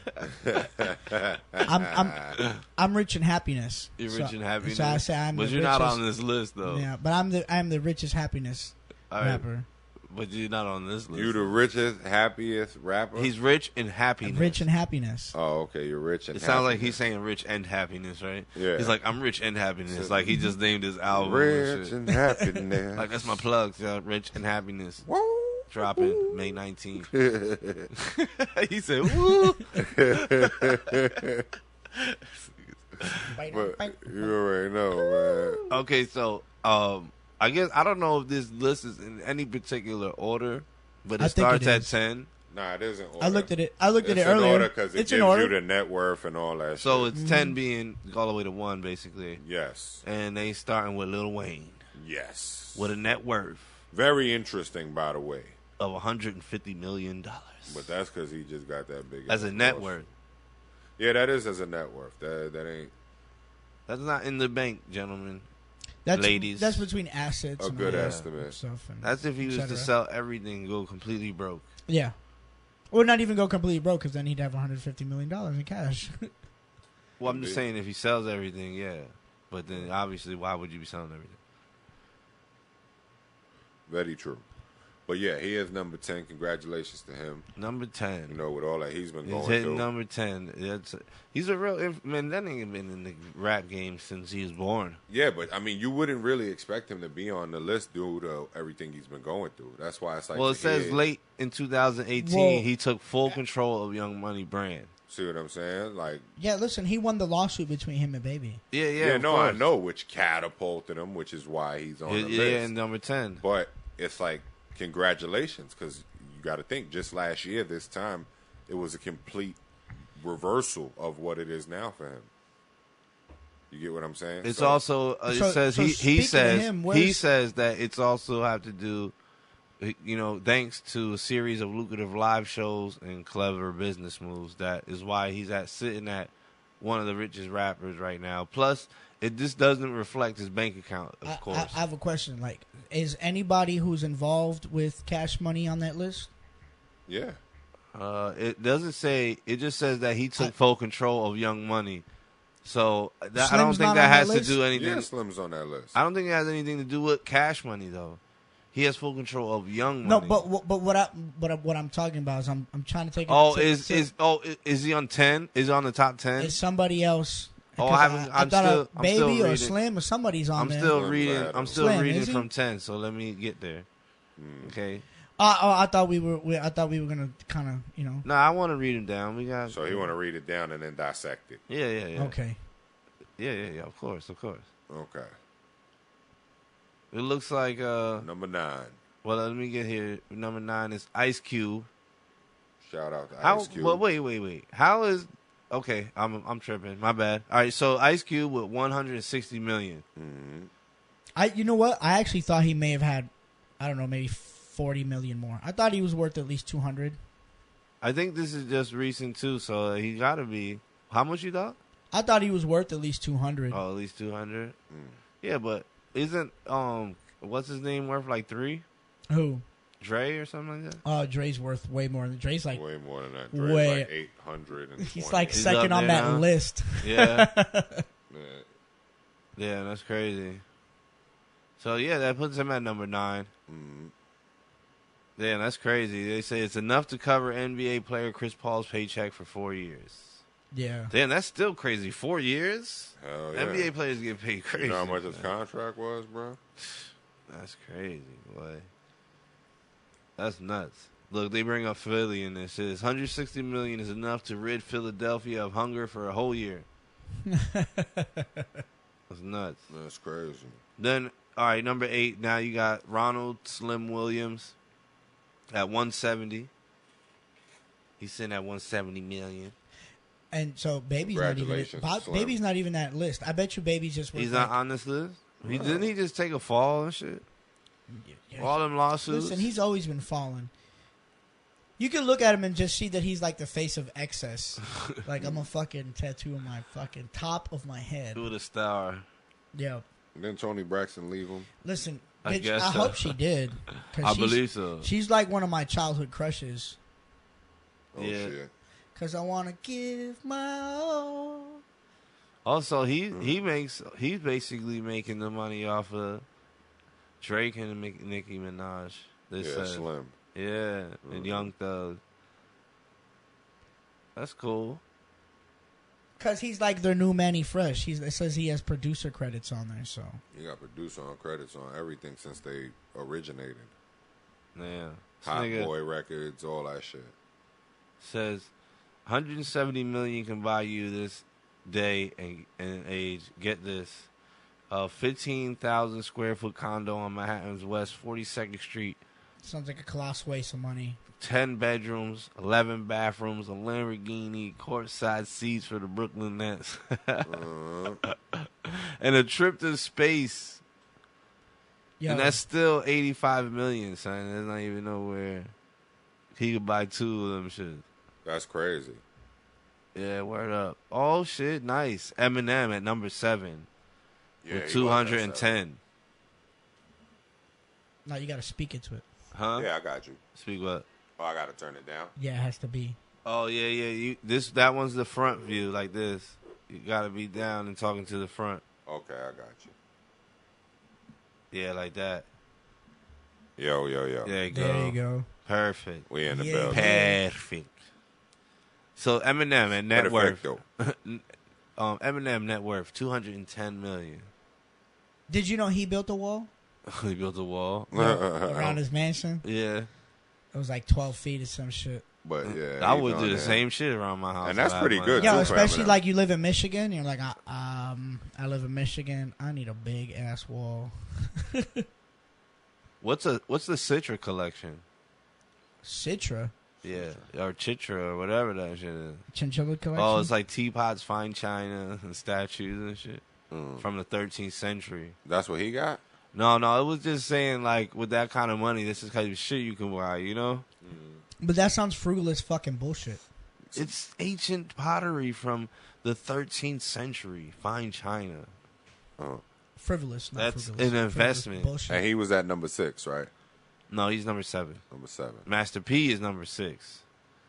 I'm rich in happiness. You're So- rich in happiness. So I say I'm but the you're not richest- on this list, though. Yeah, but I'm the richest happiness All right, rapper. but you're not on this list. You the richest, happiest rapper? He's rich in happiness. Rich in happiness. Oh, okay, you're rich and It sounds like happiness. he's saying rich and happiness, right? Yeah. He's like, I'm rich and happiness. So- Like, he just named his album. rich and shit. and happiness. Like, that's my plug, yo. Rich and happiness. Woo. Dropping May 19th. He said, woo. But you already know, man. Okay, so I I guess I don't know if this list is in any particular order, but I it think starts it at is. 10. Nah, it isn't order. I looked at it. I looked at it It's in earlier. order because it It's gives in order. you the net worth and all that So shit. it's 10 being all the way to 1, basically. Yes. And they starting with Lil Wayne Yes. with a net worth Very interesting, by the way. of $150 million. But that's because he just got that big. As a net worth. Yeah, that is as a net worth. That ain't That's not in the bank, gentlemen. That's, Ladies. That's between assets a and good all that estimate. stuff. And That's if he was et to cetera. sell everything and go completely broke. Yeah. Or not even go completely broke because then he'd have $150 million in cash. Well, I'm just saying if he sells everything, yeah. But then obviously, why would you be selling everything? Very true. But yeah, he is number 10. Congratulations to him. Number 10. You know, with all that he's been He's going hitting through. number 10. He's a real man. That nigga been in the rap game since he was born. Yeah, but I mean, you wouldn't really expect him to be on the list due to everything he's been going through. That's why it's like. Well, it says late in 2018 Well- he took full control of Young Money brand. See what I'm saying? Like, Yeah, listen, he won the lawsuit between him and Baby. Yeah, yeah, of no, I course. know, which catapulted him, which is why he's on the Yeah, list. and number 10. But it's like, congratulations, because you got to think, just last year, this time, it was a complete reversal of what it is now for him. You get what I'm saying? It's So- also it So- says so he speaking says of him, he where's- says that it's also have to do, you know, thanks to a series of lucrative live shows and clever business moves. That is why he's sitting at one of the richest rappers right now. Plus, it just doesn't reflect his bank account, of course. I have a question. Like, is anybody who's involved with Cash Money on that list? Yeah. It doesn't say. It just says that he took full control of Young Money. So I don't Slim's think not that on has that to list? do anything. Yeah, Slim's on that list. I don't think it has anything to do with Cash Money though. He has full control of Young No, Money. but what I'm talking about is I'm trying to take. Oh, to- is he on 10? Is he on the top 10? is somebody else? Oh, Because I haven't- I'm thought still- I'm Baby still or reading. Slim or somebody's on I'm there. still Slim's reading. ahead of I'm him. still Slim, reading is he? from 10. So let me get there. Okay. I thought we were gonna kind of No, I want to read him down. We got. So he want to read it down and then dissect it. Yeah. Okay. Yeah. Of course. Okay. It looks like. Number 9. Well, let me get here. Number 9 is Ice Cube. Shout out to How? Ice Cube. Well, wait. How is? Okay, I'm tripping. My bad. All right, so Ice Cube with 160 million. You know what? I actually thought he may have had, I don't know, maybe 40 million more. I thought he was worth at least 200. I think this is just recent too, so he got to be. How much you thought? I thought he was worth at least 200. Oh, at least 200. Yeah, but isn't what's his name worth like 3? Who? Dre or something like that? Dre's worth way more than Dre's like. Way more than that. Dre's Way- like 820. He's like He's second up on there that now. list. Yeah, Yeah. yeah, that's crazy. So yeah, that puts him at number 9. Damn, that's crazy. They say it's enough to cover NBA player Chris Paul's paycheck for 4 years. Yeah. Damn, that's still crazy. 4 years? Hell yeah. NBA players get paid crazy. You know how much his man. contract was, bro? That's crazy, boy. That's nuts. Look, they bring up Philly and it says 160 million is enough to rid Philadelphia of hunger for a whole year. That's nuts. That's crazy. Then, all right, number 8. Now you got Ronald Slim Williams at 170. He's sitting at 170 million. And so Baby's not even. Congratulations, Slim. Baby's not even that list. I bet you Baby's just. worth He's not like- on this list. Didn't he just take a fall and shit? Yeah. All them lawsuits. Listen, he's always been falling. You can look at him and just see that he's like the face of excess. Like, I'm a fucking tattoo on my fucking top of my head. with a star. Yeah. Didn't Tony Braxton leave him? Listen, I bitch, guess I so. hope she did. 'Cause I she's- believe so. She's like one of my childhood crushes. Oh, Yeah. shit. Because I want to give my all. Also, he's basically making the money off of Drake and Nicki Minaj. They Yeah, said. Slim. Yeah, and Young Thug. That's cool. Because he's like their new Manny Fresh. It says he has producer credits on there, so. You got producer on credits on everything since they originated. Yeah. This Hot nigga Boy Records, all that shit. says 170 million can buy you this day and age. Get this. A 15,000 square foot condo on Manhattan's West 42nd Street. Sounds like a colossal waste of money. 10 bedrooms, 11 bathrooms, a Lamborghini, courtside seats for the Brooklyn Nets, and a trip to space. Yo, And that's still $85 million, son. There's not even nowhere he could buy 2 of them shit. That's crazy. Yeah, word up. Oh shit, nice. Eminem at number 7 Yeah, with he was 210. no, you got to speak into it. Huh? Yeah, I got you. Speak what? Oh, I got to turn it down. Yeah, it has to be. Oh yeah. That one's the front view, like this. You gotta be down and talking to the front. Okay, I got you. Yeah, like that. Yo. There you go. There you go. Perfect. We in the Yeah. building. Perfect. So Eminem at net worth. Perfecto. Eminem net worth $210 million. Did you know he built a wall He built a wall. around his mansion? Yeah, It was like 12 feet or some shit. But yeah, I he would done do the that. same shit around my house. And that's if I pretty had good, money. Yo, too, for especially Eminem. like you live in Michigan. You're like, I live in Michigan. I need a big ass wall. What's the Citra collection? Citra, Yeah, or Chitra or whatever that shit is. chinchilla collection. Oh, it's like teapots, fine china, and statues and shit from the 13th century. That's what he got? No, it was just saying like with that kind of money, this is kind of shit you can buy. You know, But that sounds frugal as fucking bullshit. it's ancient pottery from the 13th century, fine china. Frivolous. Not That's frivolous. an Frivolous investment. Bullshit. And he was at number 6, right? No, he's number 7. Number 7. Master P is number 6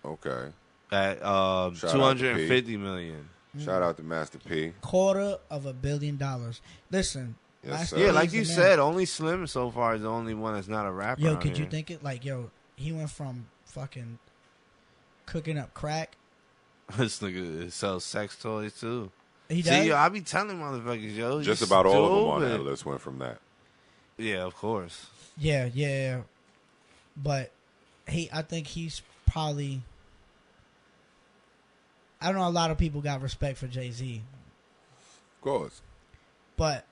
Okay. at out to $250 million. Shout out to Master P. $250 million. Listen. Yes, Master sir. Yeah, P's like the you man. said, only Slim so far is the only one that's not a rapper. Yo, out could you here. think it? Like, yo, he went from fucking cooking up crack. This nigga sells sex toys too. He does. See, yo, I be telling motherfuckers, yo, Just you about all of them on stupid. that list went from that. Yeah, of course. Yeah. But I think he's probably. I don't know. A lot of people got respect for Jay-Z, Of course. but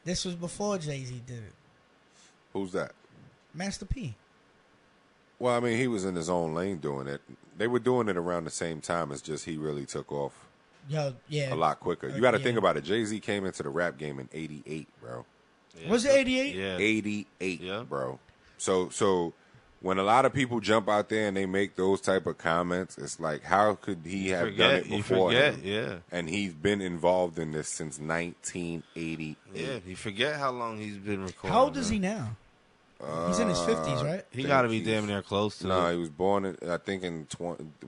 this was before Jay-Z did it. Who's that? Master P. Well, I mean, he was in his own lane doing it. They were doing it around the same time. It's just he really took off Yo, yeah. a lot quicker. You got to yeah. think about it. Jay-Z came into the rap game in 88, bro. Yeah, Was it 88? Yeah. 88, Yeah. bro. So when a lot of people jump out there and they make those type of comments, it's like, how could he have done it You before forget, him? yeah. And he's been involved in this since 1988. Yeah, you forget how long he's been recording. How old is he man. now? He's in his 50s, right? He got to be damn near close to No, it. he was born, I think,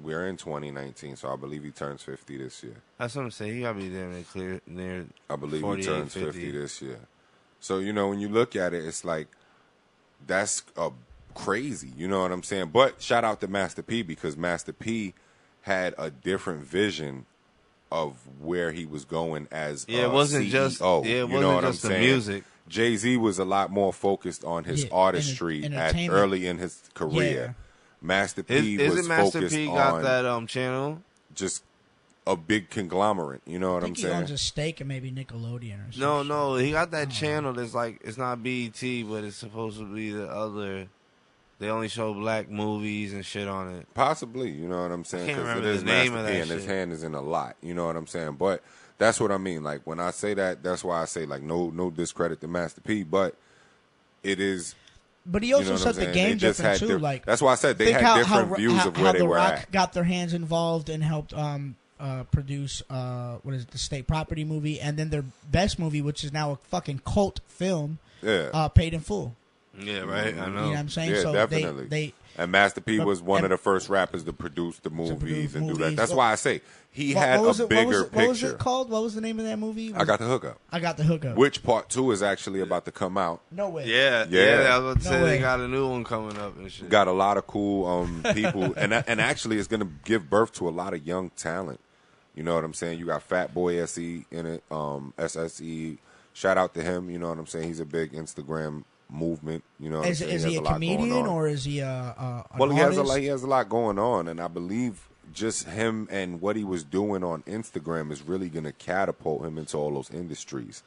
we're in 2019, so I believe he turns 50 this year. That's what I'm saying. He got to be damn near I believe 48, he turns 50 50 this year. So, when you look at it, it's like, that's crazy. You know what I'm saying? But shout out to Master P, because Master P had a different vision of where he was going as Yeah, it wasn't CEO. just You know what just I'm the saying? music. Jay-Z was a lot more focused on his Yeah, artistry entertainment. early in his career. Master P was Isn't Master focused P got on that channel? just a big conglomerate. You know what I I'm think he saying? owns a stake and maybe Nickelodeon or something. No, he got that channel that's like, it's not BET, but it's supposed to be the other. They only show black movies and shit on it. Possibly, you know what I'm saying? I can't Because it remember is the name Master of P that and his shit. hand is in a lot. You know what I'm saying? But that's what I mean. Like, when I say that, that's why I say, like, no discredit to Master P, but it is. But he You also know what set I'm the saying? game They just different had too. Like, that's why I said they think had different views of where how they the were Rock at. got their hands involved and helped produce what is it, the State Property movie, and then their best movie, which is now a fucking cult film, Yeah, Paid in Full. Yeah, right. I know. You know what I'm saying? yeah, so definitely. they and Master P But- was one of and- the first rappers to produce the movies produce and do that. movies. That's Well, why I say he had what was a it, bigger what was picture. it called? What was the name of that movie? I got the hookup, I got the hookup. which part 2 is actually about to come out. No way. Yeah. I was about to say way. they got a new one coming up and shit. Got a lot of cool people, and actually it's going to give birth to a lot of young talent. You know what I'm saying? You got Fat Boy SE in it, SSE. Shout out to him. You know what I'm saying? He's a big Instagram movement. You know what I'm saying? Is he a has lot going comedian on. or is he an Well, he artist? has a lot going on, and I believe just him and what he was doing on Instagram is really going to catapult him into all those industries.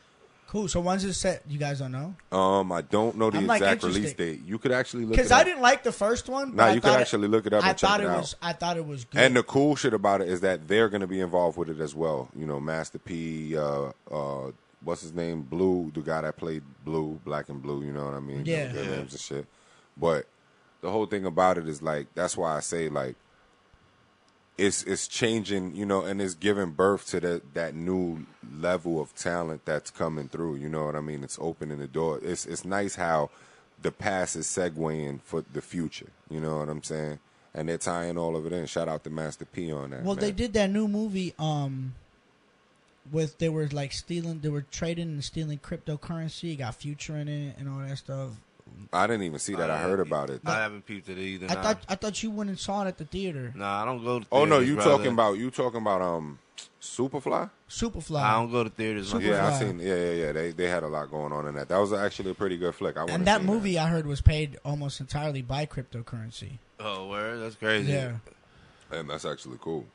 Cool. So when's it set? You guys don't know? I don't know the I'm, like, exact interested. release date. You could actually look it Because up. I didn't like the first one. Nah, but you could actually look it up and check it out. I thought it was good. And the cool shit about it is that they're going to be involved with it as well. You know, Master P, what's his name? Blue, the guy that played Blue, Black and Blue, you know what I mean? Yeah. Their names and shit. But the whole thing about it is, like, that's why I say, like, it's changing, you know, and it's giving birth to that new level of talent that's coming through. You know what I mean? It's opening the door. It's nice how the past is segueing for the future. You know what I'm saying? And they're tying all of it in. Shout out to Master P on that. Well, man. they did that new movie. They were trading and stealing cryptocurrency. It got Future in it and all that stuff. I didn't even see that. I heard about it. I haven't peeped it either. I thought you went and saw it at the theater. Nah, I don't go to theaters. Oh no, you brother. talking about Superfly? Superfly. I don't go to theaters. Superfly. Yeah, I seen. Yeah. They had a lot going on in that. That was actually a pretty good flick. And that movie I heard was paid almost entirely by cryptocurrency. Oh, word? That's crazy. Yeah. And that's actually cool.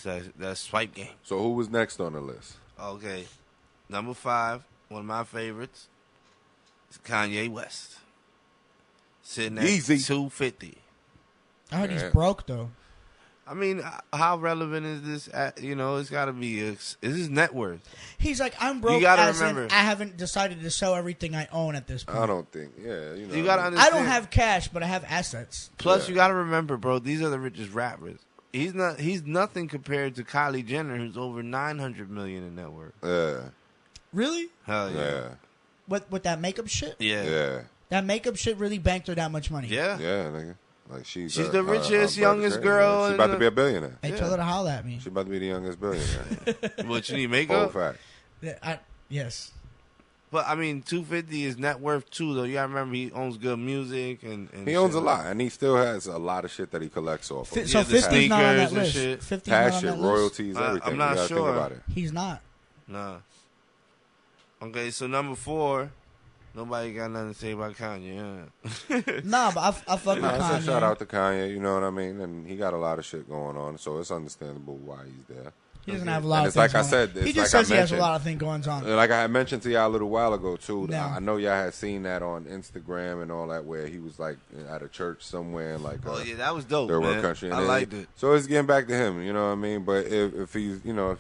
That's swipe game. So who was next on the list? Okay. Number 5, one of my favorites, is Kanye West. Sitting at Yeezy. 250. I heard Yeah. he's broke though. I mean, how relevant is this? You know, it's got to be. Is his net worth? He's like, I'm broke. You gotta as in, remember. I haven't decided to sell everything I own at this point. I don't think. Yeah, you know. You got to I understand. don't have cash, but I have assets. Plus, Yeah. you got to remember, bro. These are the richest rappers. He's not. He's nothing compared to Kylie Jenner, who's over $900 million in net worth. Yeah. Really? Hell yeah. Yeah. With that makeup shit? Yeah. Yeah. That makeup shit really banked her that much money. Yeah. Yeah, nigga. Like she's the richest, youngest girl She's in about to the- be a billionaire. Hey, tell her to holler at me. She's about to be the youngest billionaire. What you need Full makeup? fact. Yes. But I mean, 250 is net worth too, though. You gotta remember he owns good music and He owns a shit. lot, and he still has a lot of shit that he collects off of. So Yeah, the 50's not on that sneakers and list. shit. 50's not on Past shit, that list. royalties, everything. I'm not you gotta sure. think about it. He's not. Nah. Okay, so number 4, nobody got nothing to say about Kanye. Huh? Nah, but I fuck with Nah, Kanye. so shout out to Kanye, you know what I mean? And he got a lot of shit going on, so it's understandable why he's there. He doesn't have a lot And of it's things like I going said, on. He it's just like I says he has a mentioned. lot of things going on. Like I had mentioned to y'all a little while ago too. No. I know y'all had seen that on Instagram and all that, where he was like at a church somewhere, like Oh yeah, that was dope, third man. world country. And I then- liked it. So it's getting back to him, you know what I mean? But if he's, you know,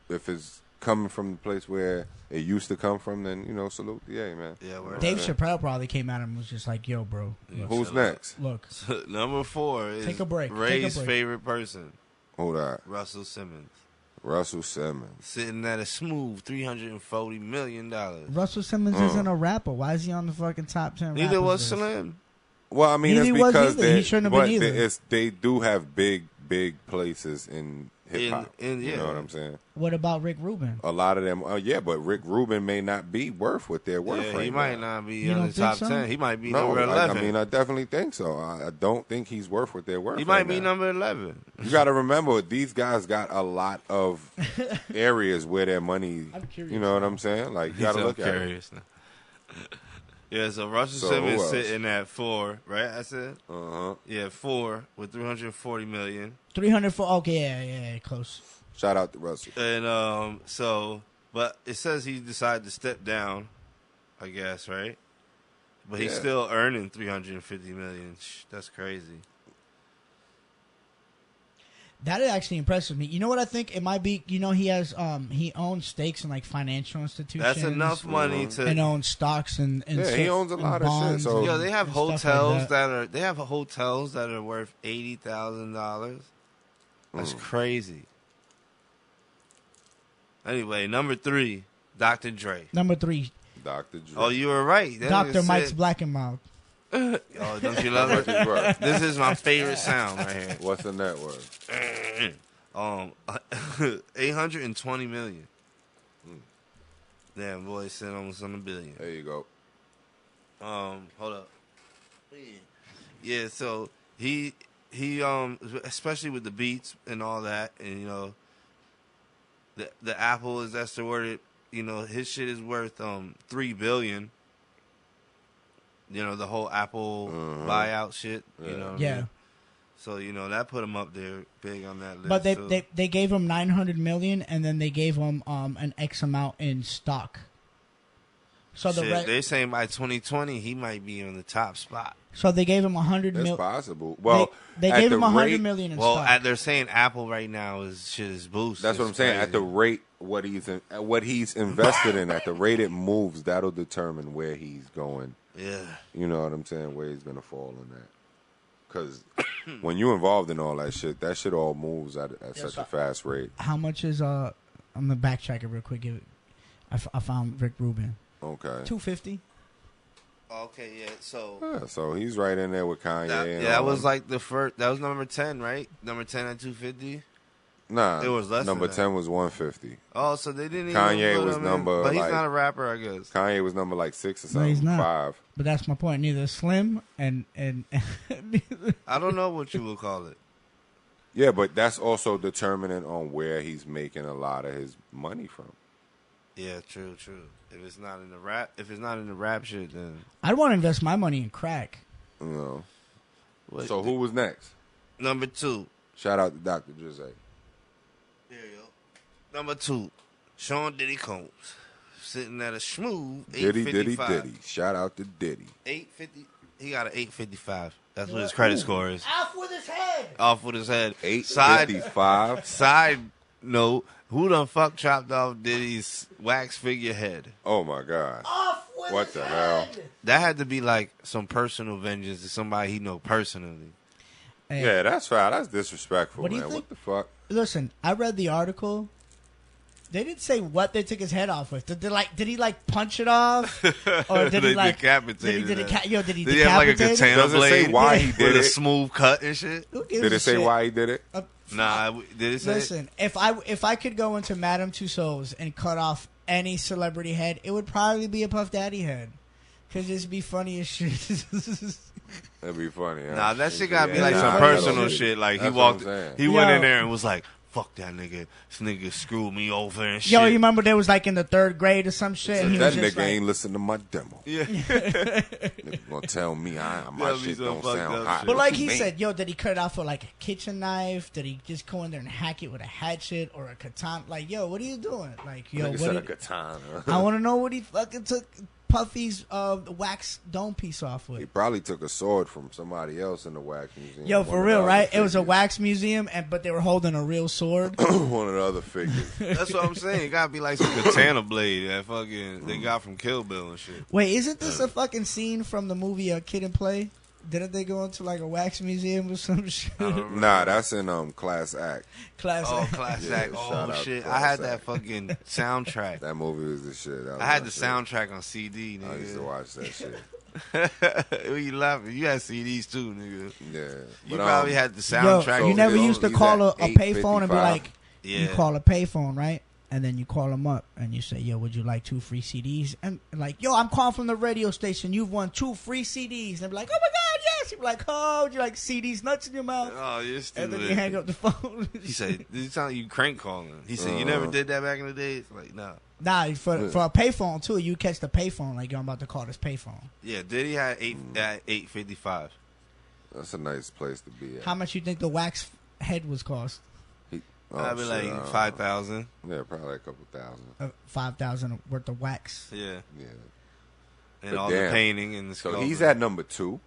if it's coming from the place where it used to come from, then you know, salute the A, man. Yeah, word. Dave Chappelle probably came out and was just like, yo, bro, look. Who's next? Look. Number 4 is Take a break. Ray's Take a break. favorite person, Who that? Russell Simmons, Russell Simmons. sitting at a smooth $340 million. Russell Simmons isn't a rapper. Why is he on the fucking top 10 Neither rappers was list? Slim. Well, I mean, Neither it's was because either. He shouldn't have been either. they do have big places in hip hop. In- You yeah. know what I'm saying? What about Rick Rubin? A lot of them, yeah, but Rick Rubin may not be worth what they're worth Yeah, right he now. might not be You on don't the think top so? 10. He might be No, number 11. I mean, I definitely think so. I don't think he's worth what they're worth. he might right be now. number 11. You got to remember, these guys got a lot of areas where their money. I'm curious You know what I'm saying? Like you got to look at it. curious now. Yeah, so Russell So Simmons who else? sitting at 4, right? I said, Uh-huh. yeah, 4 with $340 million, 304. Okay, yeah, close. Shout out to Russell. and but it says he decided to step down, I guess, right? But he's Yeah. still earning $350 million. That's crazy. That actually impresses me. You know what I think? It might be. You know, he has he owns stakes in like financial institutions. That's enough money to. And owns stocks and Yeah, he owns a and lot of shit, bonds so- and- Yo, they have and stuff like hotels that. they have hotels that are worth $80,000. That's crazy. Anyway, number 3, Dr. Dre. Number 3, Dr. Dre. Oh, you were right. That Dr. nigga Mike's said- Black and Mild. Oh, don't you love What's it? his worth? This is my favorite sound right here. What's the net worth? 820 million. Damn, boy, sitting almost on $1 billion. There you go. Hold up. Yeah, so he especially with the beats and all that, and you know, the Apple is that's the word. You know, his shit is worth $3 billion. You know, the whole Apple buyout shit. You know, what I Yeah. mean? So that put him up there big on that list. But too. they gave him $900 million, and then they gave him an X amount in stock. So they're saying by 2020 he might be on the top spot. So they gave him $100 million. It's possible. Well, they gave him $100 million in stock. Well, they're saying Apple right now is boosted. That's what I'm saying. Crazy. At the rate what he's invested in, at the rate it moves, that'll determine where he's going. Yeah. You know what I'm saying? Where he's gonna fall in that. Because when you're involved in all that shit all moves at such a fast rate. How much is I'm gonna backtrack it real quick. I found Rick Rubin. Okay. $250. Okay, yeah. So he's right in there with Kanye. That was like the first. That was number 10, right? Number 10 at 250. Nah, it was less. Number than 10 was 150. Oh, so they didn't. Kanye even was number. But he's like, not a rapper, I guess. Kanye was number like 6 or something. No, he's not. 5. But that's my point. Neither Slim and I don't know what you would call it. Yeah, but that's also determinant on where he's making a lot of his money from. Yeah, true. If it's not in the rap shit, then I'd want to invest my money in crack. No. What? So who was next? Number 2. Shout out to Dr. Drizzy. There you go. Number 2, Sean Diddy Combs, sitting at a smooth 855. Diddy. Shout out to Diddy. 850. He got an 855. That's what his credit score is. Off with his head. Off with his head. 855. Side note: who the fuck chopped off Diddy's wax figure head? Oh my God. Off with What his the head. hell? That had to be like some personal vengeance to somebody he know personally. Hey, Yeah, that's foul. That's disrespectful, What do you man. think? What the fuck? Listen, I read the article. They didn't say what they took his head off with. Did he punch it off, or did he They decapitated Did he it. Did he Did he have like a decapitate it? katana Doesn't say blade why he with did a it. smooth cut and shit? Who gives Did a it say shit? why he did it? Nah, did it say? Listen, if I could go into Madame Tussauds and cut off any celebrity head, it would probably be a Puff Daddy head, because it'd be funny as shit. That'd be funny. Huh? Nah, that shit gotta be Yeah, like some nah, personal that's- shit. Like he that's what walked, I'm saying. he went Yo. in there and was like, "Fuck that nigga. This nigga screwed me over and shit." Yo, you remember they was like in the 3rd grade or some shit, So and he that was just nigga like, ain't listen to my demo. Yeah. Nigga gonna tell me my That'd be shit some don't fucked sound up hot. shit. But What like you he mean? said, yo, did he cut it off with like a kitchen knife? Did he just go in there and hack it with a hatchet or a katana? Like, yo, what are you doing? Like, yo, Nigga what said a did, katana. I want to know what he fucking took Puffy's wax dome piece off He with. probably took a sword from somebody else in the wax museum. Yo, One for of real, the right? other It was a figures. wax museum, but they were holding a real sword. One of the other figures. That's what I'm saying. It gotta be like some katana blade that fucking they got from Kill Bill and shit. Wait, isn't this a fucking scene from the movie Kid and Play? Didn't they go into like a wax museum or some shit? Nah, that's in Class Act. Class. Oh, class Yeah, act. shout Oh out shit! to I had Class that Act. fucking soundtrack. That movie was the shit. That was I had my the shit. soundtrack on CD, I used to nigga. watch that shit. What you laughing? You had CDs too, nigga. Yeah. You But, probably had the Yo, soundtrack. so you never he's used to at call a payphone and be 855. like, you Yeah. call a payphone, right? And then you call them up and you say, yo, would you like 2 free CDs? And like, yo, I'm calling from the radio station. You've won 2 free CDs. And they'll be like, oh my God, yes. You'd be like, oh, would you like CDs nuts in your mouth? Oh, you're And stupid. then you hang up the phone. He said, "This is sound like you crank calling." He said, "You never did that back in the day." It's like, nah. Nah, for a payphone, too, you catch the payphone like, yo, I'm about to call this payphone. Yeah, Diddy had 855. That's a nice place to be at. How much you think the wax head was cost? Oh, I'd be shit, like 5,000. Yeah, probably a couple thousand. $5,000 worth of wax. Yeah, Yeah. and But all damn. the painting and the So sculpture. he's at number 2.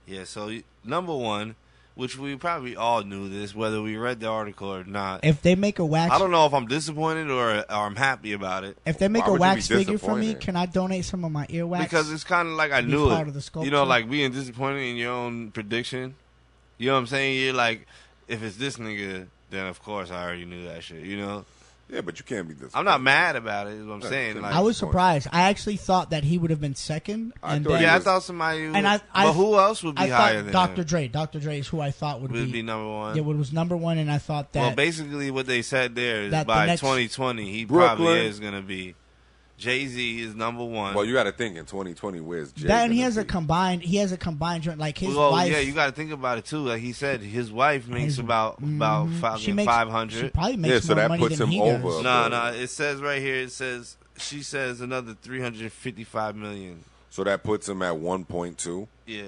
Yeah, so number 1, which we probably all knew this, whether we read the article or not. If they make a wax, I don't know if I'm disappointed or I'm happy about it. if they make Why a would you wax be figure for me, disappointed? can I donate some of my earwax? Because it's kind of like I be knew part it. of the You sculpture? know, like being disappointed in your own prediction. You know what I'm saying? You're like, if it's this nigga, then of course I already knew that shit. You know, Yeah, but you can't be this. I'm not mad about it. Is what I'm Yeah, saying. you Like, I was surprised. I actually thought that he would have been second. I And thought then, he yeah, I was- thought somebody. And I but who else would be I higher thought than Dr. him? Dre. Dr. Dre is who I thought would Would be. be number 1. Yeah, was number 1, and I thought that. Well, basically, what they said there is That the by next- 2020, he Brooklyn. probably is going to be. Jay-Z is number 1. Well, you got to think in 2020, where's Jay? that and he gonna has a be? combined. He has a combined joint. Like his well, wife. yeah, you got to think about it too. Like he said, his wife makes his- about she makes, 500. She probably makes Yeah, so more that money puts than him he over. does. No. It says right here. It says she says another 355 million. So that puts him at 1.2. Yeah,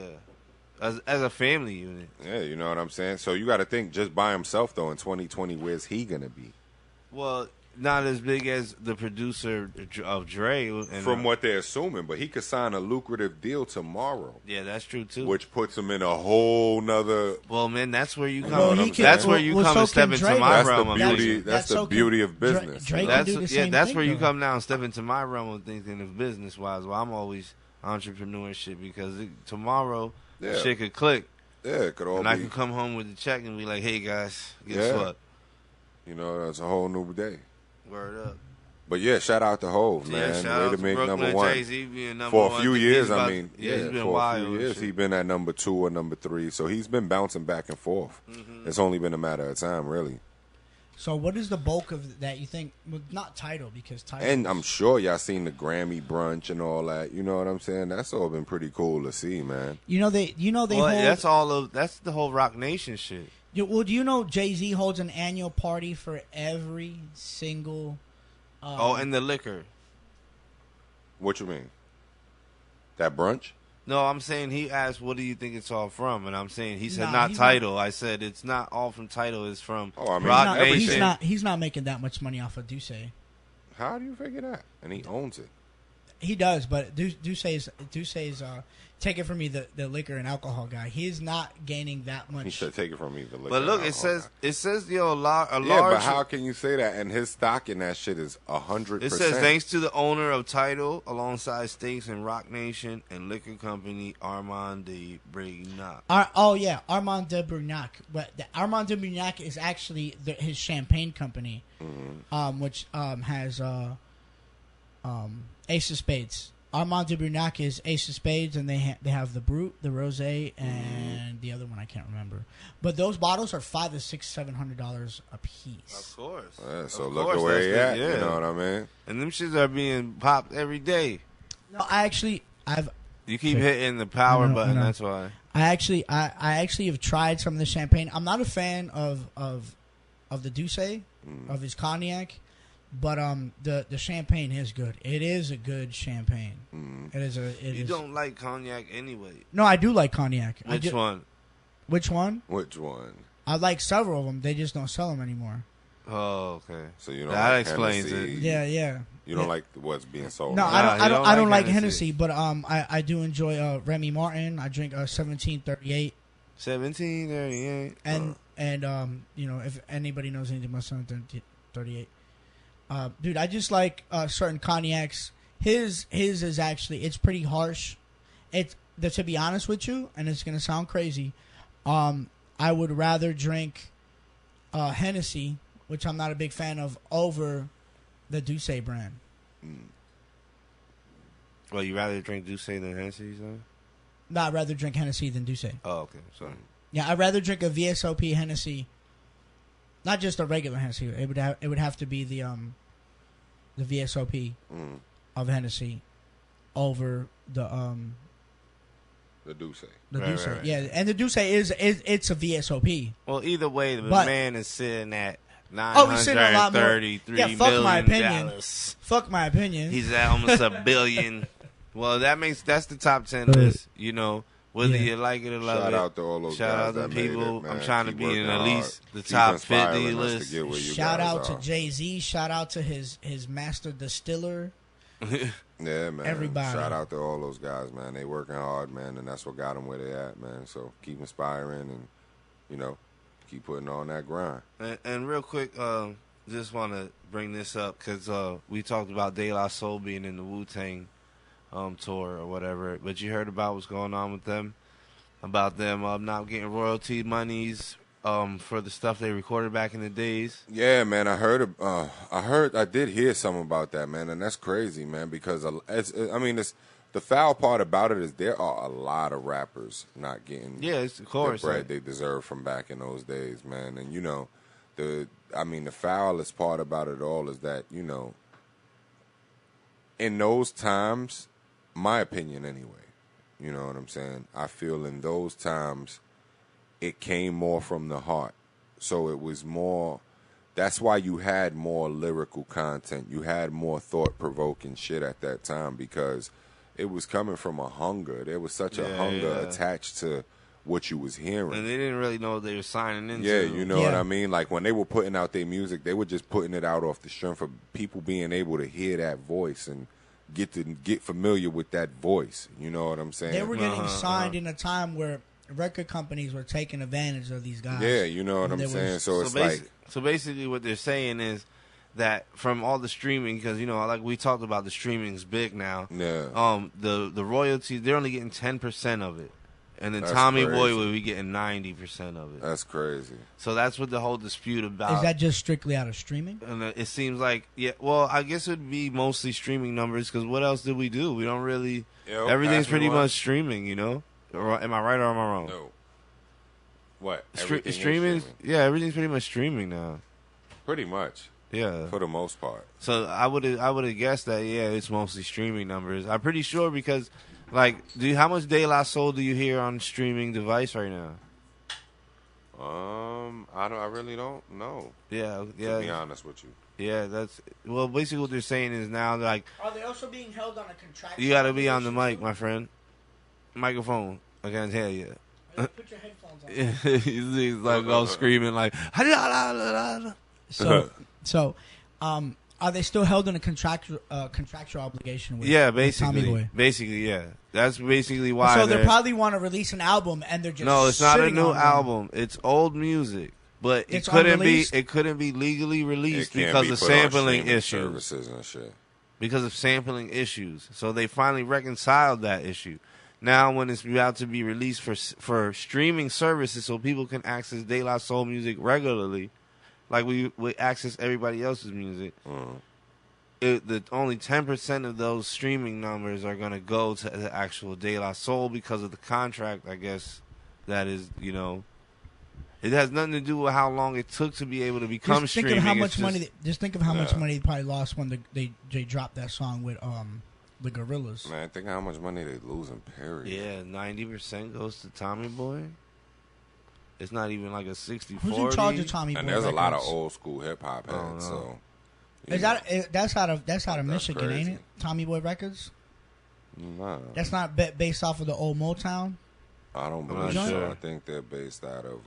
as a family unit. Yeah, you know what I'm saying? So you got to think just by himself, though, in 2020, where's he going to be? Well, not as big as the producer of Dre. And, from what they're assuming, but he could sign a lucrative deal tomorrow. Yeah, that's true, too. Which puts him in a whole nother... Well, man, that's where you come. That's where you come and step into my realm. That's the beauty of business. Dre can do the same that's thing, where you though. come now and step into my realm of thinking of business-wise. Well, I'm always entrepreneurship because tomorrow shit could click. Yeah, it could all and be. I can come home with the check and be like, hey, guys, guess what? You know, that's a whole new day. Word up. But yeah, shout out to Hov, man. Shout out Way to make Brooklyn number one. Jay-Z being number for one. a few years, he's been for wild. a few years, he's been at number 2 or number 3. So he's been bouncing back and forth. Mm-hmm. It's only been a matter of time, really. So what is the bulk of that you think? Well, not Tidal, because Tidal. And I'm sure y'all seen the Grammy brunch and all that. You know what I'm saying? That's all been pretty cool to see, man. They hold. That's the whole Rock Nation shit. Well, do you know Jay-Z holds an annual party for every single. And the liquor. What you mean? That brunch? No, I'm saying he asked, "What do you think it's all from?" And I'm saying he said, Nah, "Not Tidal." I said, "It's not all from Tidal. It's from Rock Nation." He's not making that much money off of Duce. How do you figure that? And he owns it. He does, but Duce's take it from me, the liquor and alcohol guy. He is not gaining that much. He said, "Take it from me, the liquor." But look, it says a large. Yeah, but how can you say that? And his stock in that shit is 100%. It says thanks to the owner of Tidal, alongside stakes in Rock Nation and liquor company Armand de Brignac. Armand de Brignac. But Armand de Brignac is actually his champagne company, which has Ace of Spades. Armand de Brignac is Ace of Spades, and they have the Brut, the Rosé, and the other one I can't remember. But those bottles are $500 to $700 a piece. Of course. Yeah, so look at where he at. You know what I mean? And them shits are being popped every day. No, You keep hitting the power button. That's why. I actually have tried some of the champagne. I'm not a fan of the Douce, of his cognac. But the champagne is good. It is a good champagne. You don't like cognac anyway. No, I do like cognac. Which one? Which one? Which one? I like several of them. They just don't sell them anymore. Oh, okay. So you don't that like explains Hennessy. it. Yeah. You don't like what's being sold. No, now. I don't like Hennessy, but I do enjoy Remy Martin. I drink 1738. 1738. And if anybody knows anything about 1738. Dude, I just like certain cognacs. His is actually, it's pretty harsh. To be honest with you, and it's gonna sound crazy, I would rather drink Hennessy, which I'm not a big fan of, over the Douce brand. Well, you rather drink Douce than Hennessy, son? No, I'd rather drink Hennessy than Douce. Oh, okay. Sorry. Yeah, I'd rather drink a VSOP Hennessy, not just a regular Hennessy. It would have to be the VSOP of Hennessy over the Douce. The Douce. Right. Yeah, and the Douce it's a VSOP. Well, either way, the man is sitting at he's sitting a lot more. $933 Yeah, fuck my opinion. million. Fuck my opinion. He's at almost $1 billion. Well, that's the top 10 list. Whether you like it or love it. Shout out to all those guys out to that people. made it, man. I'm trying Keep to be in at working least hard. the Keep top inspiring 50 us to list. get where you Shout guys out to are. Jay-Z. Shout out to his master distiller. Yeah, man. Everybody. Shout out to all those guys, man. They working hard, man, and that's what got them where they at, man. So keep inspiring and, keep putting on that grind. And real quick, just want to bring this up because we talked about De La Soul being in the Wu-Tang tour or whatever, but you heard about what's going on with them? About them not getting royalty monies for the stuff they recorded back in the days. Yeah, man, I did hear something about that, man, and that's crazy, man, because the foul part about it is there are a lot of rappers not getting of course the bread they deserve from back in those days, man. And the foulest part about it all is that, in those times, my opinion anyway, you know what I'm saying? I feel in those times it came more from the heart. So it was more, that's why you had more lyrical content. You had more thought-provoking shit at that time because it was coming from a hunger. There was such a hunger attached to what you was hearing. And they didn't really know what they were signing into. Yeah, you know what Yeah. I mean? Like, when they were putting out their music, they were just putting it out off the strength of people being able to hear that voice and get familiar with that voice. You know what I'm saying? They were getting signed in a time where record companies were taking advantage of these guys. Yeah, you know what I'm There saying? was- So it's like, So basically what they're saying is that from all the streaming, because, you know, like we talked about, the streaming's big now. yeah. The royalties, they're only getting 10% of it. And then That's Tommy crazy. Boy will be getting 90% of it. That's crazy. So that's what the whole dispute about. Is that just strictly out of streaming? And it seems like, yeah, well, I guess it would be mostly streaming numbers, because what else did we do? We don't really, Yo, everything's pass me pretty one. much streaming, you know? Or am I right or am I wrong? No. What? Stre- Everything is streaming, yeah, everything's pretty much streaming now. Pretty much, Yeah. for the most part. So I would have guessed that, yeah, it's mostly streaming numbers. I'm pretty sure because, like, how much De La Soul do you hear on streaming device right now? I really don't know. Yeah, To be yeah, honest with you. yeah. That's well, basically what they're saying is now, like, Are they also being held on a contractual? you got to be on the mic, my friend. Microphone. I can't hear you. Put your headphones on. He's like all screaming like. So, are they still held in a contractual obligation with, Yeah, with Tommy basically, Boy? basically, yeah. That's basically why. So they they're- probably want to release an album, and they're just No, it's not a sitting new on them. album. It's old music, but It's it couldn't unreleased? be. It couldn't be legally It released can't because be of put on sampling streaming issues. services and shit. Because of sampling issues, so they finally reconciled that issue. Now, when it's about to be released for streaming services, so people can access De La Soul music regularly, like we access everybody else's music. The only 10% of those streaming numbers are going to go to the actual De La Soul because of the contract, I guess, that is, you know, it has nothing to do with how long it took to be able to become Just think streaming. of how It's much just- money. Just think of how much Yeah. money they probably lost when they dropped that song with the Gorillas. Man, think how much money they losing, period. Yeah, 90% goes to Tommy Boy. It's not even like a 60-40. Who's in charge of Tommy Boy? And there's a lot of Records? old school hip hop heads, no. so. you Is know, that's out of Michigan, ain't crazy. it? Tommy Boy Records. Nah, That's not based off of the old Motown. I don't I'm believe not so. sure. I think they're based out of.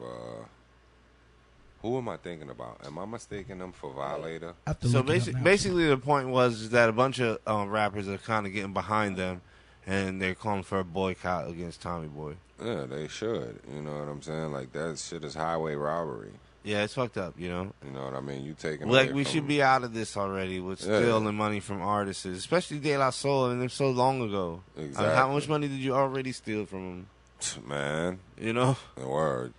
Who am I thinking about? Am I mistaking them for Violator? I have to So look it up now. basically, the point was that a bunch of rappers are kind of getting behind them, and they're calling for a boycott against Tommy Boy. Yeah, they should. You know what I'm saying? Like, that shit is highway robbery. Yeah, it's fucked up, you know. You know what I mean? You taking Like, away we from- should be out of this already with Yeah. stealing money from artists, especially De La Soul. I mean, they're so long ago. Exactly. How much money did you already steal from them? Man, You know? the word.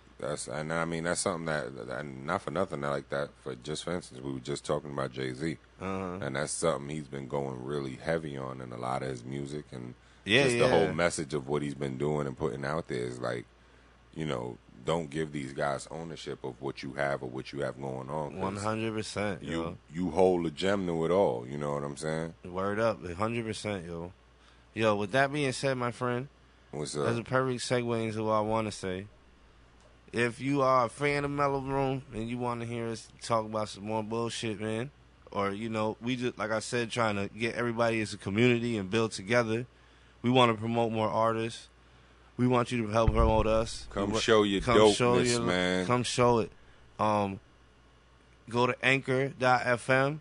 And I mean, that's something that not for nothing like that. For instance, we were just talking about Jay-Z, and that's something he's been going really heavy on in a lot of his music, and Yeah, just the yeah. whole message of what he's been doing and putting out there is like, you know, don't give these guys ownership of what you have or what you have going on. 'cause 100%, yo. you hold a gem to it all. You know what I'm saying? Word up, 100%, yo. Yo, with that being said, my friend, What's that's a up? perfect segue into what I want to say. If you are a fan of MELLO-ROOM and you want to hear us talk about some more bullshit, man, or, you know, we just, like I said, trying to get everybody as a community and build together. We want to promote more artists. We want you to help promote us. Come show your dopeness, man. Come show it. Go to anchor.fm.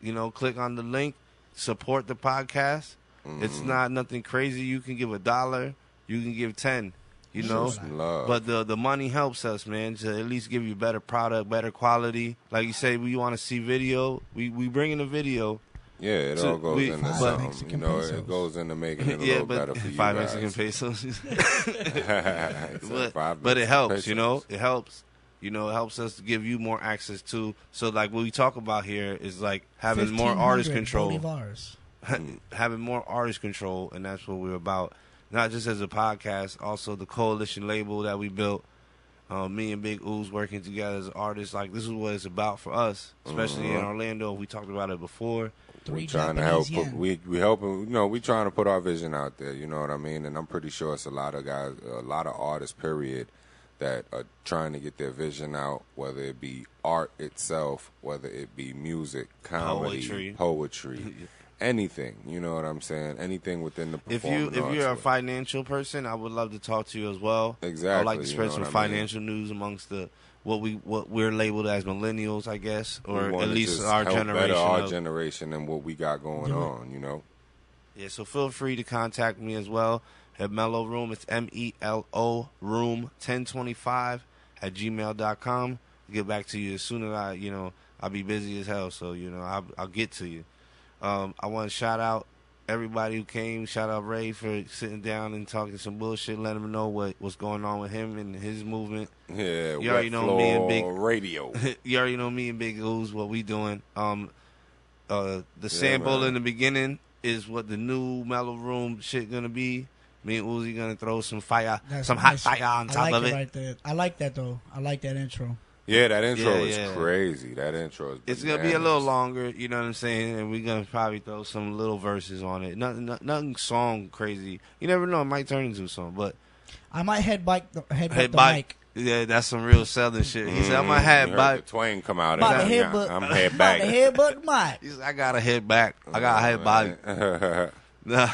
You know, click on the link. Support the podcast. It's not nothing crazy. You can give $1. You can give 10. You know, some love. but the money helps us, man, to at least give you better product, better quality. Like you say, we want to see video. We bring in a video. Yeah, it So all goes we- into but- something. Mexican You know, pesos. it goes into making it a Yeah, little but better for you 5 guys. Mexican pesos. So but it helps, pesos. you know. It helps. You know, it helps us to give you more access to. So, like, what we talk about here is, like, having more artist 1,500 control. Bolivars. Having more artist control, and that's what we're about. Not just as a podcast, also the coalition label that we built. Me and Big Ooze working together as artists. Like, this is what it's about for us, especially in Orlando. We talked about it before. We trying to help. Japanese yen. We helping. You know, we trying to put our vision out there. You know what I mean? And I'm pretty sure it's a lot of guys, a lot of artists, period, that are trying to get their vision out. Whether it be art itself, whether it be music, comedy, Poetry. poetry, anything. You know what I'm saying? Anything within the If performing you're a arts. financial person, I would love to talk to you as well. Exactly, I'd like to you spread know some what I mean? financial news amongst what we're labeled as millennials, I guess, We or wanna at least just our help generation. better our of- generation and what we got going on. You know. Yeah, so feel free to contact me as well at MELLO-ROOM. It's MELO Room 1025 at gmail.com. Get back to you as soon as I'll be busy as hell, so I'll get to you. I want to shout out everybody who came. Shout out Ray for sitting down and talking some bullshit, letting him know what's going on with him and his movement. Yeah, You already Wet know me and Big Floor Radio. You already know me and Big Ooze what we doing. The sample man. in the beginning is what the new MELLO-ROOM shit gonna be. Me and Uzi gonna throw some fire, That's some hot nice. fire on top I like of it it. right there. I like that though. I like that intro. Yeah, that intro Yeah, is yeah. crazy. That intro is It's gonna be a bananas. little longer, you know what I'm saying, and we're gonna probably throw some little verses on it. Nothing song crazy. You never know, it might turn into a song, but I might headbutt the headbutt. mic. Yeah, that's some real Southern shit. He said, "I'm gonna You head heard back." the twain come out. About and to yeah, headbutt. I'm head About back. to headbutt the mic. He said, "I gotta head back. I gotta head back." back. Nah,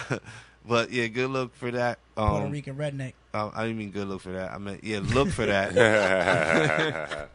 but yeah, good luck for that. Puerto Rican redneck. I didn't mean good look for that. I meant look for that.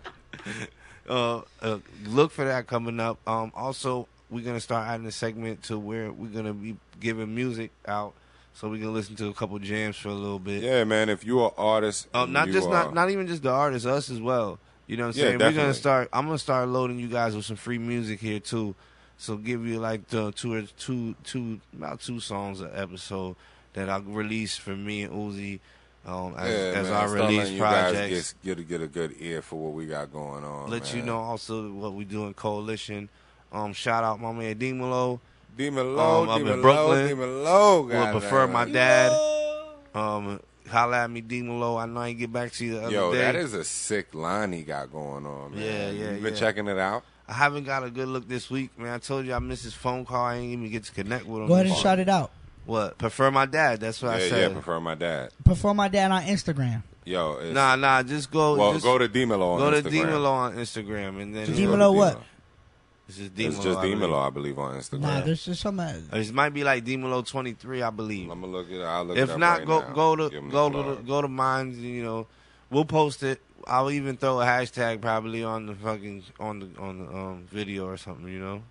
Look for that coming up. Also, we're gonna start adding a segment to where we're gonna be giving music out, so we can listen to a couple jams for a little bit. Yeah, man. If you're an artist, and Not you just are- not even just the artists, us as well. You know what I'm Yeah, saying? We're gonna definitely. start. I'm gonna start loading you guys with some free music here too. So give you like about two songs an episode that I release for me and Uzi as man, our start release letting you projects. guys get a good ear for what we got going on. Let you man. know also what we do in Coalition. Shout out my man D-Mello. D-Mello, up in D-Mello, Brooklyn. D-Mello, Would goddamn. prefer my dad. Holla at me, D-Mello. I know I ain't get back to you the other Yo, day. that is a sick line he got going on, man. Yeah, You been yeah. checking it out? I haven't got a good look this week, man. I told you I missed his phone call. I ain't even get to connect with him. Go ahead and shout it out. What? Prefer my dad. That's what I Yeah, said. prefer my dad. Perform my dad on Instagram. Yo, it's, Nah. Just go. Well, just go to D-Mello on go Instagram. to D-Mello on Instagram, and then Just D-Mello go to what? It's just It's D-Mello. just I believe. D-Mello, I believe, on Instagram. Nah, there's just some. It might be like D-Mello 23, I believe. I'm gonna look it. I'll look it If up not, right go now. go Give to him the go to plug. go to mine. You know, we'll post it. I'll even throw a hashtag probably on the fucking on the video or something. You know,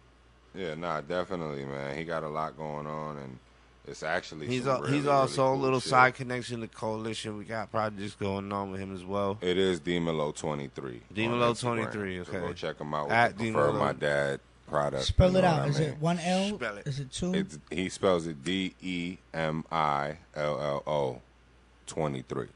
Yeah, nah, definitely, man. He got a lot going on, and it's actually he's some really, he's also really a cool little shit. side connection to Coalition. We got projects going on with him as well. It is D-Mello 23. D-Mello on Instagram. 23, So okay. go check him out. At With the Prefer D-Mello. My Dad product. Spell you it know out. what I Is mean? it one L? Spell it. Is it two? He spells it DEMILLO 23.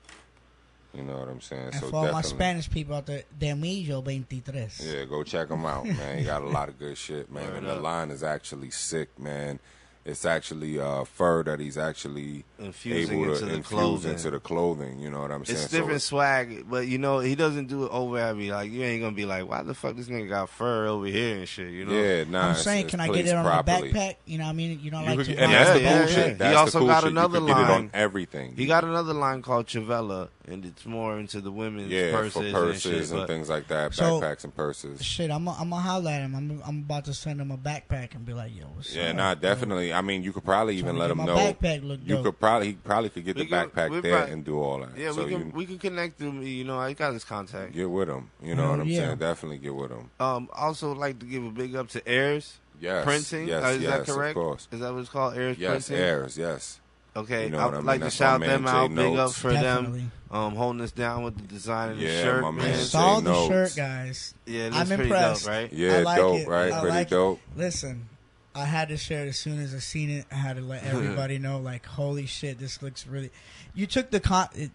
You know what I'm saying? And So for all my definitely. Spanish people out there, Demillo 23. Yeah, go check him out, man. He got a lot of good shit, man. Word And the up. line is actually sick, man. It's actually fur that he's actually Infusing able into to the infuse clothing. into the clothing. You know what I'm saying? It's So different swag, but you know he doesn't do it over heavy. Like you ain't gonna be like, why the fuck this nigga got fur over here and shit. You know? yeah, nah. I'm it's- saying, it's can I get placed it on properly. a backpack? You know what I mean? You don't You like could to get- and that's the Yeah, bullshit. yeah. That's He also the cool got shit. another You could get it line. on everything. He got another line called Chavella, and it's more into the women's purses, for purses and, shit, and but things like that, So- backpacks and purses. Shit, I'm gonna holler at him. I'm about to send him a backpack and be like, yo, what's Yeah, up? nah, definitely. I mean, you could probably even let him my know. backpack look You dope. could he probably could get the We can- backpack we there probably- and do all that. Yeah, so we can connect through me. You know, I got his contact. get with him. You know Hell what I'm yeah. saying? Definitely get with him. Also like to give a big up to Airs Yes, Printing. Yes, Is yes, that correct? Of course. Is that what it's called? Airs Yes, Printing. airs. Yes. Okay, You know what I I'd mean? like to That's shout my them man, out. Jay Big up Notes. for Definitely. them. Holding us down with the design of the Yeah, shirt. my I man. man. saw Jay the Notes. shirt, guys. Yeah, it I'm looks pretty impressed. dope, right? Yeah, I like dope, it. right? I Pretty like it. dope. Listen, I had to share it as soon as I seen it. I had to let everybody know, like, holy shit, this looks really. You took the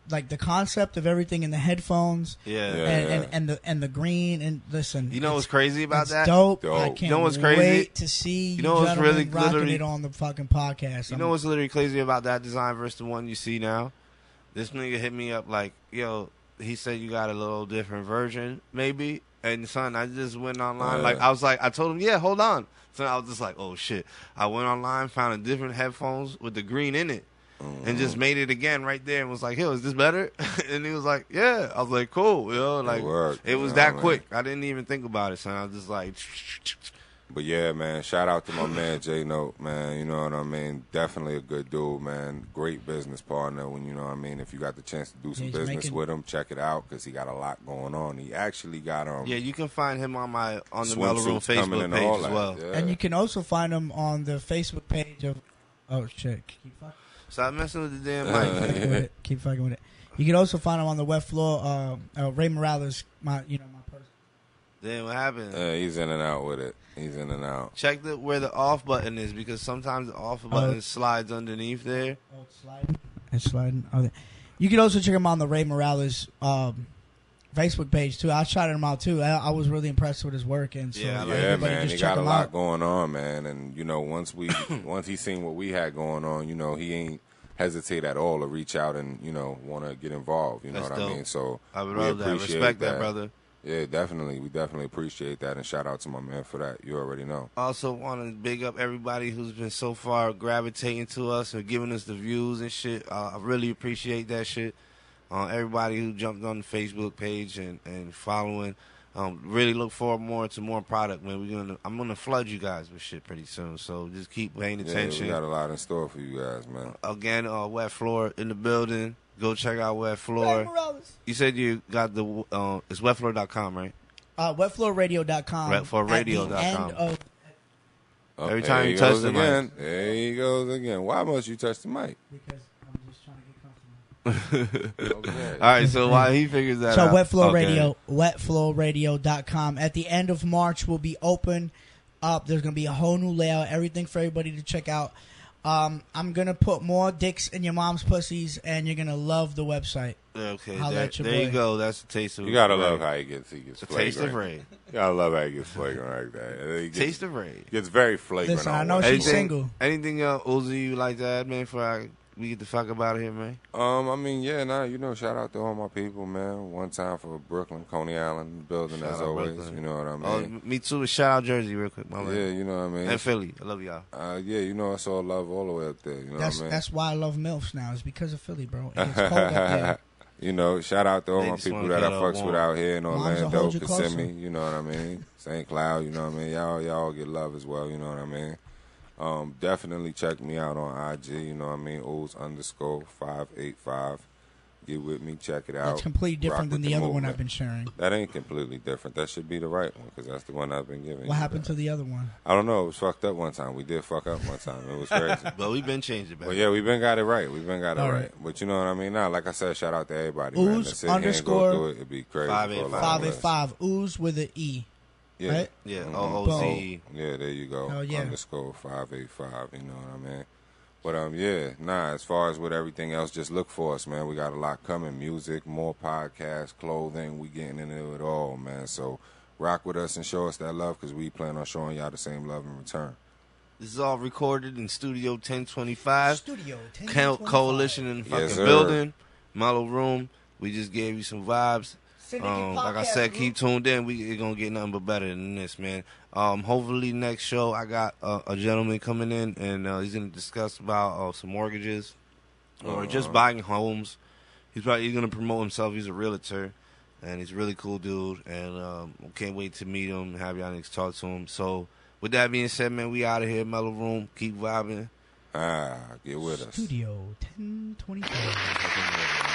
the concept of everything in the headphones, Yeah. Yeah. and the green, and listen. You know what's crazy about it's that? Dope. Dope. I You can't know what's crazy? wait to see you, know what's gentlemen really rocking literally- it on the fucking podcast. You know what's literally crazy about that design versus the one you see now? This nigga hit me up like, yo, he said you got a little different version, maybe. And son, I just went online. Like I told him, yeah, hold on. So I was just like, oh shit. I went online, found a different headphones with the green in it. And just made it again right there and was like, yo, is this better? And he was like, yeah. I was like, cool. You know, like worked, it was you know that what I quick. I didn't even think about it, son. I was just like, But yeah, man, shout out to my man J Note, man. You know what I mean? Definitely a good dude, man. Great business partner. When you know what I mean, if you got the chance to do some business with him, check it out because he got a lot going on. He actually got Yeah, you can find him on the MELLO-ROOM Facebook page as well. Yeah. And you can also find him on the Facebook page of. Oh shit! Keep fucking. Stop messing with the damn mic. Keep fucking with it. You can also find him on the Wet Floor. Ray Morales, my person. Then what happened? He's in and out with it. He's in and out. Check where the off button is because sometimes the off button slides underneath there. Oh, it's sliding. It's sliding. Okay. You can also check him on the Ray Morales Facebook page too. I shouted him out too. I was really impressed with his work, and so man, he got a lot going on, man. And you know, once he seen what we had going on, you know, he ain't hesitate at all to reach out and you know want to get involved. You know what I mean? So I would love that. Respect that, brother. Yeah, definitely. We definitely appreciate that, and shout out to my man for that. You already know. Also want to big up everybody who's been so far gravitating to us and giving us the views and shit. I really appreciate that shit. Everybody who jumped on the Facebook page and following. Really look forward to more product, man. I'm gonna flood you guys with shit pretty soon, so just keep paying attention. We got a lot in store for you guys, man. Again, Wet Floor in the building. Go check out Wet Floor. You said you got it's wetfloor.com, right? Wetfloorradio.com. Wetfloorradio.com. Every Okay, time you touch the mic. There he goes again. Why must you touch the mic? Because I'm just trying to get comfortable. Okay. All right, so while he figures that So out. Wet Floor Radio, wetfloorradio.com. At the end of March, will be open up. There's going to be a whole new layout, everything for everybody to check out. I'm going to put more dicks in your mom's pussies, and you're going to love the website. Okay, there you go. That's the taste of You got to Ray. love how he gets The flagrant. taste of Ray. You got to love how he gets flagrant like that. Taste of Ray. Gets very flagrant. Listen, I know she's single. Anything else, Uzi, you like to add, man, before we get the fuck up out of here, man? I mean, you know, shout out to all my people, man. One time for Brooklyn, Coney Island, building as always. Brooklyn. You know what I mean? Me too. Shout out Jersey real quick, my man. Yeah, you know what I mean? And Philly. I love y'all. Yeah, you know, I saw love all the way up there. You know what I mean? That's why I love MILFs now. It's because of Philly, bro. It's cold up there. You know, shout out to all They my just people wanna that I get fucks up with out here in Moms will Orlando, hold you Kissimmee, closer. you know what I mean? St. Cloud, you know what I mean? Y'all get love as well, you know what I mean? Definitely check me out on IG, you know what I mean? Oz_585. Get with me, check it out. That's completely different than the other one I've been sharing. That ain't completely different. That should be the right one because that's the one I've been giving. What happened to the other one? I don't know. It was fucked up one time. We did fuck up one time. It was crazy. But we've been changing back. Well, yeah, we've been got it right. We've been got it All right. right. But you know what I mean? Now, like I said, shout out to everybody. Man. Ooze Sit here and go underscore through it. It'd be crazy. 585. 585. Ooze with an E. Yeah. Right? Yeah, Mhm. OOZ. Yeah, there you go. Oh, yeah. _585. You know what I mean? But as far as with everything else, just look for us, man. We got a lot coming: music, more podcasts, clothing. We getting into it all, man. So rock with us and show us that love because we plan on showing y'all the same love in return. This is all recorded in Studio 1025. Studio 1025. Coalition in the fucking Yes, sir. building. MELLO-ROOM. We just gave you some vibes. Like I said, keep tuned in. We're going to get nothing but better than this, man. Hopefully next show I got a gentleman coming in and he's going to discuss about some mortgages or just buying homes. He's going to promote himself. He's a realtor and he's a really cool dude. And can't wait to meet him and have y'all niggas talk to him. So with that being said, man, we out of here. MELLO-ROOM. Keep vibing. Get with us. Studio 1025.